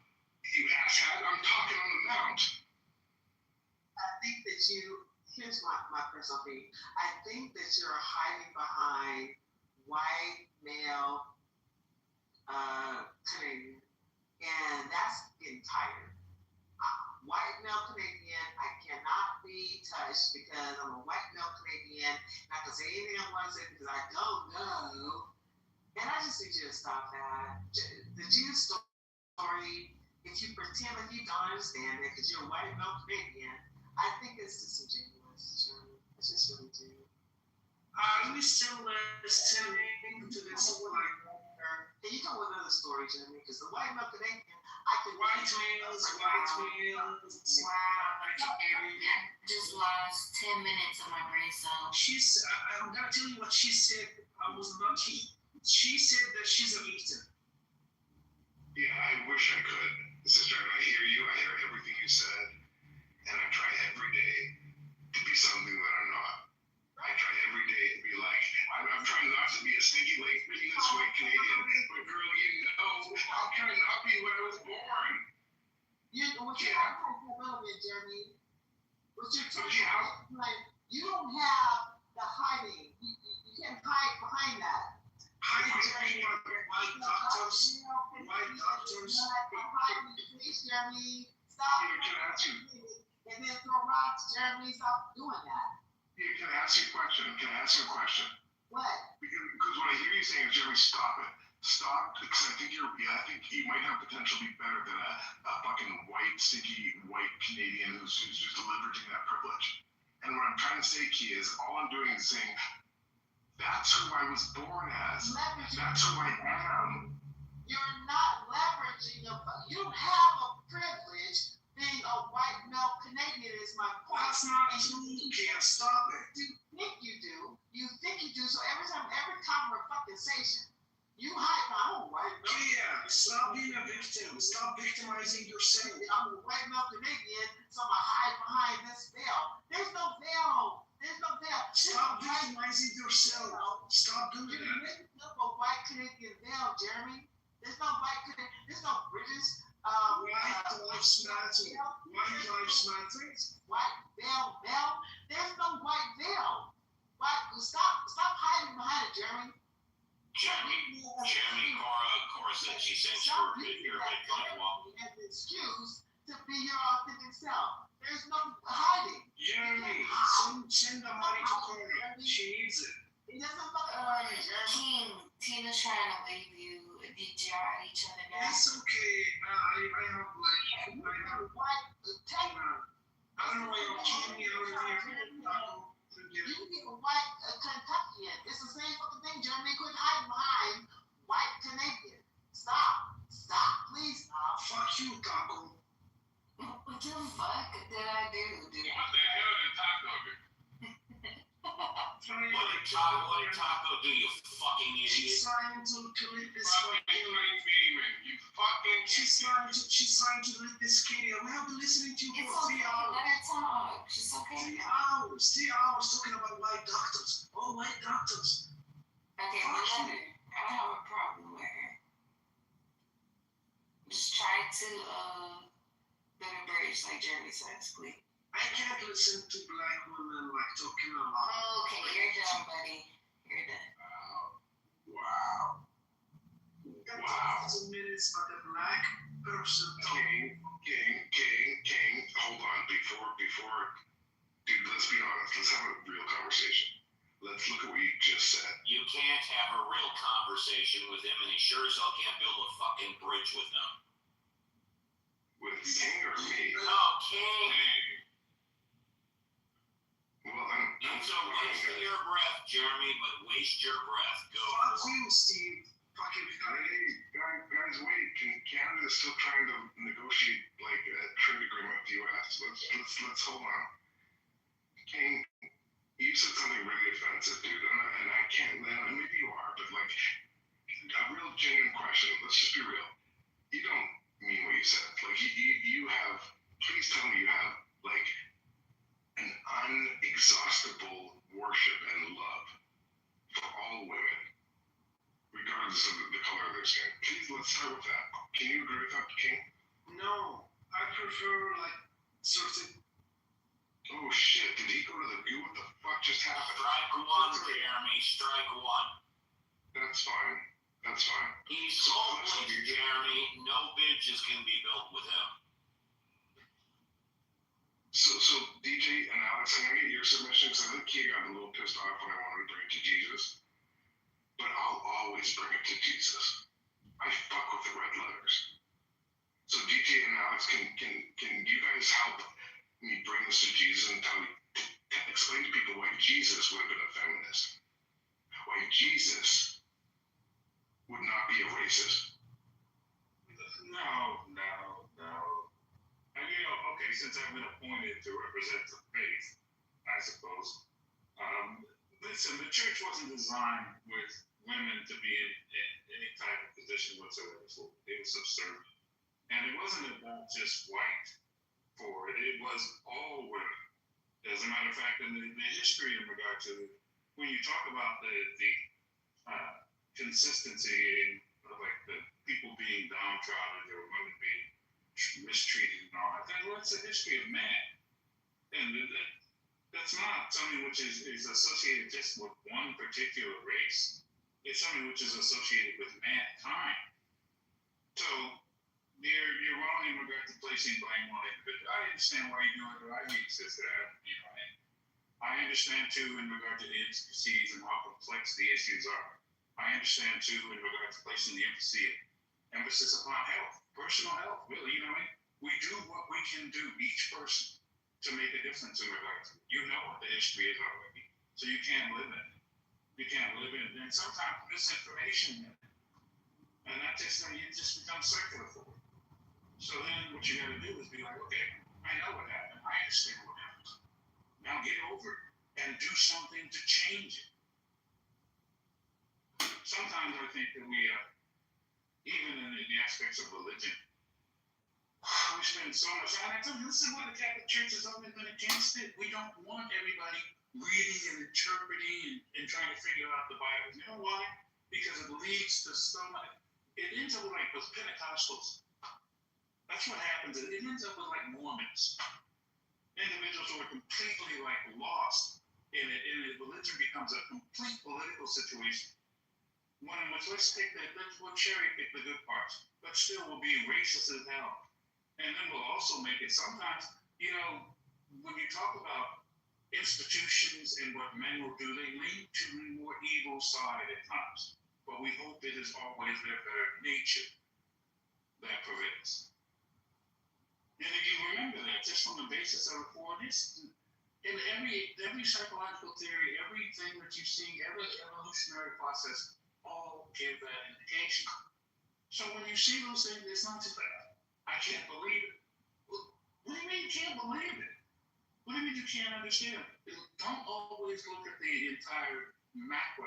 [SPEAKER 1] You asshat, I'm talking on the mount.
[SPEAKER 11] I think that here's my personal opinion. I think that you're hiding behind white male Canadian, and that's getting tired. White male Canadian, I cannot be touched because I'm a white male Canadian. Not to say anything I want to say because I don't know. And I just need you to stop that. The Jesus story, if you pretend like you don't understand it because you're a white male Canadian, I think it's disingenuous, Jeremy. I just really do.
[SPEAKER 8] We still listening to this like.
[SPEAKER 11] Can you tell another story, Jimmy? Because the white male Canadian, I can
[SPEAKER 8] White males.
[SPEAKER 6] Wow. I just lost 10 minutes of my brain cell.
[SPEAKER 8] I'm gonna tell you what she said. I was not. She said that she's a victim.
[SPEAKER 9] Yeah, I wish I could. Sister, I hear you. I hear everything you said. And I try every day to be something that I'm not. I try every day to be like, I'm trying not to be a stinky lake penis white Canadian. But girl, you know, how can I not be when I was born?
[SPEAKER 11] What you're talking about, Jeremy, what you're talking about, like, you don't have the hiding. You can't hide behind that.
[SPEAKER 8] Hiding white doctors. White doctors.
[SPEAKER 11] Hiding your face, Jeremy. Stop.
[SPEAKER 9] Can I ask you?
[SPEAKER 11] And then throw rocks, Jeremy. Stop doing that.
[SPEAKER 9] Yeah, can I ask you a question?
[SPEAKER 11] What?
[SPEAKER 9] Because what I hear you saying is, Jeremy, stop it. Stop, because I think I think you might have potential to be better than a fucking white, stinky, white Canadian who's just leveraging that privilege. And what I'm trying to say, Kia, is all I'm doing is saying, that's who I was born as. That's who I am.
[SPEAKER 11] You're not leveraging your, you don't have a privilege being a white male Canadian is my point.
[SPEAKER 8] That's not true. You can't stop it.
[SPEAKER 11] You think you do. You think you do. So every time we're fucking station, you hide my own white male.
[SPEAKER 8] Yeah, stop being a victim. Stop victimizing yourself.
[SPEAKER 11] I'm a white male Canadian, so I'm gonna hide behind this veil. There's no veil. There's no veil.
[SPEAKER 8] Stop victimizing yourself. Stop doing
[SPEAKER 11] You're
[SPEAKER 8] that.
[SPEAKER 11] making up a white Canadian veil, Jeremy. There's no white Canadian. There's no British.
[SPEAKER 8] White lives matter. White lives matter.
[SPEAKER 11] White veil. There's no white veil. Stop hiding behind it, Jeremy.
[SPEAKER 2] Jeremy, Cora said she thinks you're a bit comfortable.
[SPEAKER 11] As an excuse to be your authentic self. There's no hiding.
[SPEAKER 8] Jeremy, send the money to Cora. She needs it.
[SPEAKER 11] It doesn't fucking
[SPEAKER 6] King, Tina's trying to wave you. Did y'all at each other now?
[SPEAKER 8] It's okay. I have
[SPEAKER 11] white.
[SPEAKER 8] I don't know why you're killing me out of here.
[SPEAKER 11] You can get a white Kentuckian. It's the same fucking thing, Jeremy. Quit hiding behind white Canadian. Stop. Please stop.
[SPEAKER 8] Fuck you, Taco.
[SPEAKER 6] What the fuck did I do, dude?
[SPEAKER 4] What the hell did Taco do?
[SPEAKER 2] What did Taco do, you fucking idiot?
[SPEAKER 8] She's trying to lick this
[SPEAKER 4] Fucking
[SPEAKER 8] fucking
[SPEAKER 4] demon. You fucking
[SPEAKER 8] She's trying to lick this kitty. We have been listening to you
[SPEAKER 6] It's
[SPEAKER 8] for 3
[SPEAKER 6] okay,
[SPEAKER 8] hours.
[SPEAKER 6] let her talk. She's okay.
[SPEAKER 8] 3 hours. 3 hours talking about white doctors. Oh, white doctors.
[SPEAKER 6] Okay, well, let her. I don't have a problem with her. Just try to build a bridge, like Jeremy says, please.
[SPEAKER 8] I can't listen to black women like talking a lot.
[SPEAKER 6] Okay, you're done, buddy. You're done.
[SPEAKER 9] Wow.
[SPEAKER 8] 2 minutes, but a black person talking.
[SPEAKER 9] King. Hold on, before, dude, let's be honest. Let's have a real conversation. Let's look at what you just said.
[SPEAKER 2] You can't have a real conversation with him, and he sure as hell can't build a fucking bridge with him.
[SPEAKER 9] With King or me?
[SPEAKER 2] Oh, King!
[SPEAKER 9] Well,
[SPEAKER 2] You don't waste your breath, Jeremy, but waste your breath. Go
[SPEAKER 8] Fuck
[SPEAKER 2] for it.
[SPEAKER 8] you, Steve. Fucking
[SPEAKER 9] guys, wait. Canada is still trying to negotiate like a trade agreement with the U.S. Let's hold on. King, you said something really offensive, dude, and I can't. Maybe you are, but like a real genuine question. Let's just be real. You don't mean what you said. Like you have. Please tell me you have like an unexhaustible worship and love for all women, regardless of the color of their skin. Please, let's start with that. Can you agree with that, King?
[SPEAKER 8] No, I prefer like certain.
[SPEAKER 9] Oh shit! Did he go to the goo? What the fuck just happened?
[SPEAKER 2] Strike one, Jeremy. Strike one.
[SPEAKER 9] That's fine.
[SPEAKER 2] He's hopeless, Jeremy. No bridges can be built with him.
[SPEAKER 9] So DJ and Alex, I'm gonna get your submission because I think Kia got a little pissed off when I wanted to bring it to Jesus. But I'll always bring it to Jesus. I fuck with the red letters. So DJ and Alex, can you guys help me bring this to Jesus and tell me to explain to people why Jesus would have been a feminist. Why Jesus would not be a racist.
[SPEAKER 4] No. And okay, since I've been appointed to represent the faith, I suppose. Listen, the church wasn't designed with women to be in any type of position whatsoever. So it was subservient. And it wasn't about just white for it. It was all women. As a matter of fact, in the history in regard to when you talk about the consistency in like the people being downtrodden or women being mistreated and all that, well, it's a history of man. And that's not something which is associated just with one particular race. It's something which is associated with mankind. So you're wrong in regard to placing blame on it, but I understand why you do it, or I exist that, and I understand too in regard to the intricacies and how complex the issues are. I understand too in regard to placing the emphasis upon health, personal health, really, we do what we can do, each person, to make a difference in regard to it. You know what the history is already, so you can't live in it. You can't live in it, and sometimes misinformation, and that just becomes circular for it. So then what you got to do is be like, okay, I know what happened. I understand what happened. Now get over it and do something to change it. Sometimes I think that we, even in the aspects of religion, we spend so much time. I tell you, this is why the Catholic Church has always been against it. We don't want everybody reading and interpreting and trying to figure out the Bible. You know why? Because it leads to so much. It ends up like with Pentecostals. That's what happens. It ends up with like Mormons. Individuals who are completely like lost in it, and religion becomes a complete political situation. One in which we'll cherry pick the good parts, but still will be racist as hell. And then we'll also make it sometimes, when you talk about institutions and what men will do, they lead to the more evil side at times. But we hope it is always their better nature that prevails. And if you remember that, just from the basis of this, in every psychological theory, everything that you see, every evolutionary process, all give that indication. So when you see those things, it's not just like, I can't believe it. What do you mean you can't believe it? What do you mean you can't understand it? Don't always look at the entire macro.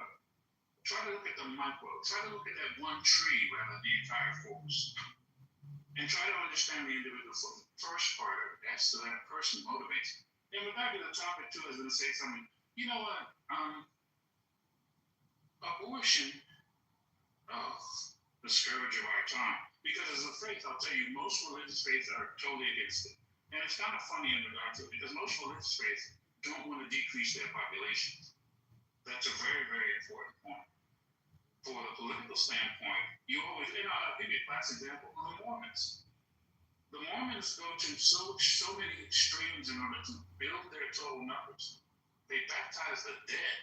[SPEAKER 4] Try to look at the micro. Try to look at that one tree rather than the entire forest. And try to understand the individual from the first part of it as to that person motivates. And with that, the topic too is going to say something. You know what? Abortion, the scourge of our time. Because as a faith, I'll tell you, most religious faiths are totally against it. And it's kind of funny in regard to it, because most religious faiths don't want to decrease their populations. That's a very, very important point. For the political standpoint, you always, I'll give you a classic example of the Mormons. The Mormons go to so many extremes in order to build their total numbers. They baptize the dead.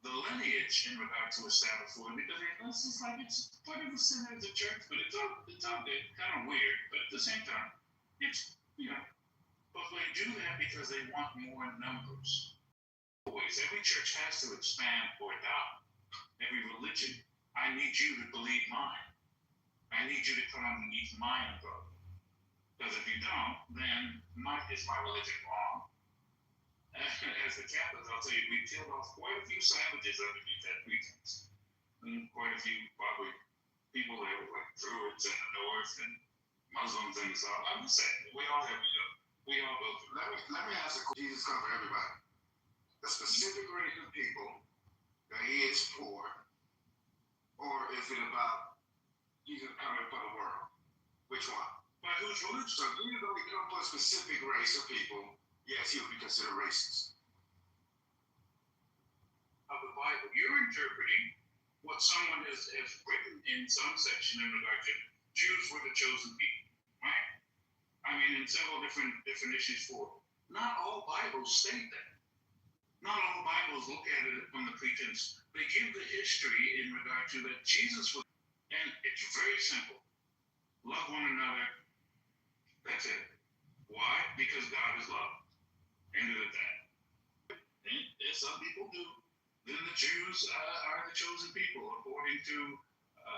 [SPEAKER 4] The lineage in regard to establish for it, because it's just like it's part of the sin of the church, but it's all good, kind of weird, but at the same time, it's but they do that because they want more numbers. Always, every church has to expand or adopt. Every religion, I need you to believe mine. I need you to come underneath my umbrella. Because if you don't, then is my religion wrong? As the Catholics, I'll tell you, we killed off quite a few savages underneath that pretense. And quite a few, probably, people that were like Druids in the north and Muslims in the south. I'm just saying, we all have we all go through.
[SPEAKER 9] Let me ask a question. Jesus covered everybody. The specific race of people that he is for, or is it about Jesus coming for the world? Which one?
[SPEAKER 4] By whose religion?
[SPEAKER 9] So if you don't come for a specific race of people, yes, he would be considered racist.
[SPEAKER 4] Of the Bible, you're interpreting what someone has written in some section in regard to Jews were the chosen people, right? I mean, in several different definitions for it. Not all Bibles state that. Not all Bibles look at it from the pretense. They give the history in regard to that Jesus was, and it's very simple. Love one another. That's it. Why? Because God is love. End of that.
[SPEAKER 1] some people do, then the Jews are the chosen people according to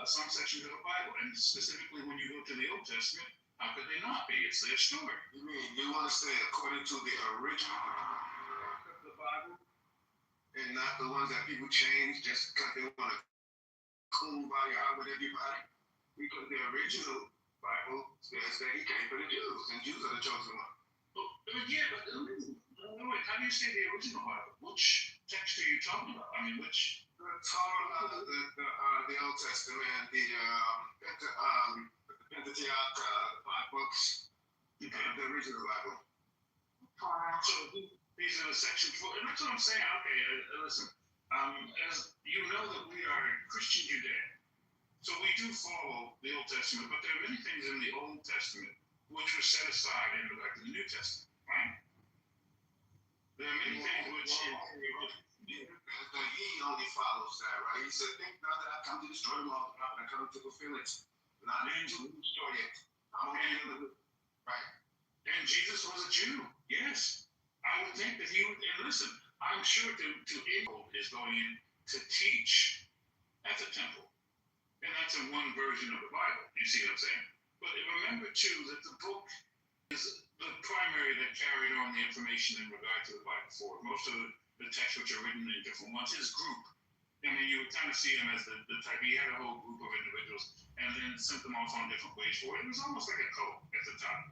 [SPEAKER 1] some sections of the Bible. And specifically when you go to the Old Testament, how could they not be? It's their story.
[SPEAKER 13] You mean you want to say according to the original of the Bible, and not the ones that people change just because they want to kumbaya out with everybody? Because the original Bible says that he came for the Jews, and Jews are the chosen one.
[SPEAKER 1] Yeah, but wait, how do you say the original Bible? Which text are you talking about? I mean, which?
[SPEAKER 13] The Torah, the Old Testament, the Pentateuch, 5 books, the original Bible.
[SPEAKER 1] So these are the sections for, and that's what I'm saying. Okay, listen. As you know that we are Christian Judea, so we do follow the Old Testament, but there are many things in the Old Testament which were set aside in regard to the New Testament, right? There are many things which
[SPEAKER 13] he only follows that, right? He said, "Think not that I come to destroy the law, but I come to fulfill it." Not meaning to destroy it. Right.
[SPEAKER 1] And Jesus was a Jew. Yes. I would think that he would, and listen, I'm sure to Israel is going in to teach at the temple. And that's in one version of the Bible. You see what I'm saying? But remember too that the book is the primary that carried on the information in regard to the Bible for most of the texts which are written in different ones. His group. I mean, you would kind of see him as the type, he had a whole group of individuals and then sent them off on different ways for it. It was almost like a cult at the time.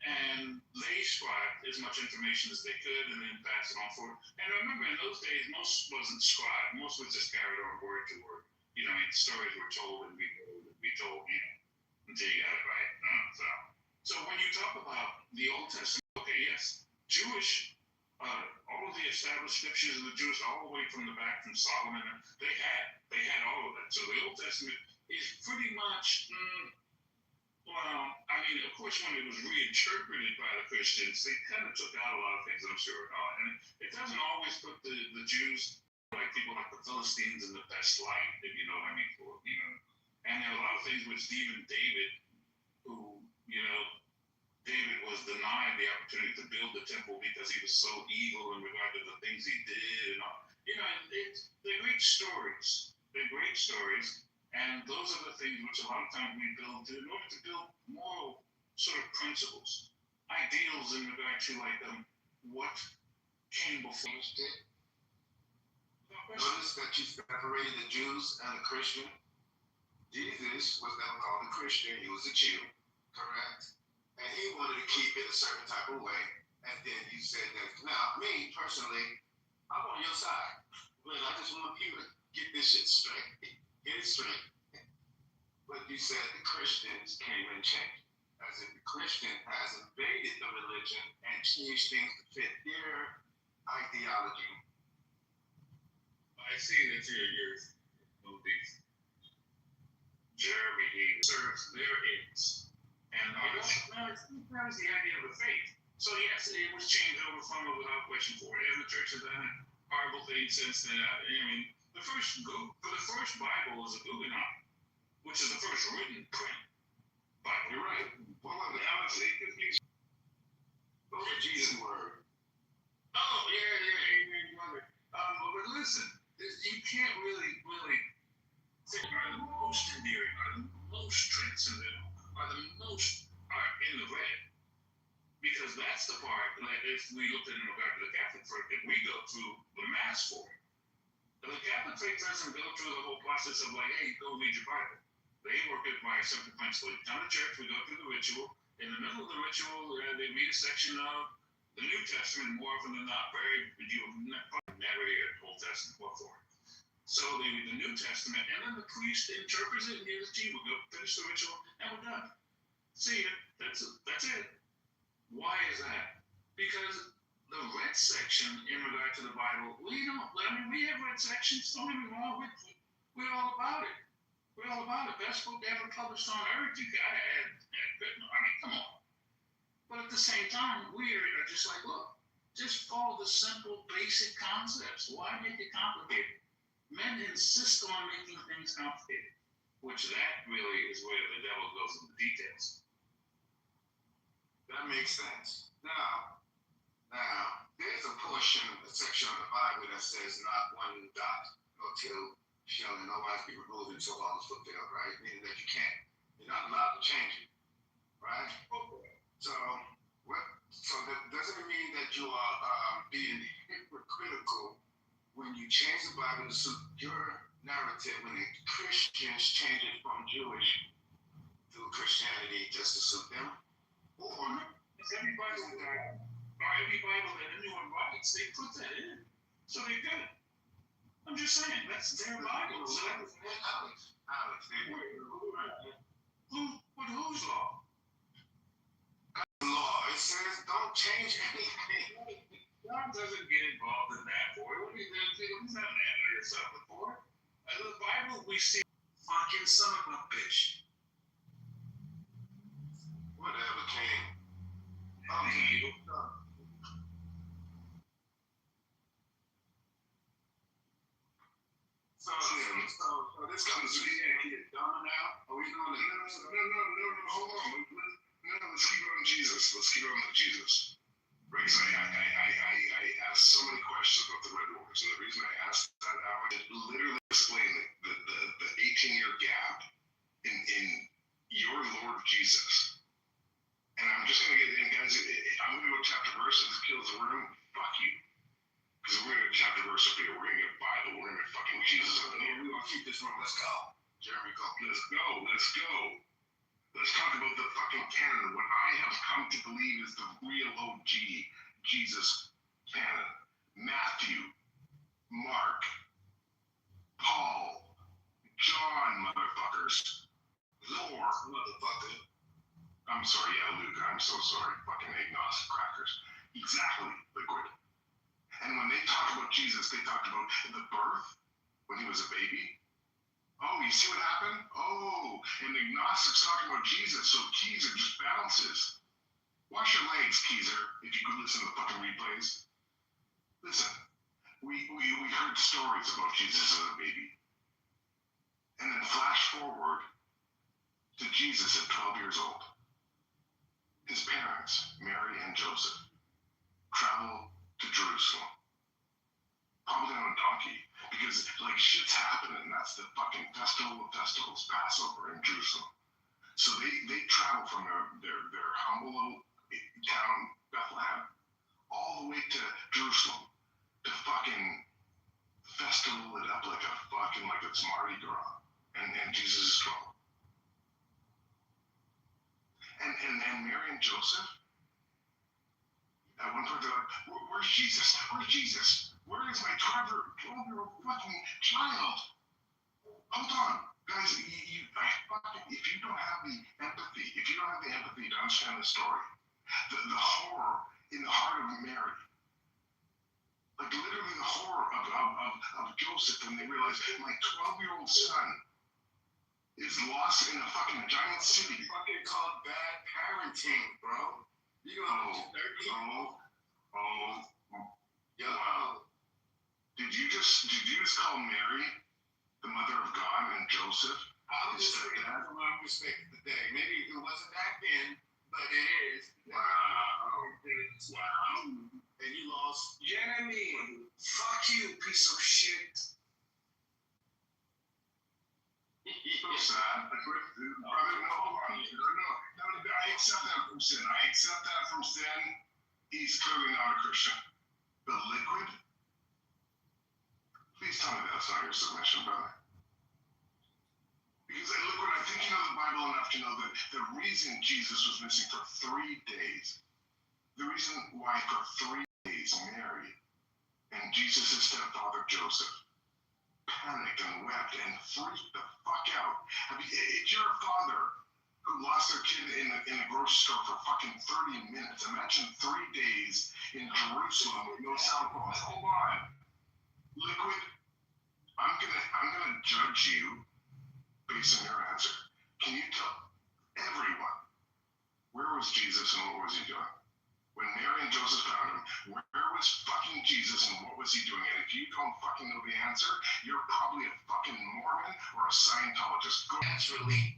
[SPEAKER 1] And they scribed as much information as they could and then passed it on forward. And remember, in those days, most wasn't scribed. Most was just carried on word to word. You know, I mean, stories were told and we told, you know, until you got it right. So when you talk about the Old Testament, okay, yes, Jewish, all of the established scriptures of the Jews, all the way from the back from Solomon, they had all of that. So the Old Testament is pretty much, well, I mean, of course, when it was reinterpreted by the Christians, they kind of took out a lot of things, I'm sure. And it doesn't always put the Jews, like people like the Philistines, in the best light, if you know what I mean. And there are a lot of things which even David, who, you know, David was denied the opportunity to build the temple because he was so evil in regard to the things he did. And all. You know, they're great stories. They're great stories. And those are the things which a lot of times we build in order to build moral sort of principles, ideals in regard to like what came before us did.
[SPEAKER 13] Notice that you separated the Jews and the Christian. Jesus was never called a Christian. He was a Jew, correct? And he wanted to keep it a certain type of way. And then you said that, now, me, personally, I'm on your side. But I just want you to get this shit straight. Get it straight. But you said the Christians came and changed. As if the Christian has invaded the religion and changed things to fit their ideology.
[SPEAKER 1] I see that your movies, Jeremy serves their ends. And that was the idea of the faith. So yes, it was changed over from it without question for it. And the church has done horrible things since then. I mean, the first Bible was a Huguenot, which is the first written print Bible.
[SPEAKER 13] You're right. Well, those are Jesus' word.
[SPEAKER 1] Oh, yeah, amen, brother. But listen, you can't really think are the most endearing, are the most transcendental, are in the red. Because that's the part that if we look at it in regard to the Catholic faith, that we go through the Mass for it. The Catholic faith doesn't go through the whole process of like, hey, go read your Bible. They work it by a simple principle. You come to church, we go through the ritual. In the middle of the ritual, they read a section of the New Testament more often than not. You probably never hear the Old Testament before. So they read the New Testament, and then the priest interprets it and gives it to you. We'll go finish the ritual, and we're done. See ya. That's it. Why is that? Because the red section in regard to the Bible, we have red sections. Don't get me wrong. We're all about it. We're all about it. Best book ever published on earth. You gotta add. I mean, come on. But at the same time, we are just like, look, just follow the simple, basic concepts. Why make it complicated? Men insist on making things complicated, which that really is where the devil goes in the details.
[SPEAKER 13] That makes sense. Now, there's a portion, a section of the Bible that says not one dot or till shall in no wise be removed until all is fulfilled, right? Meaning that you're not allowed to change it, right? So, that doesn't mean that you are being hypocritical when you change the Bible to suit your narrative, when the Christians change it from Jewish to Christianity just to suit them. Or
[SPEAKER 12] It's every Bible that, or every Bible that anyone writes, they put that in. So they did it. I'm just saying, that's their Bible. So
[SPEAKER 13] Alex,
[SPEAKER 12] whose law?
[SPEAKER 13] Law. It says don't change anything.
[SPEAKER 12] God doesn't get involved in that, boy. He's not an editor or something for it. The Bible we see, fucking son of a bitch.
[SPEAKER 13] Whatever, King.
[SPEAKER 12] Okay.
[SPEAKER 13] So this comes to get done now. Are we going to?
[SPEAKER 9] No. Hold on. Let's keep it on Jesus. Let's keep it on Jesus. Right? Because I asked so many questions about the red wars, and the reason I asked that, Alex, it literally explained the 18-year gap in your Lord Jesus. And I'm just gonna get in, guys. I'm gonna go chapter verse. If this kills the room, fuck you. Because we're gonna get chapter verse up here. We're gonna get Bible. We're gonna get fucking Jesus up in here.
[SPEAKER 13] We're gonna keep this one. Let's go. Jeremy, go.
[SPEAKER 9] Let's go. Let's talk about the fucking canon. What I have come to believe is the real OG Jesus canon. Matthew, Mark, Paul, John, motherfuckers.
[SPEAKER 13] Lord, motherfucker.
[SPEAKER 9] I'm sorry, yeah, Luke. I'm so sorry. Fucking agnostic crackers. Exactly, liquid. And when they talk about Jesus, they talked about the birth when he was a baby. Oh, you see what happened? Oh, and the agnostics talking about Jesus, so Keezer just bounces. Wash your legs, Keezer, if you could listen to the fucking replays. Listen, we heard stories about Jesus as a baby. And then flash forward to Jesus at 12 years old. His parents, Mary and Joseph, travel to Jerusalem. Probably on a donkey, because like shit's happening. That's the fucking festival of festivals, Passover in Jerusalem. So they travel from their humble little town, Bethlehem, all the way to Jerusalem to fucking festival it up like it's Mardi Gras. And Jesus is 12. And Mary and Joseph, at one point they're like, where's Jesus? Where's Jesus? Where is my 12-year-old fucking child? Hold on, guys. If you don't have the empathy, to understand the story, the horror in the heart of Mary, like literally the horror of Joseph when they realize my 12-year-old son is lost in a fucking giant city.
[SPEAKER 13] Fucking called bad parenting, bro. You know,
[SPEAKER 9] Did you just call Mary the mother of God and Joseph?
[SPEAKER 13] I was just saying from my perspective today. Maybe it wasn't back then, but it is.
[SPEAKER 9] Wow.
[SPEAKER 13] And you lost
[SPEAKER 12] Jeremy, fuck you, piece of shit.
[SPEAKER 9] So sad. Brother, no, I accept that from sin. He's clearly not a Christian. The liquid? Please tell me that's not your submission, brother. Because liquid, I think you know the Bible enough to know that the reason Jesus was missing for 3 days, the reason why for 3 days Mary and Jesus' stepfather Joseph panicked and wept and freaked the fuck out. I mean, if you're a father who lost their kid in a grocery store for fucking 30 minutes, imagine 3 days in Jerusalem with no cell phones. Hold on. Liquid, I'm gonna judge you based on your answer. Can you tell everyone where was Jesus and what was he doing? When Mary and Joseph found him, where was fucking Jesus and what was he doing? And if you don't fucking know the answer, you're probably a fucking Mormon or a Scientologist.
[SPEAKER 13] naturally,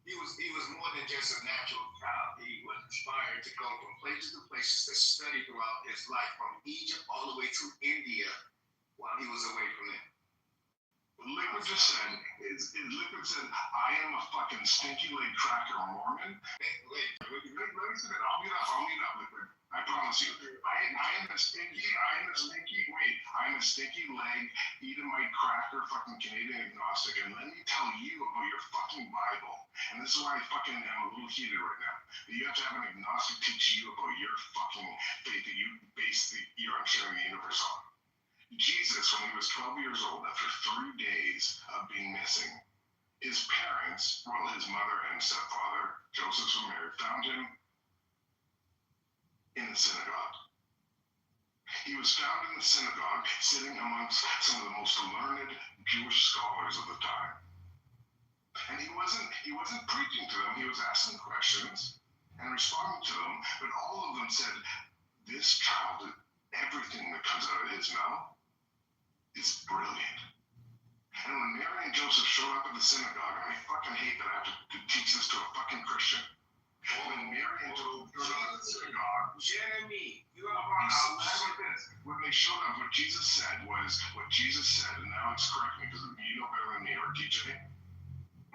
[SPEAKER 13] he was was more than just a natural child. He was inspired to go from places to places to study throughout his life, from Egypt all the way to India while he was away from them.
[SPEAKER 9] Liquid just said, Liquid said, I am a fucking stinky leg cracker Mormon. Let me say that. I'll meet up, Liquid. I promise you. I am a stinky leg, eating my cracker fucking Canadian agnostic. And let me tell you about your fucking Bible. And this is why I fucking am a little heated right now. You have to have an agnostic teach you about your fucking faith that you base your understanding of the universe on. Jesus, when he was 12 years old, after 3 days of being missing, his parents, well, his mother and stepfather, Joseph and Mary, found him in the synagogue. He was found in the synagogue, sitting amongst some of the most learned Jewish scholars of the time. And he wasn't preaching to them, he was asking questions and responding to them, but all of them said, this child, everything that comes out of his mouth is brilliant. And when Mary and Joseph showed up at the synagogue, and I fucking hate that I have to teach this to a fucking Christian. When Mary and Joseph showed up at the synagogue,
[SPEAKER 13] Jeremy, you are
[SPEAKER 9] when they showed up, what Jesus said, and now it's correct me because you know better than me, or DJ,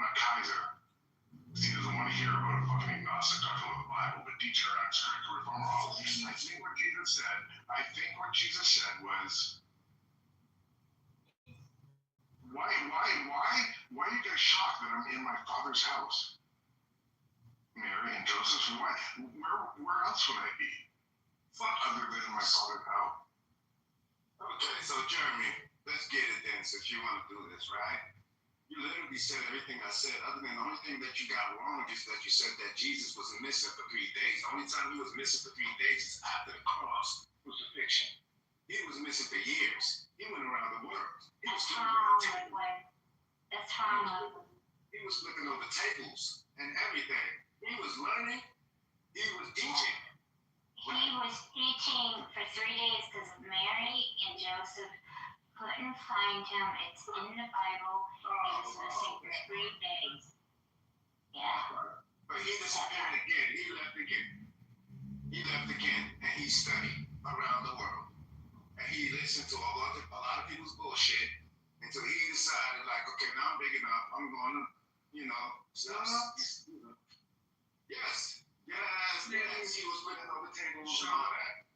[SPEAKER 9] not Kaiser. He doesn't want to hear about a fucking agnostic talking about the Bible, but DJ, that's correct if I'm wrong. I think what Jesus said was, why are you guys shocked that I'm in my Father's house? Mary and Joseph, where else would I be? Other than in my Father's house.
[SPEAKER 13] Okay, so Jeremy, let's get it then, since you want to do this, right? You literally said everything I said, other than the only thing that you got wrong is that you said that Jesus was missing for 3 days. The only time he was missing for 3 days is after the cross, crucifixion. He was missing for years. He went around the world. He was flipping over tables.
[SPEAKER 5] That's trauma.
[SPEAKER 13] He was flipping over tables and everything. He was learning. He was teaching.
[SPEAKER 5] He was teaching for 3 days because Mary and Joseph couldn't find him. It's in the Bible. He was missing for 3 days. Yeah.
[SPEAKER 13] But he disappeared again. He left again. And he studied around the world. And he listened to a lot of people's bullshit until he decided, like, okay, now I'm big enough. I'm going to, Yes. He was putting over tables and all that.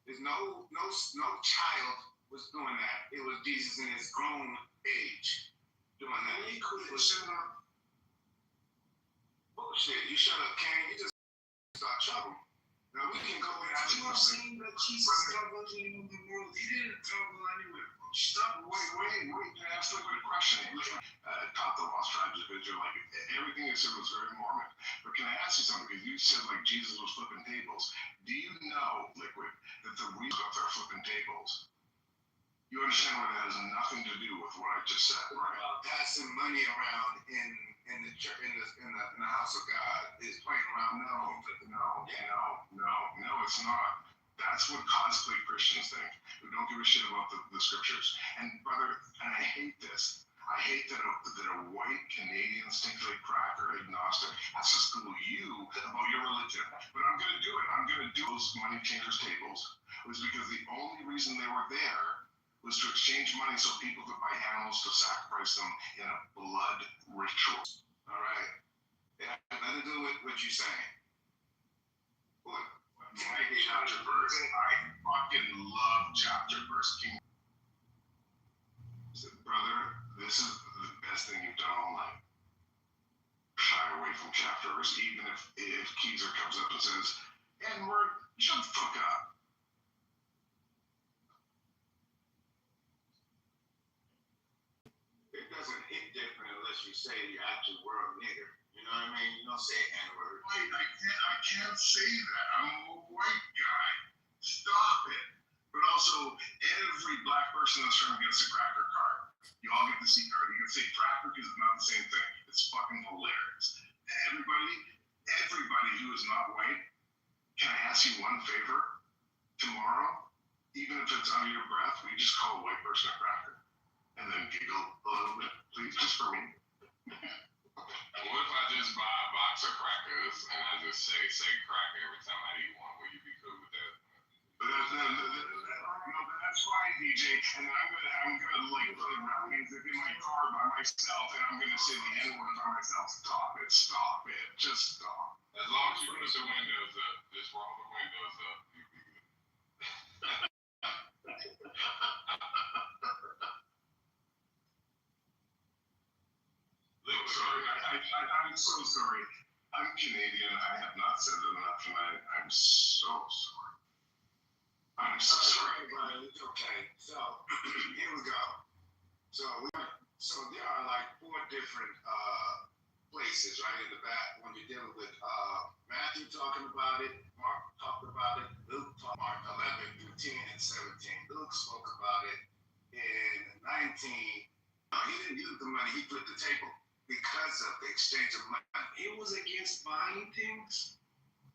[SPEAKER 13] There's no child was doing that. It was Jesus in his grown age doing that. He could have shut up. Bullshit. You shut up, Kane. You just start trouble. Now we can go into
[SPEAKER 8] You are saying that Jesus traveled in the world. He didn't travel anywhere. Stop.
[SPEAKER 9] Wait. Can I ask a quick question? Taught the lost tribes of Israel, like everything you said was very Mormon. But can I ask you something? Because you said like Jesus was flipping tables. Do you know, Liquid, that the reason that they're flipping tables? You understand why that has nothing to do with what I just said, right?
[SPEAKER 13] Passing money around in the church, in the house of God is playing around.
[SPEAKER 9] No, it's not. That's what cosplay Christians think, who don't give a shit about the scriptures. And brother, and I hate this. I hate that a white Canadian stinky cracker agnostic has to school you about your religion. But I'm going to do it. I'm going to do those money changers tables. It was because the only reason they were there was to exchange money so people could buy animals to sacrifice them in a blood ritual.
[SPEAKER 13] All right. It had nothing to do with what you're saying. What?
[SPEAKER 9] Chapter verse. I fucking love chapter verse king. Said, brother, this is the best thing you've done all night. Shy away from chapter verse, even if Keizer comes up and says, N-word, shut the fuck up.
[SPEAKER 13] It doesn't hit different unless you say the actual word nigger. You know what I mean? You don't say N-word.
[SPEAKER 9] I can't say that. I'm a white guy. Stop it. But also, every black person in this room gets a cracker card. You all get the C card. You can say cracker because it's not the same thing. It's fucking hilarious. Everybody who is not white, can I ask you one favor? Tomorrow, even if it's under your breath, we just call a white person a cracker. And then giggle a little bit, please, just for me.
[SPEAKER 4] What if I just buy a box lots of crackers, and I just say crack every time I eat one. Will you be cool with that?
[SPEAKER 9] But that's fine, DJ. And I'm gonna like put rap music in my car by myself, and I'm gonna say the N-word by myself. Stop it, just stop.
[SPEAKER 4] As long as you put the windows up, just roll the windows up. You be good.
[SPEAKER 9] Look, sorry, I'm so sorry. I'm Canadian. I have not said it enough tonight. I'm so sorry. I'm so sorry.
[SPEAKER 13] Brother, it's okay. So here we go. So there are like 4 different places right in the back when you're dealing with Matthew talking about it, Mark talked about it, Luke talked Mark 11 through 10 and 17. Luke spoke about it in 19. He didn't use the money, he put the table because of the exchange of money. He was against buying things.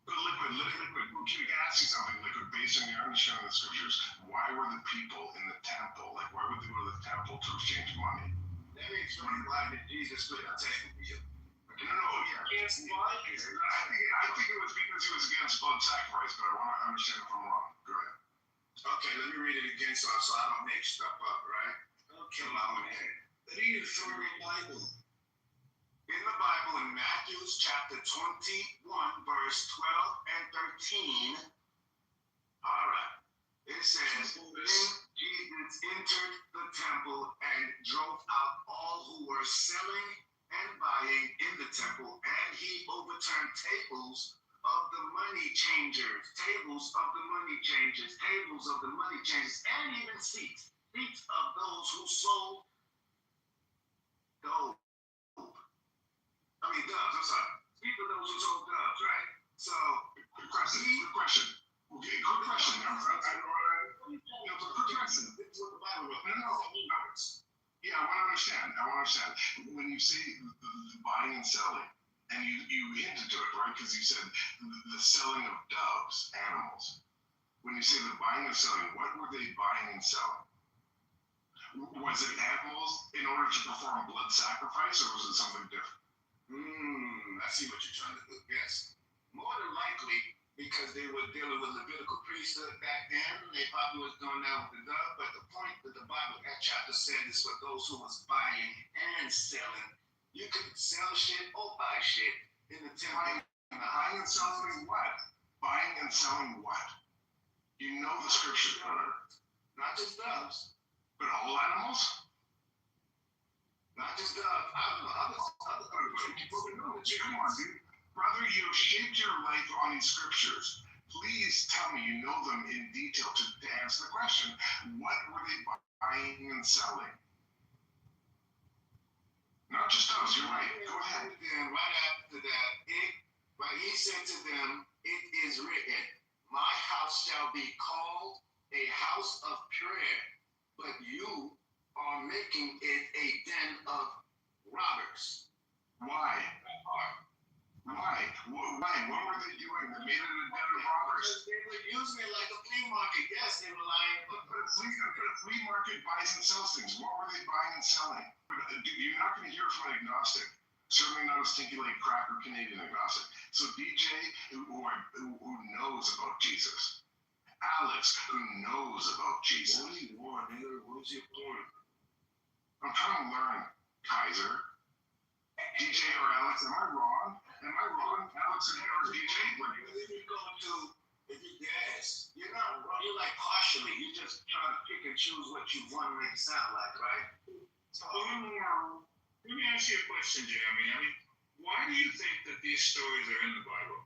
[SPEAKER 9] But liquid. Can I ask you something, liquid? Based on your understanding of the scriptures, why were the people in the temple? Like, why would they go to the temple to exchange money?
[SPEAKER 13] Let me explain why did Jesus put the table for you.
[SPEAKER 9] No, yeah.
[SPEAKER 13] Against why?
[SPEAKER 9] I think it was because he was against blood sacrifice, but I want to understand if I'm wrong. Go ahead.
[SPEAKER 13] Okay, let me read it again so I don't make stuff up, right? Okay, my own head. Read it from your Bible. In the Bible, in Matthew chapter 21, verse 12 and 13, all right, it says, then Jesus entered the temple and drove out all who were selling and buying in the temple, and he overturned tables of the money changers, and even seats of those who sold doves. Doves, I'm sorry. Speak of those who sold doves, right? So,
[SPEAKER 9] Good question. Okay, good question. Good question.
[SPEAKER 13] This is what the Bible wrote.
[SPEAKER 9] No. Yeah, I want to understand. When you say the buying and selling, and you hinted to it, right? Because you said the selling of doves, animals. When you say the buying and selling, what were they buying and selling? Was it animals in order to perform blood sacrifice, or was it something different?
[SPEAKER 13] I see what you're trying to do. Yes. More than likely, because they were dealing with Levitical priesthood back then, they probably was doing that with the dove. But the point that the Bible, that chapter said, is for those who was buying and selling. You could sell shit or buy shit in the temple.
[SPEAKER 9] Buying and selling what? Buying and selling what? You know the scripture,
[SPEAKER 13] not just doves,
[SPEAKER 9] but all animals.
[SPEAKER 13] Not just doves.
[SPEAKER 9] Come on, dude. Brother, you've shaped your life on these scriptures. Please tell me you know them in detail to answer the question. What were they buying and selling? Not just doves, you're right. Go ahead.
[SPEAKER 13] Then right after that, he said to them, it is written, my house shall be called a house of prayer, but you are making it a den of robbers.
[SPEAKER 9] Why? What were they doing that made it a den of robbers?
[SPEAKER 13] They were using it like a flea market. Yes, they were lying.
[SPEAKER 9] But a flea market buys and sells things. What were they buying and selling? Dude, you're not going to hear from an agnostic. Certainly not a stinky like cracker Canadian agnostic. So DJ, who knows about Jesus. Alex, who knows about Jesus.
[SPEAKER 13] What do you want, nigga? What's your point?
[SPEAKER 9] I'm trying to learn, Kaiser. DJ or Alex, am I wrong? Alex or DJ?
[SPEAKER 13] If you guess, you're not wrong. You're like partially. You just try to pick and choose what you want to make it sound like, right?
[SPEAKER 12] So let me ask you a question, Jeremy. I mean, why do you think that these stories are in the Bible?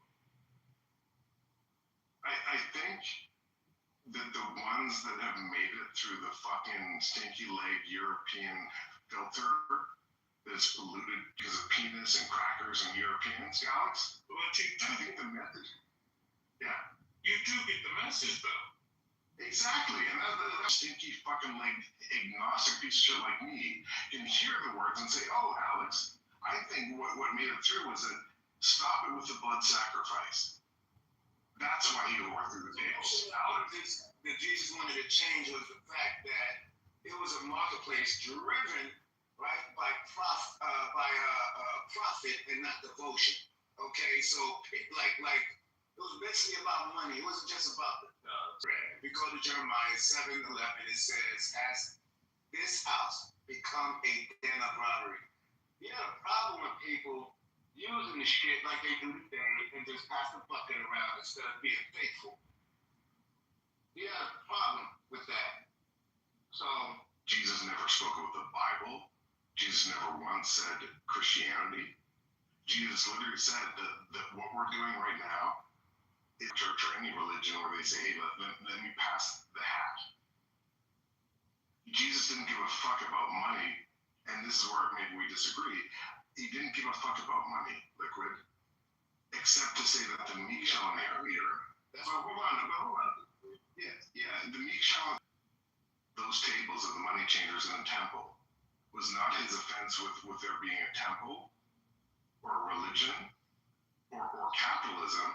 [SPEAKER 9] I think that the ones that have made it through the fucking stinky leg European filter that's polluted because of penis and crackers and Europeans, Alex.
[SPEAKER 12] But you do
[SPEAKER 9] get the message. Yeah.
[SPEAKER 12] You do get the message, though.
[SPEAKER 9] Exactly. And that stinky fucking leg agnostic piece of shit like me can hear the words and say, oh, Alex, I think what made it through was that stop it with the blood sacrifice. That's why he went through the tables.
[SPEAKER 13] Alex, that Jesus wanted to change was the fact that it was a marketplace driven right by profit and not devotion. Okay, so it was basically about money. It wasn't just about the bread. If you go to Jeremiah 7:11, it says, "Has this house become a den of robbery?" You have a problem with people using the shit like they do today and just pass the bucket around instead of being faithful. You have a problem with that. So
[SPEAKER 9] Jesus never spoke about the Bible. Jesus never once said Christianity. Jesus literally said that what we're doing right now is church or any religion where they say, hey, let me pass the hat. Jesus didn't give a fuck about money, and this is where maybe we disagree. He didn't give a fuck about money, Liquid, except to say that the meek shall inherit. Hold on. Yeah, the meek shall. Those tables of the money changers in the temple was not his offense with there being a temple or a religion or capitalism.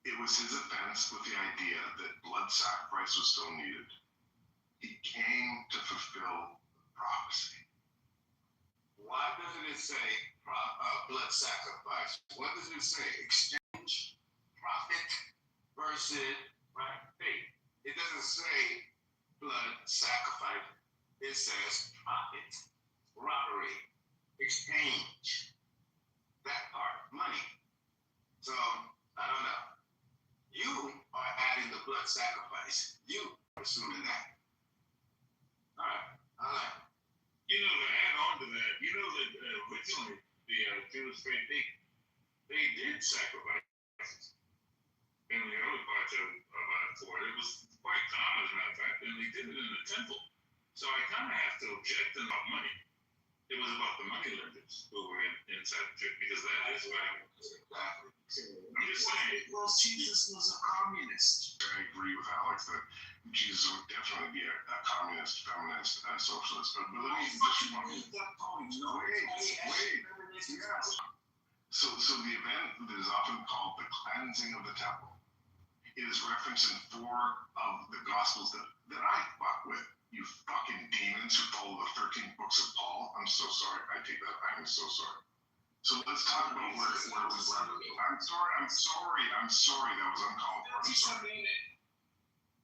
[SPEAKER 9] It was his offense with the idea that blood sacrifice was still needed. He came to fulfill prophecy.
[SPEAKER 13] Why doesn't it say blood sacrifice? What does it say? Exchange, profit versus faith. It doesn't say blood sacrifice. It says profit, robbery, exchange. That part, money. So I don't know. You are adding the blood sacrifice. You are assuming that. All right.
[SPEAKER 4] You know, to add on to that, you know that originally the Jewish faith, they did sacrifices in the early parts of for it. It was quite common, as a matter of fact, and they did it in the temple. So I kind of have to object about money. It was about the money lenders who were inside the church, because that is what I want to say. I'm just saying.
[SPEAKER 13] Well, Jesus was a communist.
[SPEAKER 9] I agree with Alex that Jesus would definitely be a communist, feminist, socialist. But let me just wait. So the event that is often called the cleansing of the temple, it is referenced in 4 of the Gospels that I fuck with. You fucking demons who follow the 13 books of Paul. I'm so sorry. I take that back. I'm so sorry. So let's talk about where we left. I'm sorry. That was uncalled for.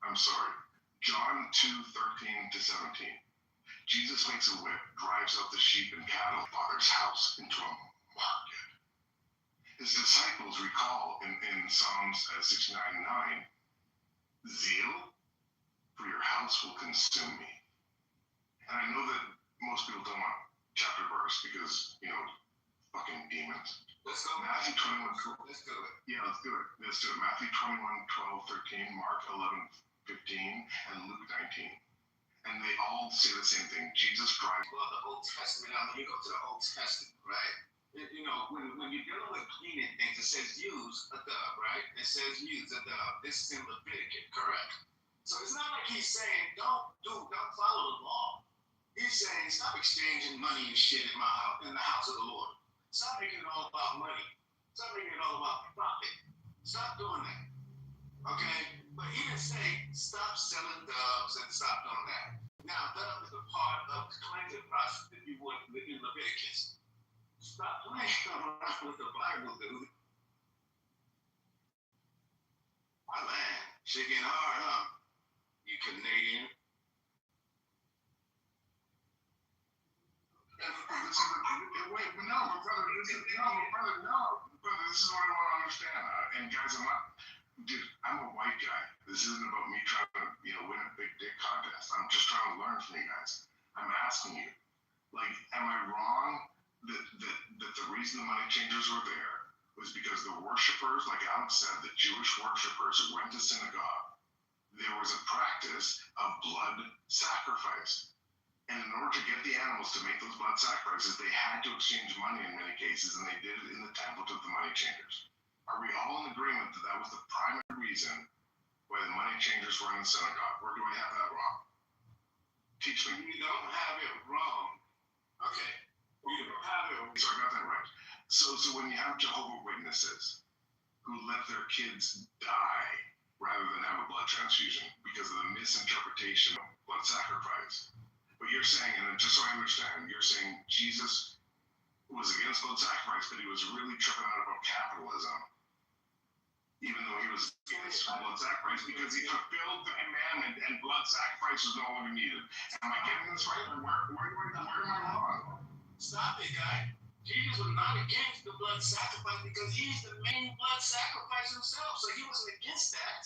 [SPEAKER 9] I'm sorry. John 2:13 to 17. Jesus makes a whip, drives out the sheep and cattle of Father's house into a market. His disciples recall in Psalms 69:9, zeal for your house will consume me. And I know that most people don't want chapter verse because, fucking demons.
[SPEAKER 13] Let's go.
[SPEAKER 9] Matthew 21.
[SPEAKER 13] Let's do it.
[SPEAKER 9] Yeah, let's do it. Matthew 21:12-13, Mark 11:15, and Luke 19. And they all say the same thing. Jesus drives.
[SPEAKER 13] Well, the Old Testament, now when you go to the Old Testament, right? When you're dealing with cleaning things, it says use a dove, right? It says use a dove. This is in Leviticus, correct? So it's not like he's saying don't follow the law. He's saying stop exchanging money and shit in the house of the Lord. Stop making it all about money. Stop making it all about profit. Stop doing that. Okay? But he didn't say stop selling doves and stop doing that. Now, dove is a part of the cleansing process that you would in Leviticus. Stop playing around with the Bible, dude. My man, shit getting hard, huh? You Canadian.
[SPEAKER 9] Wait, no, brother, this is what I want to understand. And guys, I'm a white guy. This isn't about me trying to, win a big dick contest. I'm just trying to learn from you guys. I'm asking you, am I wrong that the reason the money changers were there was because the worshipers, like Alex said, the Jewish worshipers who went to synagogue, there was a practice of blood sacrifice. And in order to get the animals to make those blood sacrifices, they had to exchange money in many cases, and they did it in the temple to the money changers. Are we all in agreement that that was the primary reason why the money changers were in the synagogue? Or do I have that wrong? Teach me.
[SPEAKER 13] You don't have it wrong. Okay. You don't have it wrong.
[SPEAKER 9] So I got that right. So when you have Jehovah's Witnesses who let their kids die rather than have a blood transfusion because of the misinterpretation of blood sacrifice, but you're saying, and just so I understand, you're saying Jesus was against blood sacrifice, but he was really tripping out about capitalism.
[SPEAKER 1] against blood sacrifice because he fulfilled the commandment and blood sacrifice was no longer needed. Am I getting this right? Or where am I wrong?
[SPEAKER 13] Stop it, guy. Jesus was not against the blood sacrifice because he's the main blood sacrifice himself. So he wasn't against that.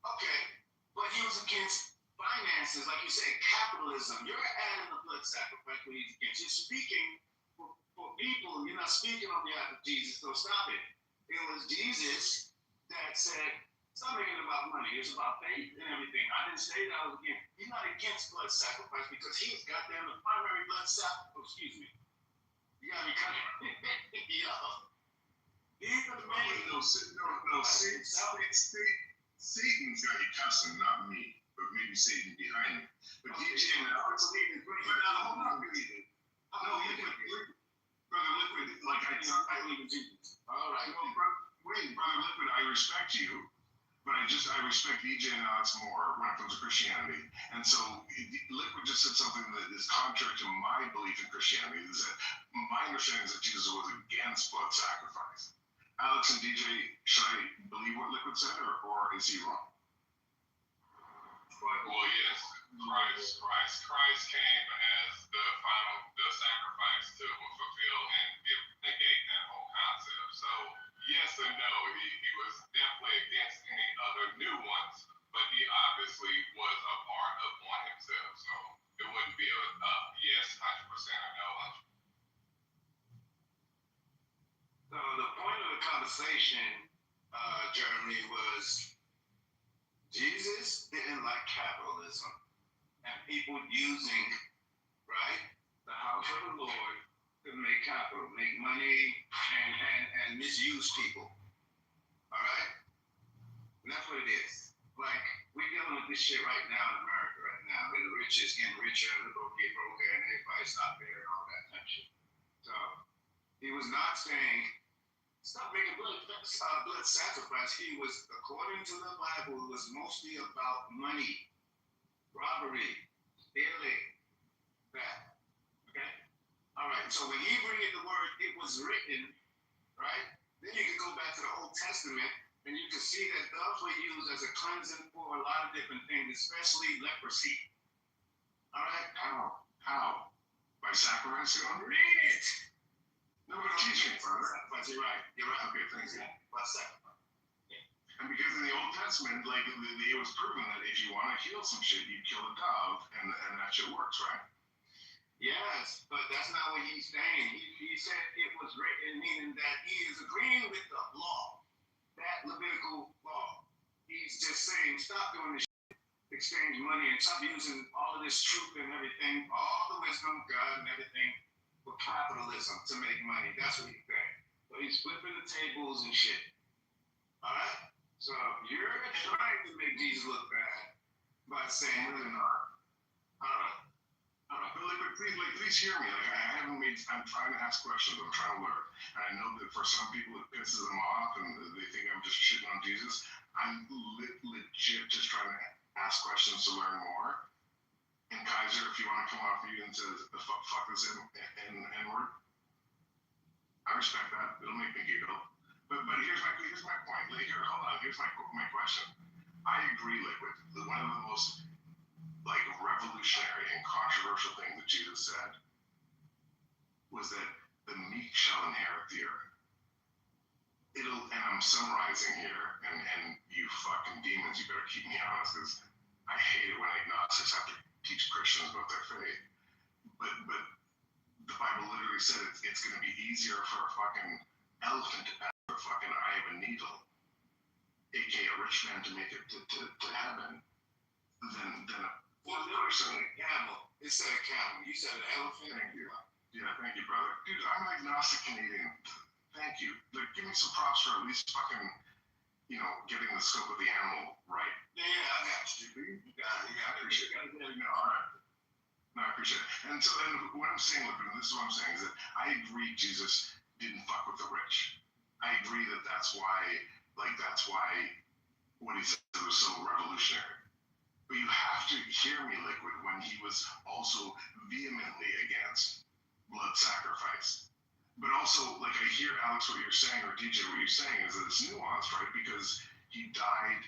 [SPEAKER 13] Okay. But he was against finances, like you said, capitalism. You're adding the blood sacrifice when he's against. You're speaking for people. You're not speaking on behalf of Jesus. So stop it. It was Jesus that said, stop making it about money. It's about faith and everything. I didn't say that I was against. He's not against blood sacrifice because he's goddamn the primary blood sacrifice. Oh, excuse me. You gotta be kind of, yo. He's the main.
[SPEAKER 1] No, Satan's got you cussing, not me, but maybe Satan behind me. But DJ and Alex, hold on, no, Brother Liquid, like I believe in Jesus. All right. Well, Brother Liquid, I respect you, but I respect EJ and Alex more when it comes to Christianity. And so Liquid just said something that is contrary to my belief in Christianity. Is that my understanding is that Jesus was against blood sacrifice. Alex and DJ, should I believe what Liquid said, or is he wrong?
[SPEAKER 4] Well, yes, Christ came as the sacrifice to fulfill and negate that whole concept. So yes and no, he was definitely against any other new ones, but he obviously was a part of one himself. So it wouldn't be a yes 100% or no 100%.
[SPEAKER 13] So the point of the conversation, Jeremy, was Jesus didn't like capitalism and people using, right, the house of the Lord to make capital, make money, and misuse people. All right? And that's what it is. Like, we're dealing with this shit right now in America right now, where the rich is getting richer, the broke get broker, and everybody's not there and all that type of shit. So, he was not saying, stop making blood sacrifice. He was, according to the Bible, it was mostly about money, robbery, stealing, that. Okay? All right. So when he bring in the word, it was written, right? Then you can go back to the Old Testament and you can see that those were used as a cleansing for a lot of different things, especially leprosy. All right?
[SPEAKER 1] How? By sacrificing?
[SPEAKER 13] Read it.
[SPEAKER 1] No, but teach me, brother.
[SPEAKER 13] But you're right. You're right.
[SPEAKER 1] Okay, thanks.
[SPEAKER 13] By sacrifice.
[SPEAKER 1] And because in the Old Testament, like, it was proven that if you want to heal some shit, you kill a dove, and that shit works, right?
[SPEAKER 13] Yes, but that's not what he's saying. He said it was written, meaning that he is agreeing with the law, that Levitical law. He's just saying, stop doing this shit, exchange money, and stop using all of this truth and everything, all the wisdom of God and everything, for capitalism to make money. That's what he's saying. So he's flipping the tables and shit. All right? So you're trying to make Jesus look bad by saying, really not. All right.
[SPEAKER 1] But Liquid, please hear me. Like, I'm trying to ask questions. I'm trying to learn. And I know that for some people it pisses them off and they think I'm just shitting on Jesus. I'm legit just trying to ask questions to learn more. And Kaiser, if you want to come off mute and say, fuck this N-word, I respect that. It'll make me giggle. But here's my point. Like, hold on. Here's my question. I agree, Liquid. One of the most revolutionary and controversial things that Jesus said was that the meek shall inherit the earth. And I'm summarizing here, and you fucking demons, you better keep me honest, because I hate it when agnostics have to teach Christians about their faith. But the Bible literally said it's going to be easier for a fucking elephant to pass through a fucking eye of a needle, aka a rich man to make it to heaven, than a person.
[SPEAKER 13] Camel. It said a camel. You said an elephant.
[SPEAKER 1] Thank you. Yeah, thank you, brother. Dude, I'm an agnostic Canadian. Thank you. Like, give me some props for at least fucking, getting the scope of the animal right.
[SPEAKER 13] Yeah, I got you. You got it.
[SPEAKER 1] I appreciate it. No, all right. No, I appreciate it. And so then what I'm saying, look, and this is what I'm saying, is that I agree Jesus didn't fuck with the rich. I agree that's why what he said was so revolutionary. But you have to hear me, Liquid, when he was also vehemently against blood sacrifice. But also, like, I hear, Alex, what you're saying, or DJ, what you're saying is that it's nuanced, right? Because
[SPEAKER 9] He died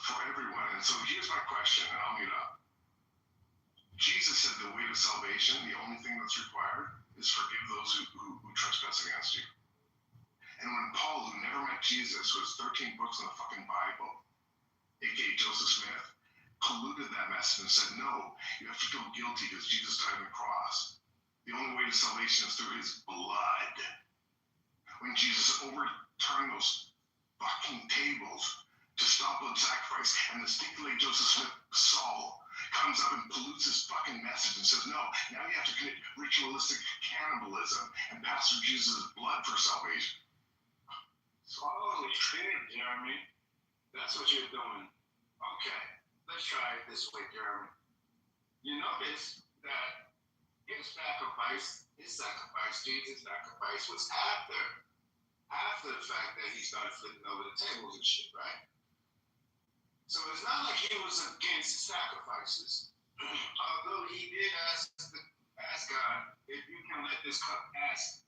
[SPEAKER 9] for everyone. And so here's my question, and I'll mute up. Jesus said the way to salvation, the only thing that's required is forgive those who trespass against you. And when Paul, who never met Jesus, who has 13 books in the fucking Bible, aka Joseph Smith, polluted that message and said, no, you have to feel guilty because Jesus died on the cross. The only way to salvation is through his blood. When Jesus overturned those fucking tables to stop blood sacrifice, and the stinky like Joseph Smith, Saul, comes up and pollutes his fucking message and says, no, now you have to commit ritualistic cannibalism and pass through Jesus' blood for salvation.
[SPEAKER 13] Oh, shit, Jeremy. That's what you're doing. Okay, let's try it this way, Jeremy. You notice that his sacrifice, Jesus' sacrifice, was after the fact that he started flipping over the tables and shit, right? So it's not like he was against sacrifices. Although he did ask God if you can let this cup pass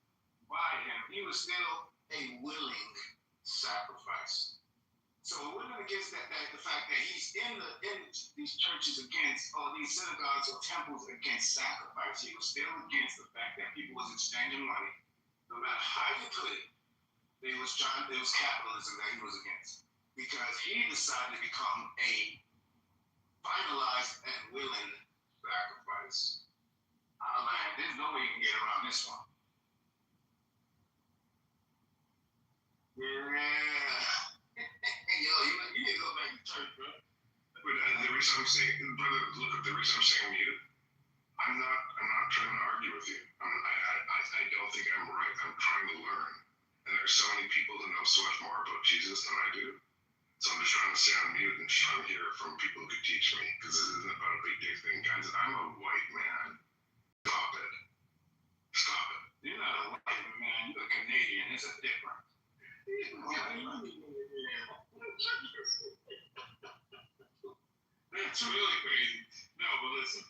[SPEAKER 13] by him, he was still a willing sacrifice. So it wasn't against the fact that he's in these churches against, or these synagogues or temples against sacrifice. He was still against the fact that people was exchanging money. No matter how you put it, it was capitalism that he was against. Because he decided to become a finalized and willing sacrifice. Oh man, there's no way you can get around this one. Yeah. Yo, you need to go back to church, bro.
[SPEAKER 9] But the reason I'm saying, brother, look, the reason I'm saying mute, I'm not trying to argue with you. I don't think I'm right. I'm trying to learn. And there's so many people that know so much more about Jesus than I do. So I'm just trying to stay on mute and trying to hear from people who could teach me, because this isn't about a big dick thing, guys. I'm a white man. Stop it. Stop it.
[SPEAKER 13] You're not a white man, you're a Canadian. It's a difference.
[SPEAKER 12] That's really crazy. No, but listen,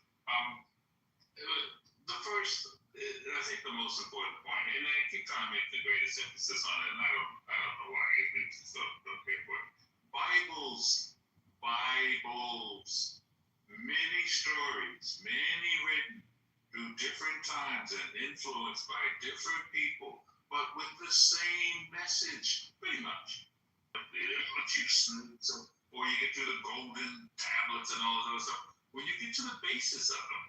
[SPEAKER 12] the first, I think the most important point, and I keep trying to make the greatest emphasis on it, and I don't know why, it's so okay, but Bibles, many stories, many written through different times and influenced by different people, but with the same message, pretty much. Or you get to the golden tablets and all of those stuff. When you get to the basis of them,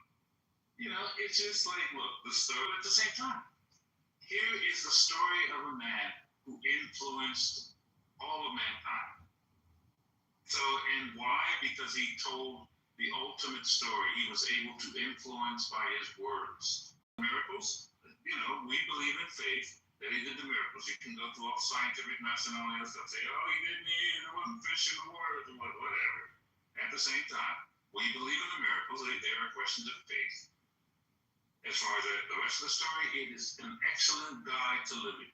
[SPEAKER 12] it's just like, look, the story at the same time. Here is the story of a man who influenced all of mankind. So, and why? Because he told the ultimate story. He was able to influence by his words. Miracles, we believe in faith that he did the miracles. You can go through all scientific maths and all that stuff, say, oh, he didn't eat, there wasn't fish in the water, whatever. At the same time, we believe in the miracles. They are questions of faith. As far as the rest of the story, it is an excellent guide to living.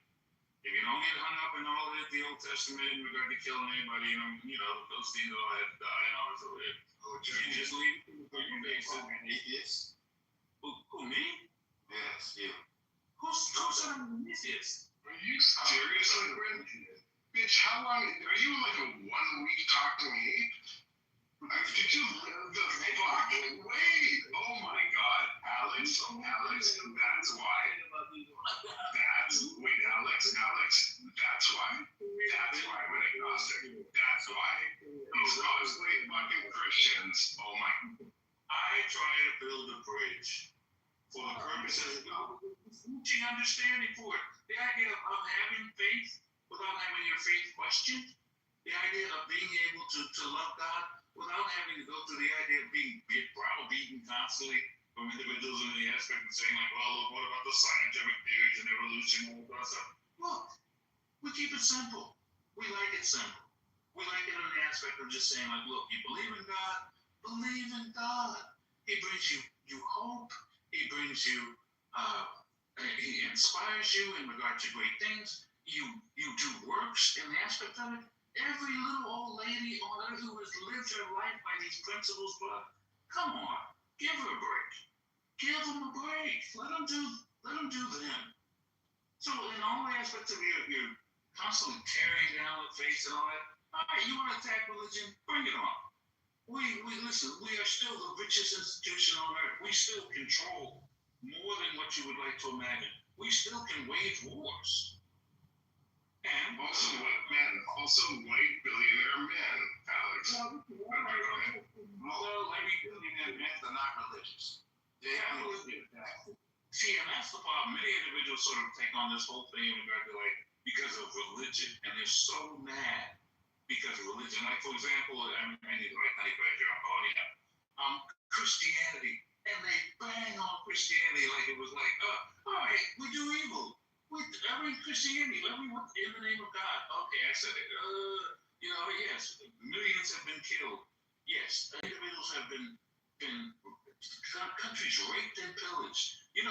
[SPEAKER 12] If you don't get hung up in all of the Old Testament in regard to killing anybody, those things all had to die and all that. You just leave for your basic atheist. Who, me?
[SPEAKER 13] Yes, you.
[SPEAKER 12] Who said I'm an atheist?
[SPEAKER 9] Are you seriously, Brent? Bitch, how long? Are you like a 1 week talk to me? Did you live the fucking wait? Oh my God, Alex, that's why. Alex, that's why I'm an agnostic. That's why these cosplay fucking Christians. Oh my.
[SPEAKER 12] I try to build a bridge for the purposes of teaching understanding for it. The idea of having faith without having your faith questioned. The idea of being able to love God without having to go through the idea of being browbeaten constantly from individuals in the aspect of saying, like, well, look, what about the scientific theories and evolution and all that stuff? Look, we keep it simple. We like it simple. We like it in the aspect of just saying, like, look, you believe in God, believe in God. He brings you hope. He brings you, he inspires you in regard to great things. You do works in the aspect of it. Every little old lady on earth who has lived her life by these principles, but come on, give her a break. Give them a break. Let them do them. So in all aspects of your constantly tearing down the faith and all that. All right, you want to attack religion? Bring it on. We listen. We are still the richest institution on earth. We still control more than what you would like to imagine. We still can wage wars. And
[SPEAKER 9] Also white men, also white billionaire men, Alex.
[SPEAKER 12] well,
[SPEAKER 2] Every billionaire men are not religious. They have no
[SPEAKER 12] see, and that's the problem. Many individuals sort of take on this whole thing in regard to like because of religion, and they're so mad because of religion. Like for example, I need to like honey badger, I'm calling it Christianity, and they bang on Christianity like it was like, all right, we do evil. Every Christianity, everyone in the name of God. Okay, I said it. Yes, millions have been killed. Yes, individuals have been countries raped and pillaged. And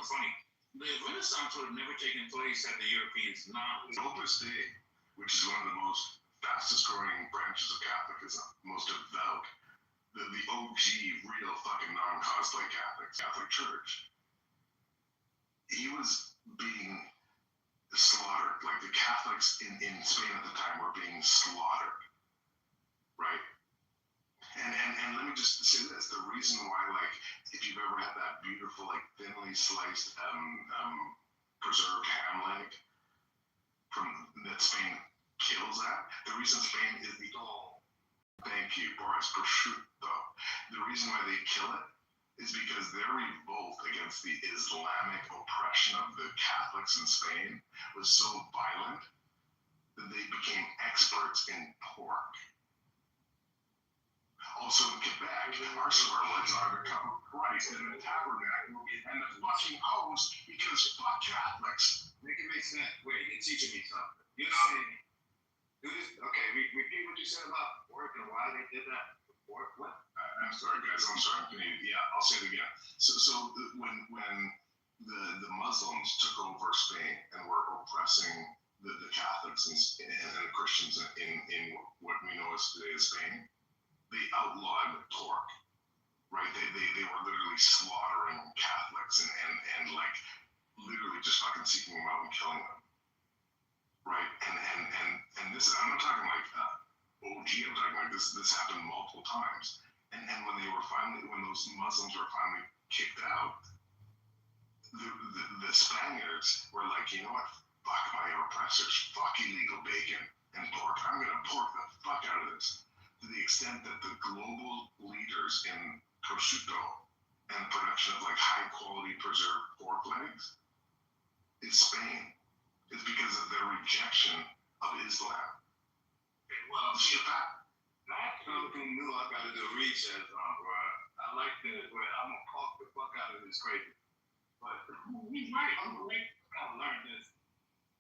[SPEAKER 12] funny. The Renaissance would have never taken place had the Europeans not.
[SPEAKER 9] Opus Dei, which is one of the most fastest growing branches of Catholicism, most devout, the OG, real fucking non-cosplay Catholic Church. He was being slaughtered. Like the Catholics in Spain at the time were being slaughtered. Right? And let me just say this, the reason why, like, if you've ever had that beautiful, like, thinly sliced preserved ham leg from that Spain kills at, the reason Spain is the thank you, Boris, prosciutto. The reason why they kill it is because their revolt against the Islamic oppression of the Catholics in Spain was so violent that they became experts in pork. Also in Quebec, our swear words are to come Christ and the tabernacle and the fucking host because fuck Catholics.
[SPEAKER 13] Make it make sense. Wait, you're teaching me something. You're saying, okay, repeat what you said about pork and why they did that. Pork, what?
[SPEAKER 9] I'm sorry, guys. I'm Canadian. Yeah, I'll say it again. So when the Muslims took over Spain and were oppressing the Catholics and the Christians in what we know as today as Spain, they outlawed pork, right? They were literally slaughtering Catholics and like literally just fucking seeking them out and killing them, right? And this is, I'm not talking like OG, I'm talking like this happened multiple times. And when those Muslims were finally kicked out, the Spaniards were like, you know what? Fuck my oppressors, fuck illegal bacon and pork. I'm gonna pork the fuck out of this. To the extent that the global leaders in prosciutto and production of like high quality preserved pork legs is Spain. It's because of their rejection of Islam.
[SPEAKER 13] Well, see, if I come from new, I gotta do research on, bro. I like that, but I'm gonna talk the fuck out of this crazy. But he's right. I'm gonna learn this.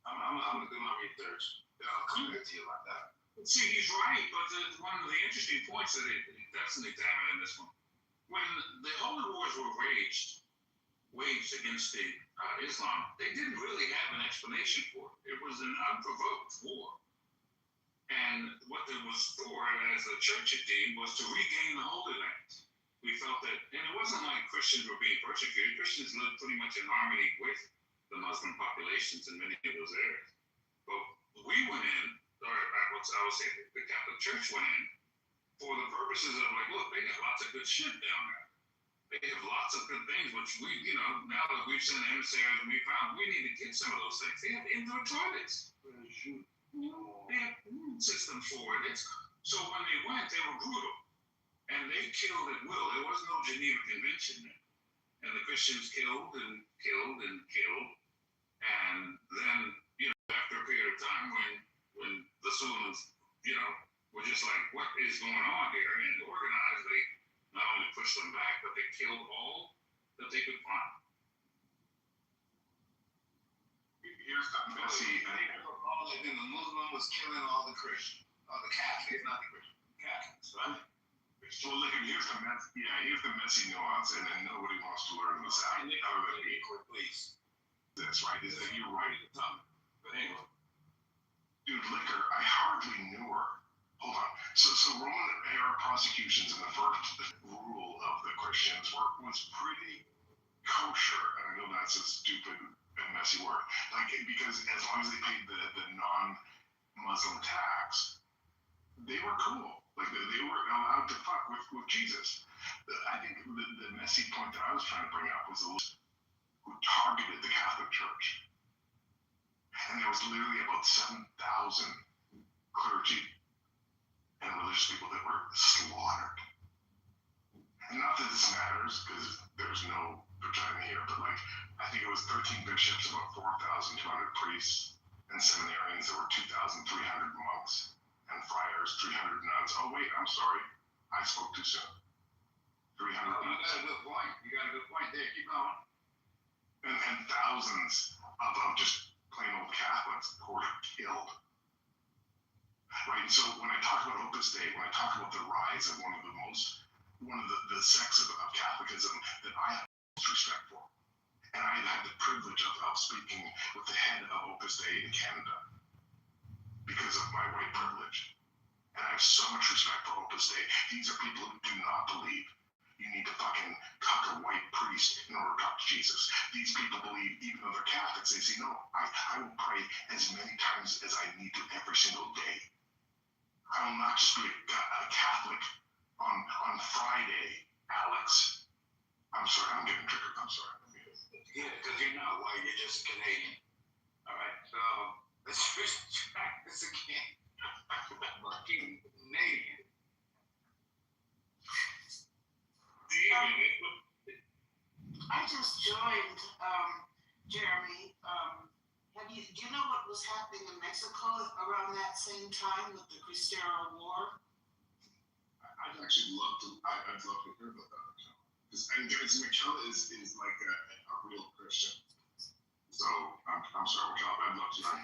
[SPEAKER 13] I'm gonna do my research. Then I'll come back to you like that.
[SPEAKER 12] See, he's right, but one of the interesting points that it doesn't examine in this one, when the Holy Wars were waged against the Islam, they didn't really have an explanation for it. It was an unprovoked war. And what it was for, as the church had deemed, was to regain the Holy Land. We felt that, and it wasn't like Christians were being persecuted. Christians lived pretty much in harmony with the Muslim populations in many of those areas. But we went in, or I would say the Catholic Church went in, for the purposes of like, look, they got lots of good shit down there. They have lots of good things, which we, now that we've sent emissaries and we found, we need to get some of those things. They have indoor toilets. They have systems for it. So when they went, they were brutal. And they killed at will. There was no Geneva Convention there. And the Christians killed and killed and killed. And then, after a period of time when the Sultans, were just like, what is going on here? And organized, they not only pushed them back, but they killed all that they could find.
[SPEAKER 13] Here's the messy. Then the Muslim was killing all the Christians, all the Catholics, not the Christians, Catholics, right?
[SPEAKER 9] Well, look, here's the messy nuance, and nobody wants to learn this out.
[SPEAKER 13] Please.
[SPEAKER 9] That's right. Is that you're right at the time.
[SPEAKER 13] But anyway.
[SPEAKER 9] Dude, liquor, I hardly knew her. Hold on. So Roman era prosecutions in the first rule of the Christians was pretty kosher. And I know that's a stupid and messy word. Like, because as long as they paid the non-Muslim tax, they were cool. Like they were allowed to fuck with Jesus. I think the messy point that I was trying to bring up was those who targeted the Catholic Church. And there was literally about 7,000 clergy and religious people that were slaughtered. And not that this matters, because there's no vagina here, but like, I think it was 13 bishops, about 4,200 priests and seminarians. There were 2,300 monks and friars, 300 nuns. Oh wait, I'm sorry, I spoke too soon. 300 nuns.
[SPEAKER 4] You got a good point. You got a good point there. Keep going.
[SPEAKER 9] And thousands of just plain old Catholics who were killed. Right, and so when I talk about Opus Dei, when I talk about the rise of one of the sects of Catholicism that I have most respect for, and I had the privilege of speaking with the head of Opus Dei in Canada because of my white privilege. And I have so much respect for Opus Dei. These are people who do not believe you need to fucking cuck a white priest in order to talk to Jesus. These people believe, even though they're Catholics, they say, no, I will pray as many times as I need to every single day. I will not just be a Catholic on Friday, Alex. I'm sorry, I'm getting triggered. I'm sorry.
[SPEAKER 4] Yeah, because you're not white, you're just Canadian. All right, so let's track this again. Fucking Canadian.
[SPEAKER 11] I just joined, Jeremy. Do you know what was happening in Mexico around that same time with the Cristero War?
[SPEAKER 9] I'd actually love to. I'd love to hear about that. And guys, Michaela is like a real Christian. So I'm sorry, Michaela. I'd love to hear.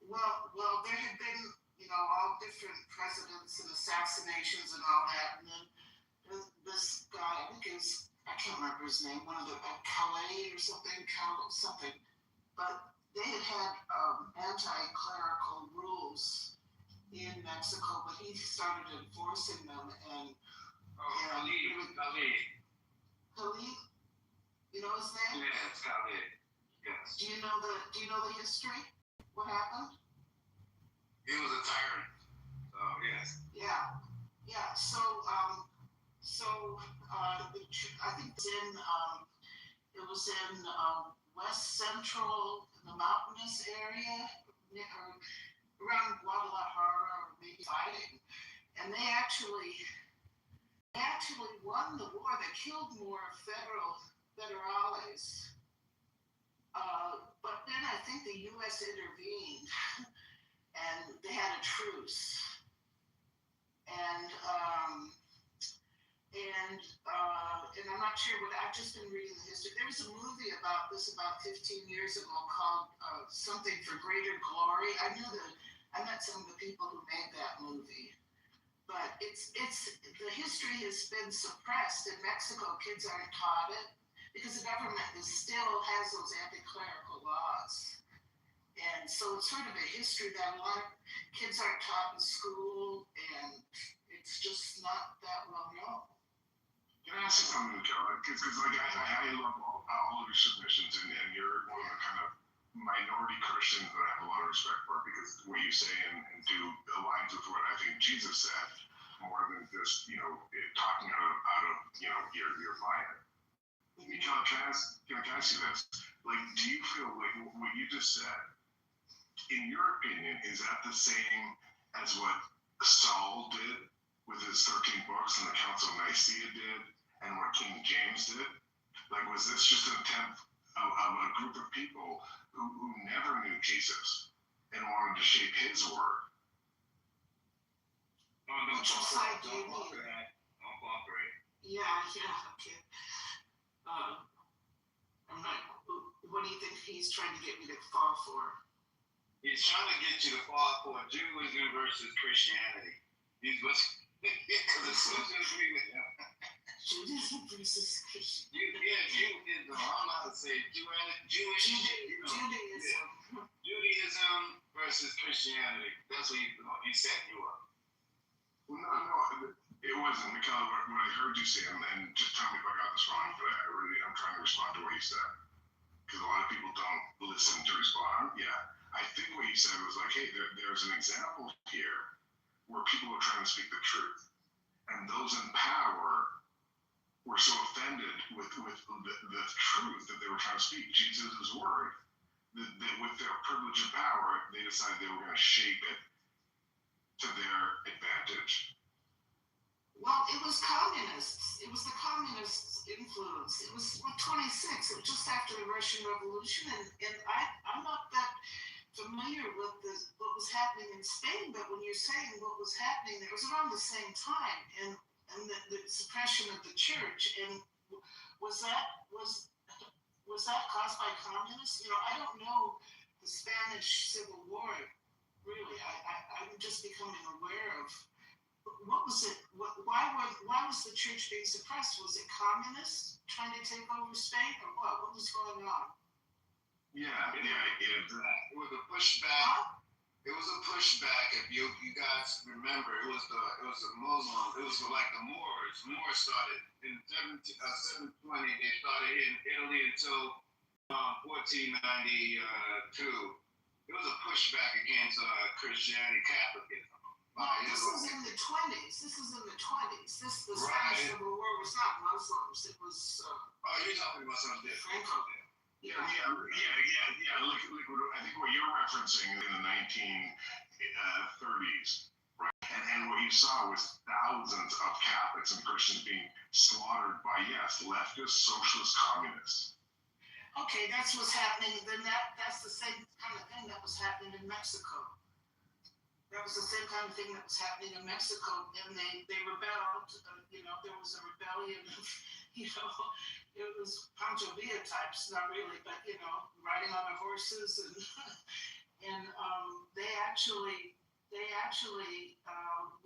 [SPEAKER 11] Well, there had been, all different presidents and assassinations and all that, and then this guy, I can't remember his name, one of the Calais or something, but they had anti-clerical rules in Mexico, but he started enforcing them, and
[SPEAKER 4] Khalid.
[SPEAKER 11] You know his name?
[SPEAKER 4] Yeah, it's Khalid. Yes.
[SPEAKER 11] Do you know the history? What happened?
[SPEAKER 4] He was a tyrant. So yes.
[SPEAKER 11] Yeah. So I think it was in West Central, the mountainous area, around Guadalajara, or maybe fighting, and they actually won the war. They killed more federales, but then I think the U.S. intervened, and they had a truce, and I'm not sure what, I've just been reading the history. There was a movie about this about 15 years ago called Something for Greater Glory. I met some of the people who made that movie. But it's the history has been suppressed in Mexico. Kids aren't taught it because the government still has those anti-clerical laws. And so it's sort of a history that a lot of kids aren't taught in school, and it's just not that well known.
[SPEAKER 9] Can I ask you something, Michaela? Because like I love all of your submissions, and you're one of the kind of minority Christians that I have a lot of respect for, because what you say and do aligns with what I think Jesus said, more than just talking out of your fire. Michaela, can I ask you this? Like, do you feel like what you just said, in your opinion, is that the same as what Saul did with his 13 books and the Council of Nicaea did, and what King James did? Like, was this just an attempt of a group of people who never knew Jesus and wanted to shape his word?
[SPEAKER 11] Which side do you mean?
[SPEAKER 4] Don't cooperate.
[SPEAKER 11] Yeah, okay. I'm like, what do you think he's trying to get me to fall for?
[SPEAKER 4] He's trying to get you to fall for Judaism versus Christianity. Because it's so agree with him.
[SPEAKER 11] Judaism versus Christianity.
[SPEAKER 4] Judaism. I don't know how to say it. Judaism versus Christianity. That's what he's setting you up.
[SPEAKER 9] Well, no, it wasn't. Michaela, what I heard you say, and just tell me if I got this wrong, but I'm trying to respond to what you said. Because a lot of people don't listen to respond. Yeah. I think what you said was like, hey, there's an example here where people are trying to speak the truth, and those in power were so offended with the truth that they were trying to speak, Jesus' word, that with their privilege and power, they decided they were going to shape it to their advantage.
[SPEAKER 6] Well, it was communists. It was the communist influence. It was 26. It was just after the Russian Revolution, and I'm not that familiar with what was happening in Spain, but when you're saying what was happening, it was around the same time, and the suppression of the church, and was that caused by communists? You know, I don't know the Spanish Civil War really. I'm just becoming aware of what was it. Why was the church being suppressed? Was it communists trying to take over Spain, or what? What was going on?
[SPEAKER 9] Yeah.
[SPEAKER 13] It was a pushback. It was a pushback. If you guys remember, it was the Muslims. It was like the Moors. Moors started in 720. They started in Italy until 1492. It was a pushback against Christianity, Catholicism.
[SPEAKER 6] This was in the 20s. The Spanish Civil War was not Muslims. It was.
[SPEAKER 13] You're talking about something different.
[SPEAKER 9] Yeah. Look, I think what you're referencing in the 1930s, right? And what you saw was thousands of Catholics and Christians being slaughtered by, yes, leftist, socialist, communists.
[SPEAKER 6] Okay, that's what's happening. Then that's the same kind of thing that was happening in Mexico. That was the same kind of thing that was happening in Mexico, and they rebelled. There was a rebellion of, it was Pancho Villa types, not really, but riding on their horses, and they actually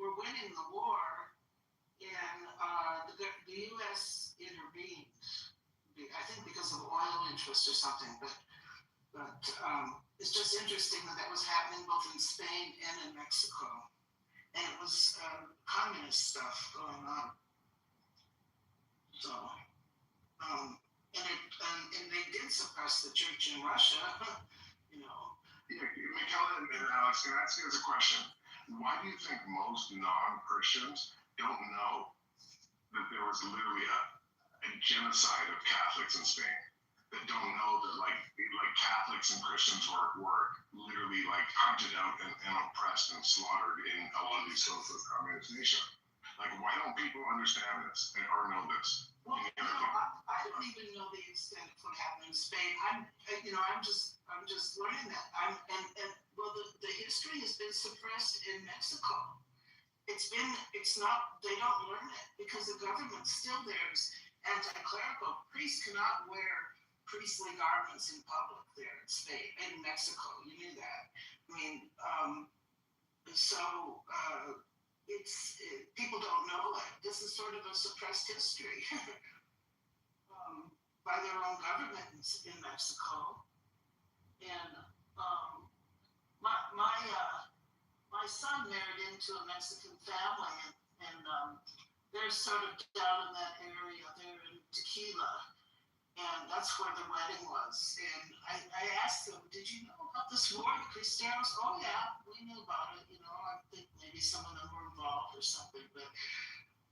[SPEAKER 6] were winning the war, and the U.S. intervened. I think because of oil interest or something, but it's just interesting that was happening both in Spain and in Mexico, and it was communist stuff going on. So, and they did suppress the church in Russia,
[SPEAKER 9] Yeah, Michaela and Alex, can I ask you as a question? Why do you think most non-Christians don't know that there was literally a genocide of Catholics in Spain? That don't know that like Catholics and Christians were literally like hunted out and oppressed and slaughtered in a lot of these socialist communist nations. Like, why don't people understand this or know this?
[SPEAKER 6] Well, I don't even know the extent of what happened in Spain. I'm just learning that. The history has been suppressed in Mexico. They don't learn it because the government's still there. Anti-clerical priests cannot wear priestly garments in public there in Spain, in Mexico. You knew that. I mean, people don't know it. This is sort of a suppressed history by their own government in Mexico. And my son married into a Mexican family, and they're sort of down in that area there in Tequila. And that's where the wedding was. And I asked them, did you know about this war, the Cristianos? Oh, yeah, we knew about it. I think maybe some of them were involved or something. But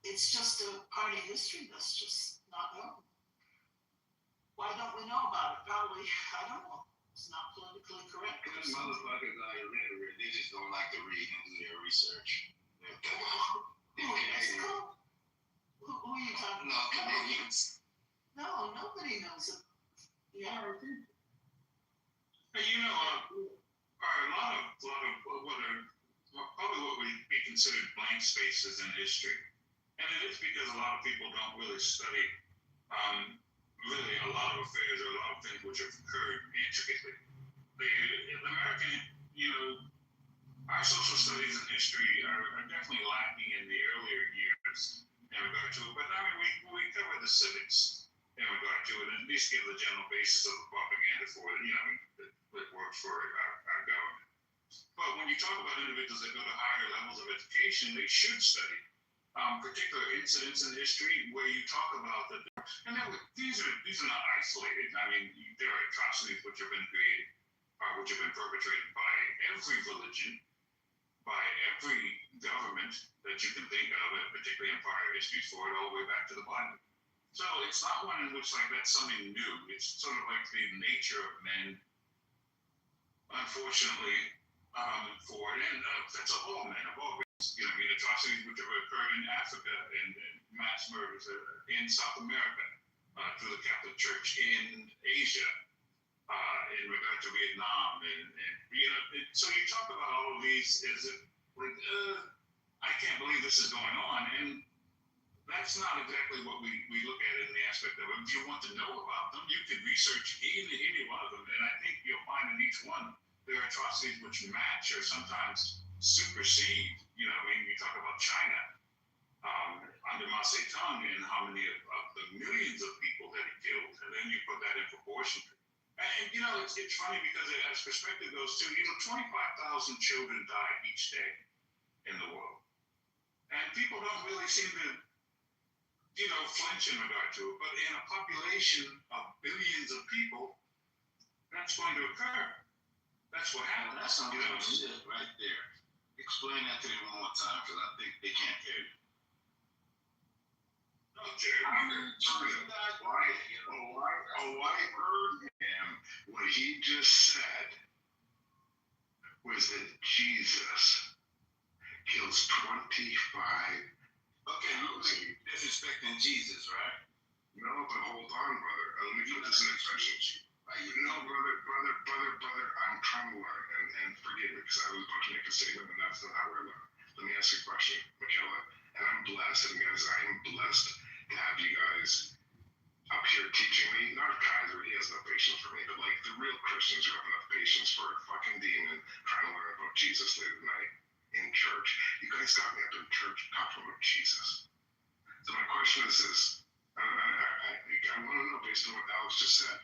[SPEAKER 6] it's just a part of history that's just not known. Why don't we know about it? Probably, I don't know. It's not politically correct.
[SPEAKER 13] Because motherfuckers are illiterate. They just don't like to read and do their research.
[SPEAKER 6] Who are you talking about?
[SPEAKER 13] Canadians.
[SPEAKER 6] No, nobody knows it. Yeah.
[SPEAKER 12] A lot of probably what would be considered blank spaces in history, and it is because a lot of people don't really study really a lot of affairs or a lot of things which have occurred intricately. The American, our social studies and history are definitely lacking in the earlier years in regard to it. But I mean, we cover the civics in regard to it, and at least give the general basis of the propaganda for it, that works for our government. But when you talk about individuals that go to higher levels of education, they should study particular incidents in history where you talk about and these are not isolated. I mean, there are atrocities which have been created. which have been perpetrated by every religion, by every government that you can think of, and particularly in prior histories for it, all the way back to the Bible. So it's not one in which like that's something new. It's sort of like the nature of men, unfortunately, for it. And that's of all men, of all races. You know, I mean, atrocities which have occurred in Africa and mass murders in South America through the Catholic Church, in Asia, in regard to Vietnam, and you know, so you talk about all of these as if like, I can't believe this is going on, and that's not exactly what we look at in the aspect of it. If you want to know about them, you can research any one of them, and I think you'll find in each one there are atrocities which match or sometimes supersede. You know, I mean, you talk about China under Mao Zedong and how many of the millions of people that he killed, and then you put that in proportion. And you know, it's funny because as perspective goes too, you know, 25,000 children die each day in the world, and people don't really seem to, you know, flinch in regard to it. But in a population of billions of people, that's going to occur. That's what happens.
[SPEAKER 2] That's some good shit right there. Explain that to them one more time, because I think they can't hear you.
[SPEAKER 9] What I heard him, what he just said was that Jesus kills 25.
[SPEAKER 2] Okay, you disrespecting Jesus, right?
[SPEAKER 9] No, but hold on, brother. Let me put this in expression. No, brother, I'm trying to learn, and forgive me, because I was about to make a statement, and that's not how I learn. Let me ask you a question, Michaela. And I'm blessed, and guys, I am blessed to have you guys up here teaching me. Not Kaiser, he has no patience for me, but like the real Christians who have enough patience for a fucking demon trying to learn about Jesus late at night in church. You guys got me up in church talking about Jesus. So my question is this. I want to know, based on what Alex just said,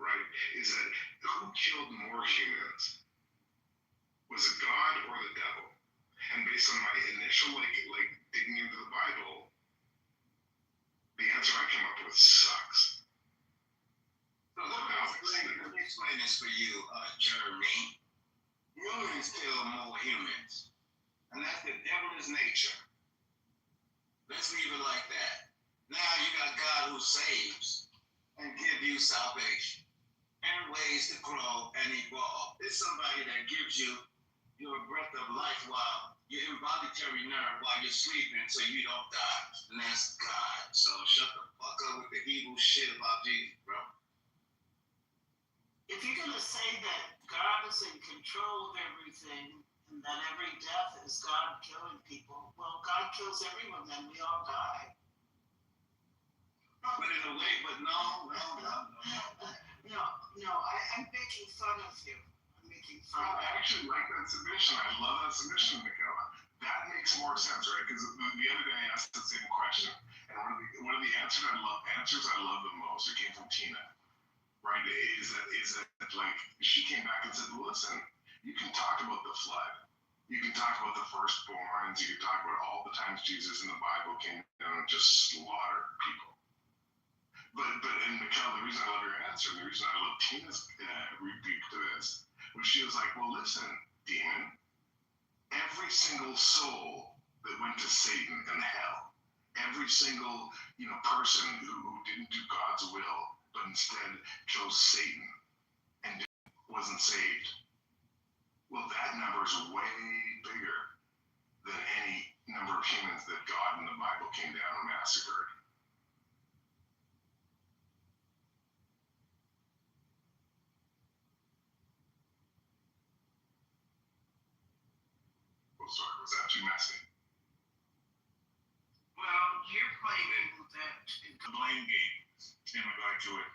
[SPEAKER 9] right, is that who killed more humans? Was it God or the devil? And based on my initial like digging into the Bible, the answer I came up with sucks.
[SPEAKER 2] So let me explain this for you, Jeremy. Millions kill more humans, and that's the devil's nature. Let's leave it like that. Now you got God who saves and give you salvation and ways to grow and evolve. It's somebody that gives you your breath of life while your involuntary nerve while you're sleeping so you don't die. And that's God. So shut the fuck up with the evil shit about Jesus, bro.
[SPEAKER 11] If you're gonna say that God is in control of everything and that every death is God killing people, well, God kills everyone, then we all die.
[SPEAKER 2] But in a way, but no.
[SPEAKER 11] I'm making fun of you.
[SPEAKER 9] I actually like that submission. I love that submission, Michaela. That makes more sense, right? Because the other day I asked the same question, and one of the answers I love the most, it came from Tina, right? Is that like she came back and said, listen, you can talk about the flood, you can talk about the firstborns, you can talk about all the times Jesus in the Bible came down and just slaughtered people. But Michaela, the reason I love your answer, and the reason I love Tina's rebuke to this, was she was like, well, listen, demon, every single soul that went to Satan and hell, every single person who didn't do God's will, but instead chose Satan and wasn't saved, well, that number is way bigger than any number of humans that God in the Bible came down and massacred. Sorry, was that too messy?
[SPEAKER 11] Well, you're playing with that.
[SPEAKER 12] The blame game in regard to it.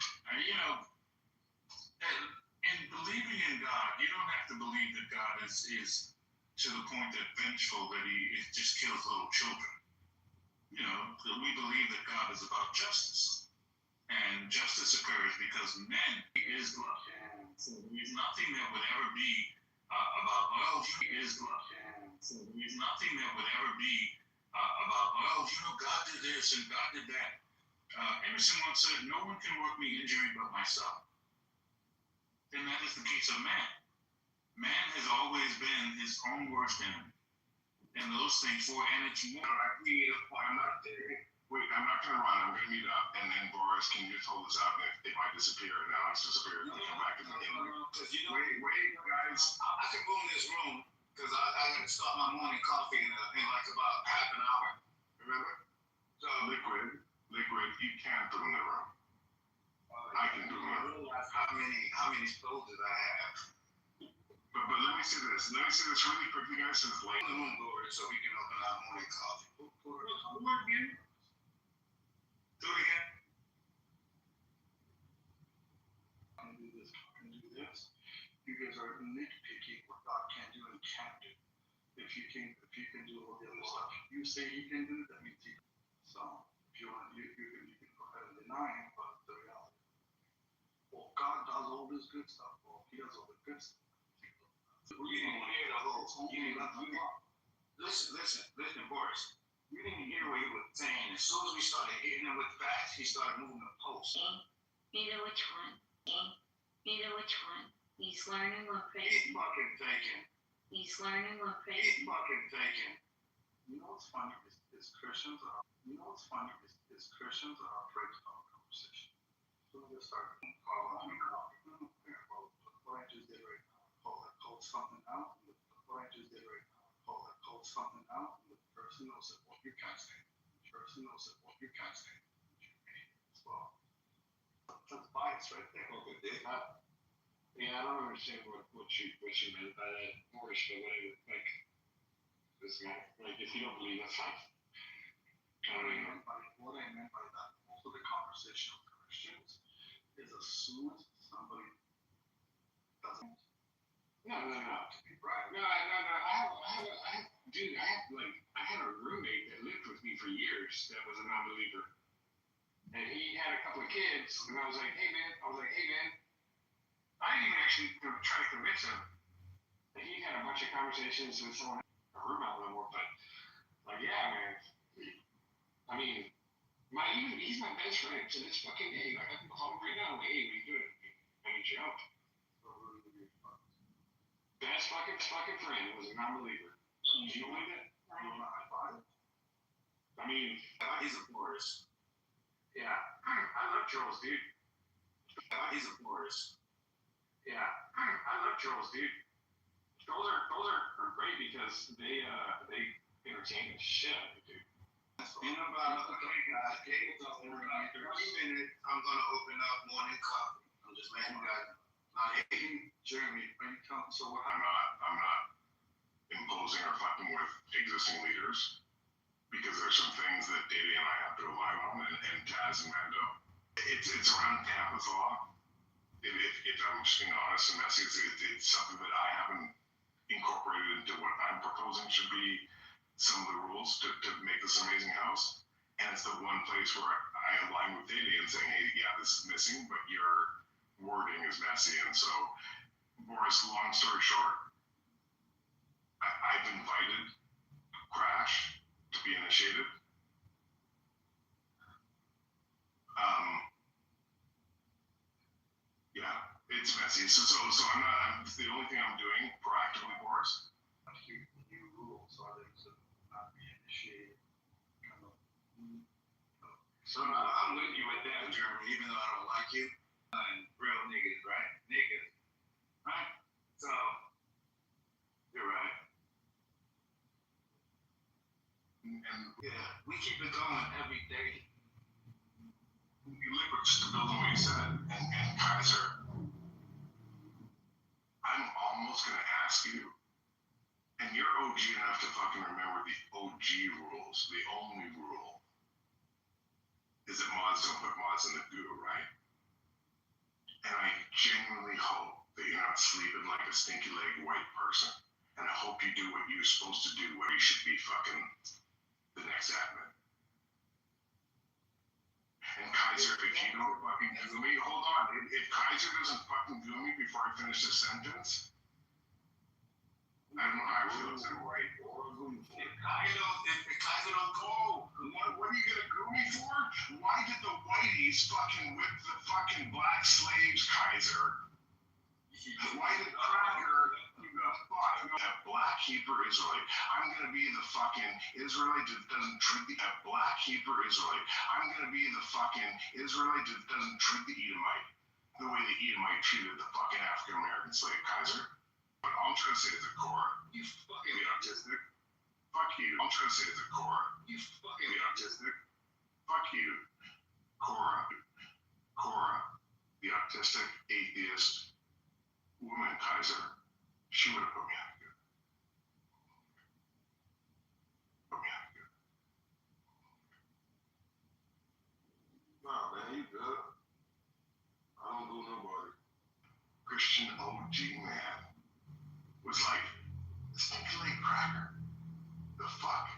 [SPEAKER 12] In believing in God, you don't have to believe that God is to the point that vengeful that he just kills little children. You know, we believe that God is about justice. And justice occurs because men is love. So there's nothing that would ever be about, well, he is love. So there's nothing that would ever be about, well, God did this and God did that. Emerson once said, no one can work me injury but myself. then that is the case of man. Man has always been his own worst enemy. And those things for, and it's more.
[SPEAKER 9] I'm not there. Wait, I'm not gonna run. I'm gonna meet up, and then Boris, can you just hold us up? If I disappear and Alex disappears, we come back in the Wait, guys.
[SPEAKER 13] I can go in this room because I gotta start my morning coffee in like about half an hour. Remember?
[SPEAKER 9] So liquid, you can't do in the room. I can do it.
[SPEAKER 13] I realize how many stoves I have.
[SPEAKER 9] But let me say this. Let me say this really quickly, guys, since it's late.
[SPEAKER 13] The room door so we can open our morning coffee.
[SPEAKER 12] Do it again.
[SPEAKER 13] Can do this. Can do this. You guys are nitpicky what God can do and can't do. If you can do all the other stuff you say you can do, that means you can. So if you want, you can go ahead and deny it, but the reality. Well, God does all this good stuff. Well, He does all the good stuff.
[SPEAKER 2] You didn't hear the whole. Listen, Boris. You didn't hear what he was saying. As soon as we started hitting him with facts, he started moving the post.
[SPEAKER 5] Neither which one. He's learning what
[SPEAKER 2] He's fucking faking.
[SPEAKER 5] He's learning what
[SPEAKER 2] He's fucking faking.
[SPEAKER 13] You know what's funny is Christians are. Christians are afraid to have a conversation. So they start calling me out. What I just did right now, call something out. What I just did right now, call something out. The person knows that what you can't say. As well. That's bias right there.
[SPEAKER 4] Yeah, I don't understand what you meant by that, Morris, but whatever. Like, doesn't matter. Like, if you don't believe, that's fine.
[SPEAKER 13] What I meant by that, most of the conversation with Christians is as soon as somebody doesn't.
[SPEAKER 4] No.
[SPEAKER 13] To be right.
[SPEAKER 4] No. I had a roommate that lived with me for years that was a non-believer, and he had a couple of kids, and I was like, hey man, I didn't even actually try to convince him. And he had a bunch of conversations with someone in a room out no more, but like, yeah, man. I mean, he's my best friend to this fucking day. Like, I can call him right now. Like, hey, what are you doing? I need your help. Best fucking friend was a non-believer. Do you believe it? I mean,
[SPEAKER 2] He's a Boris.
[SPEAKER 4] yeah. I love Charles, dude.
[SPEAKER 2] He's a Boris.
[SPEAKER 4] Yeah. I love Charles, dude. Trolls are great because they entertain the shit out of you, dude.
[SPEAKER 2] In about 30 minutes, I'm gonna open up morning coffee. I'm just letting you guys not hate.
[SPEAKER 13] Jeremy, are you telling so what
[SPEAKER 9] I'm not imposing or fucking with existing leaders because there's some things that Davey and I have to align on, and Taz and Mando. It's around campus law. If I'm just being honest and messy, it's something that I haven't incorporated into what I'm proposing should be some of the rules to make this amazing house. And it's the one place where I align with Davey and saying, hey, yeah, this is missing, but your wording is messy. And so, Boris, long story short, I've invited Crash to be initiated. Yeah, it's messy. So the only thing I'm doing proactively, Boris.
[SPEAKER 13] New rules are they to not be initiated?
[SPEAKER 2] So I'm with you with that, Jeremy, even though I don't like you. And real niggas, right? Niggas. Right? So, you're right.
[SPEAKER 9] And
[SPEAKER 2] Yeah, we keep it going every day.
[SPEAKER 9] Liquid, just to build on what you said, and Kaiser, I'm almost going to ask you, and you're OG enough to fucking remember the OG rules. The only rule is that mods don't put mods in the goo, right? And I genuinely hope that you're not sleeping like a stinky leg white person. And I hope you do what you're supposed to do, where you should be fucking the next admin. And Kaiser, if you don't fucking do me, hold on. If Kaiser doesn't fucking do me before I finish this sentence, I don't know how I feel. Is that right?
[SPEAKER 2] If Kaiser don't go,
[SPEAKER 9] What are you gonna goo me for? Why did the whiteys fucking whip the fucking black slaves, Kaiser?
[SPEAKER 1] Why the cracker? You got fucked. That black Hebrew Israelite. I'm gonna be the fucking Israelite that doesn't treat that black Hebrew Israelite. I'm gonna be the fucking Israelite that doesn't treat the Edomite the way the Edomite treated the fucking African American slave Kaiser. But all I'm trying to say is the core. You fucking autistic. Fuck you. I'm trying to say is the core. You fucking autistic. Fuck you. Cora, the autistic atheist woman Kaiser, she would have put me out of good. Put me out of good.
[SPEAKER 9] Nah, man, you good. I don't do nobody.
[SPEAKER 1] Christian OG man was like, stinky leg cracker. The fuck?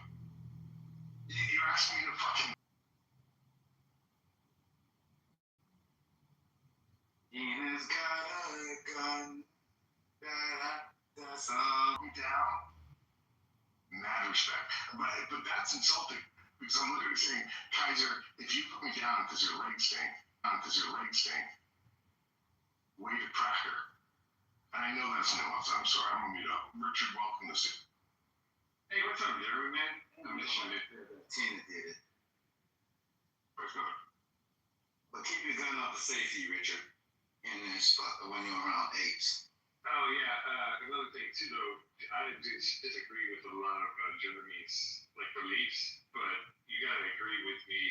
[SPEAKER 1] You asked me to fucking.
[SPEAKER 9] Ena's got a gun. That's
[SPEAKER 1] Me down. Mad respect. But that's insulting. Because I'm literally saying, Kaiser, if you put me down because your legs stink, wait a cracker. And I know that's nuance. I'm sorry, I'm gonna mute up. Richard, welcome to see.
[SPEAKER 9] Hey, what's up, Jerry, man? I'm just trying to Tina did it.
[SPEAKER 1] Where's good?
[SPEAKER 9] But keep your gun off the safety, Richard. And then when you're around apes.
[SPEAKER 4] Oh yeah, another thing too though, I disagree with a lot of Jeremy's like beliefs, but you gotta agree with me.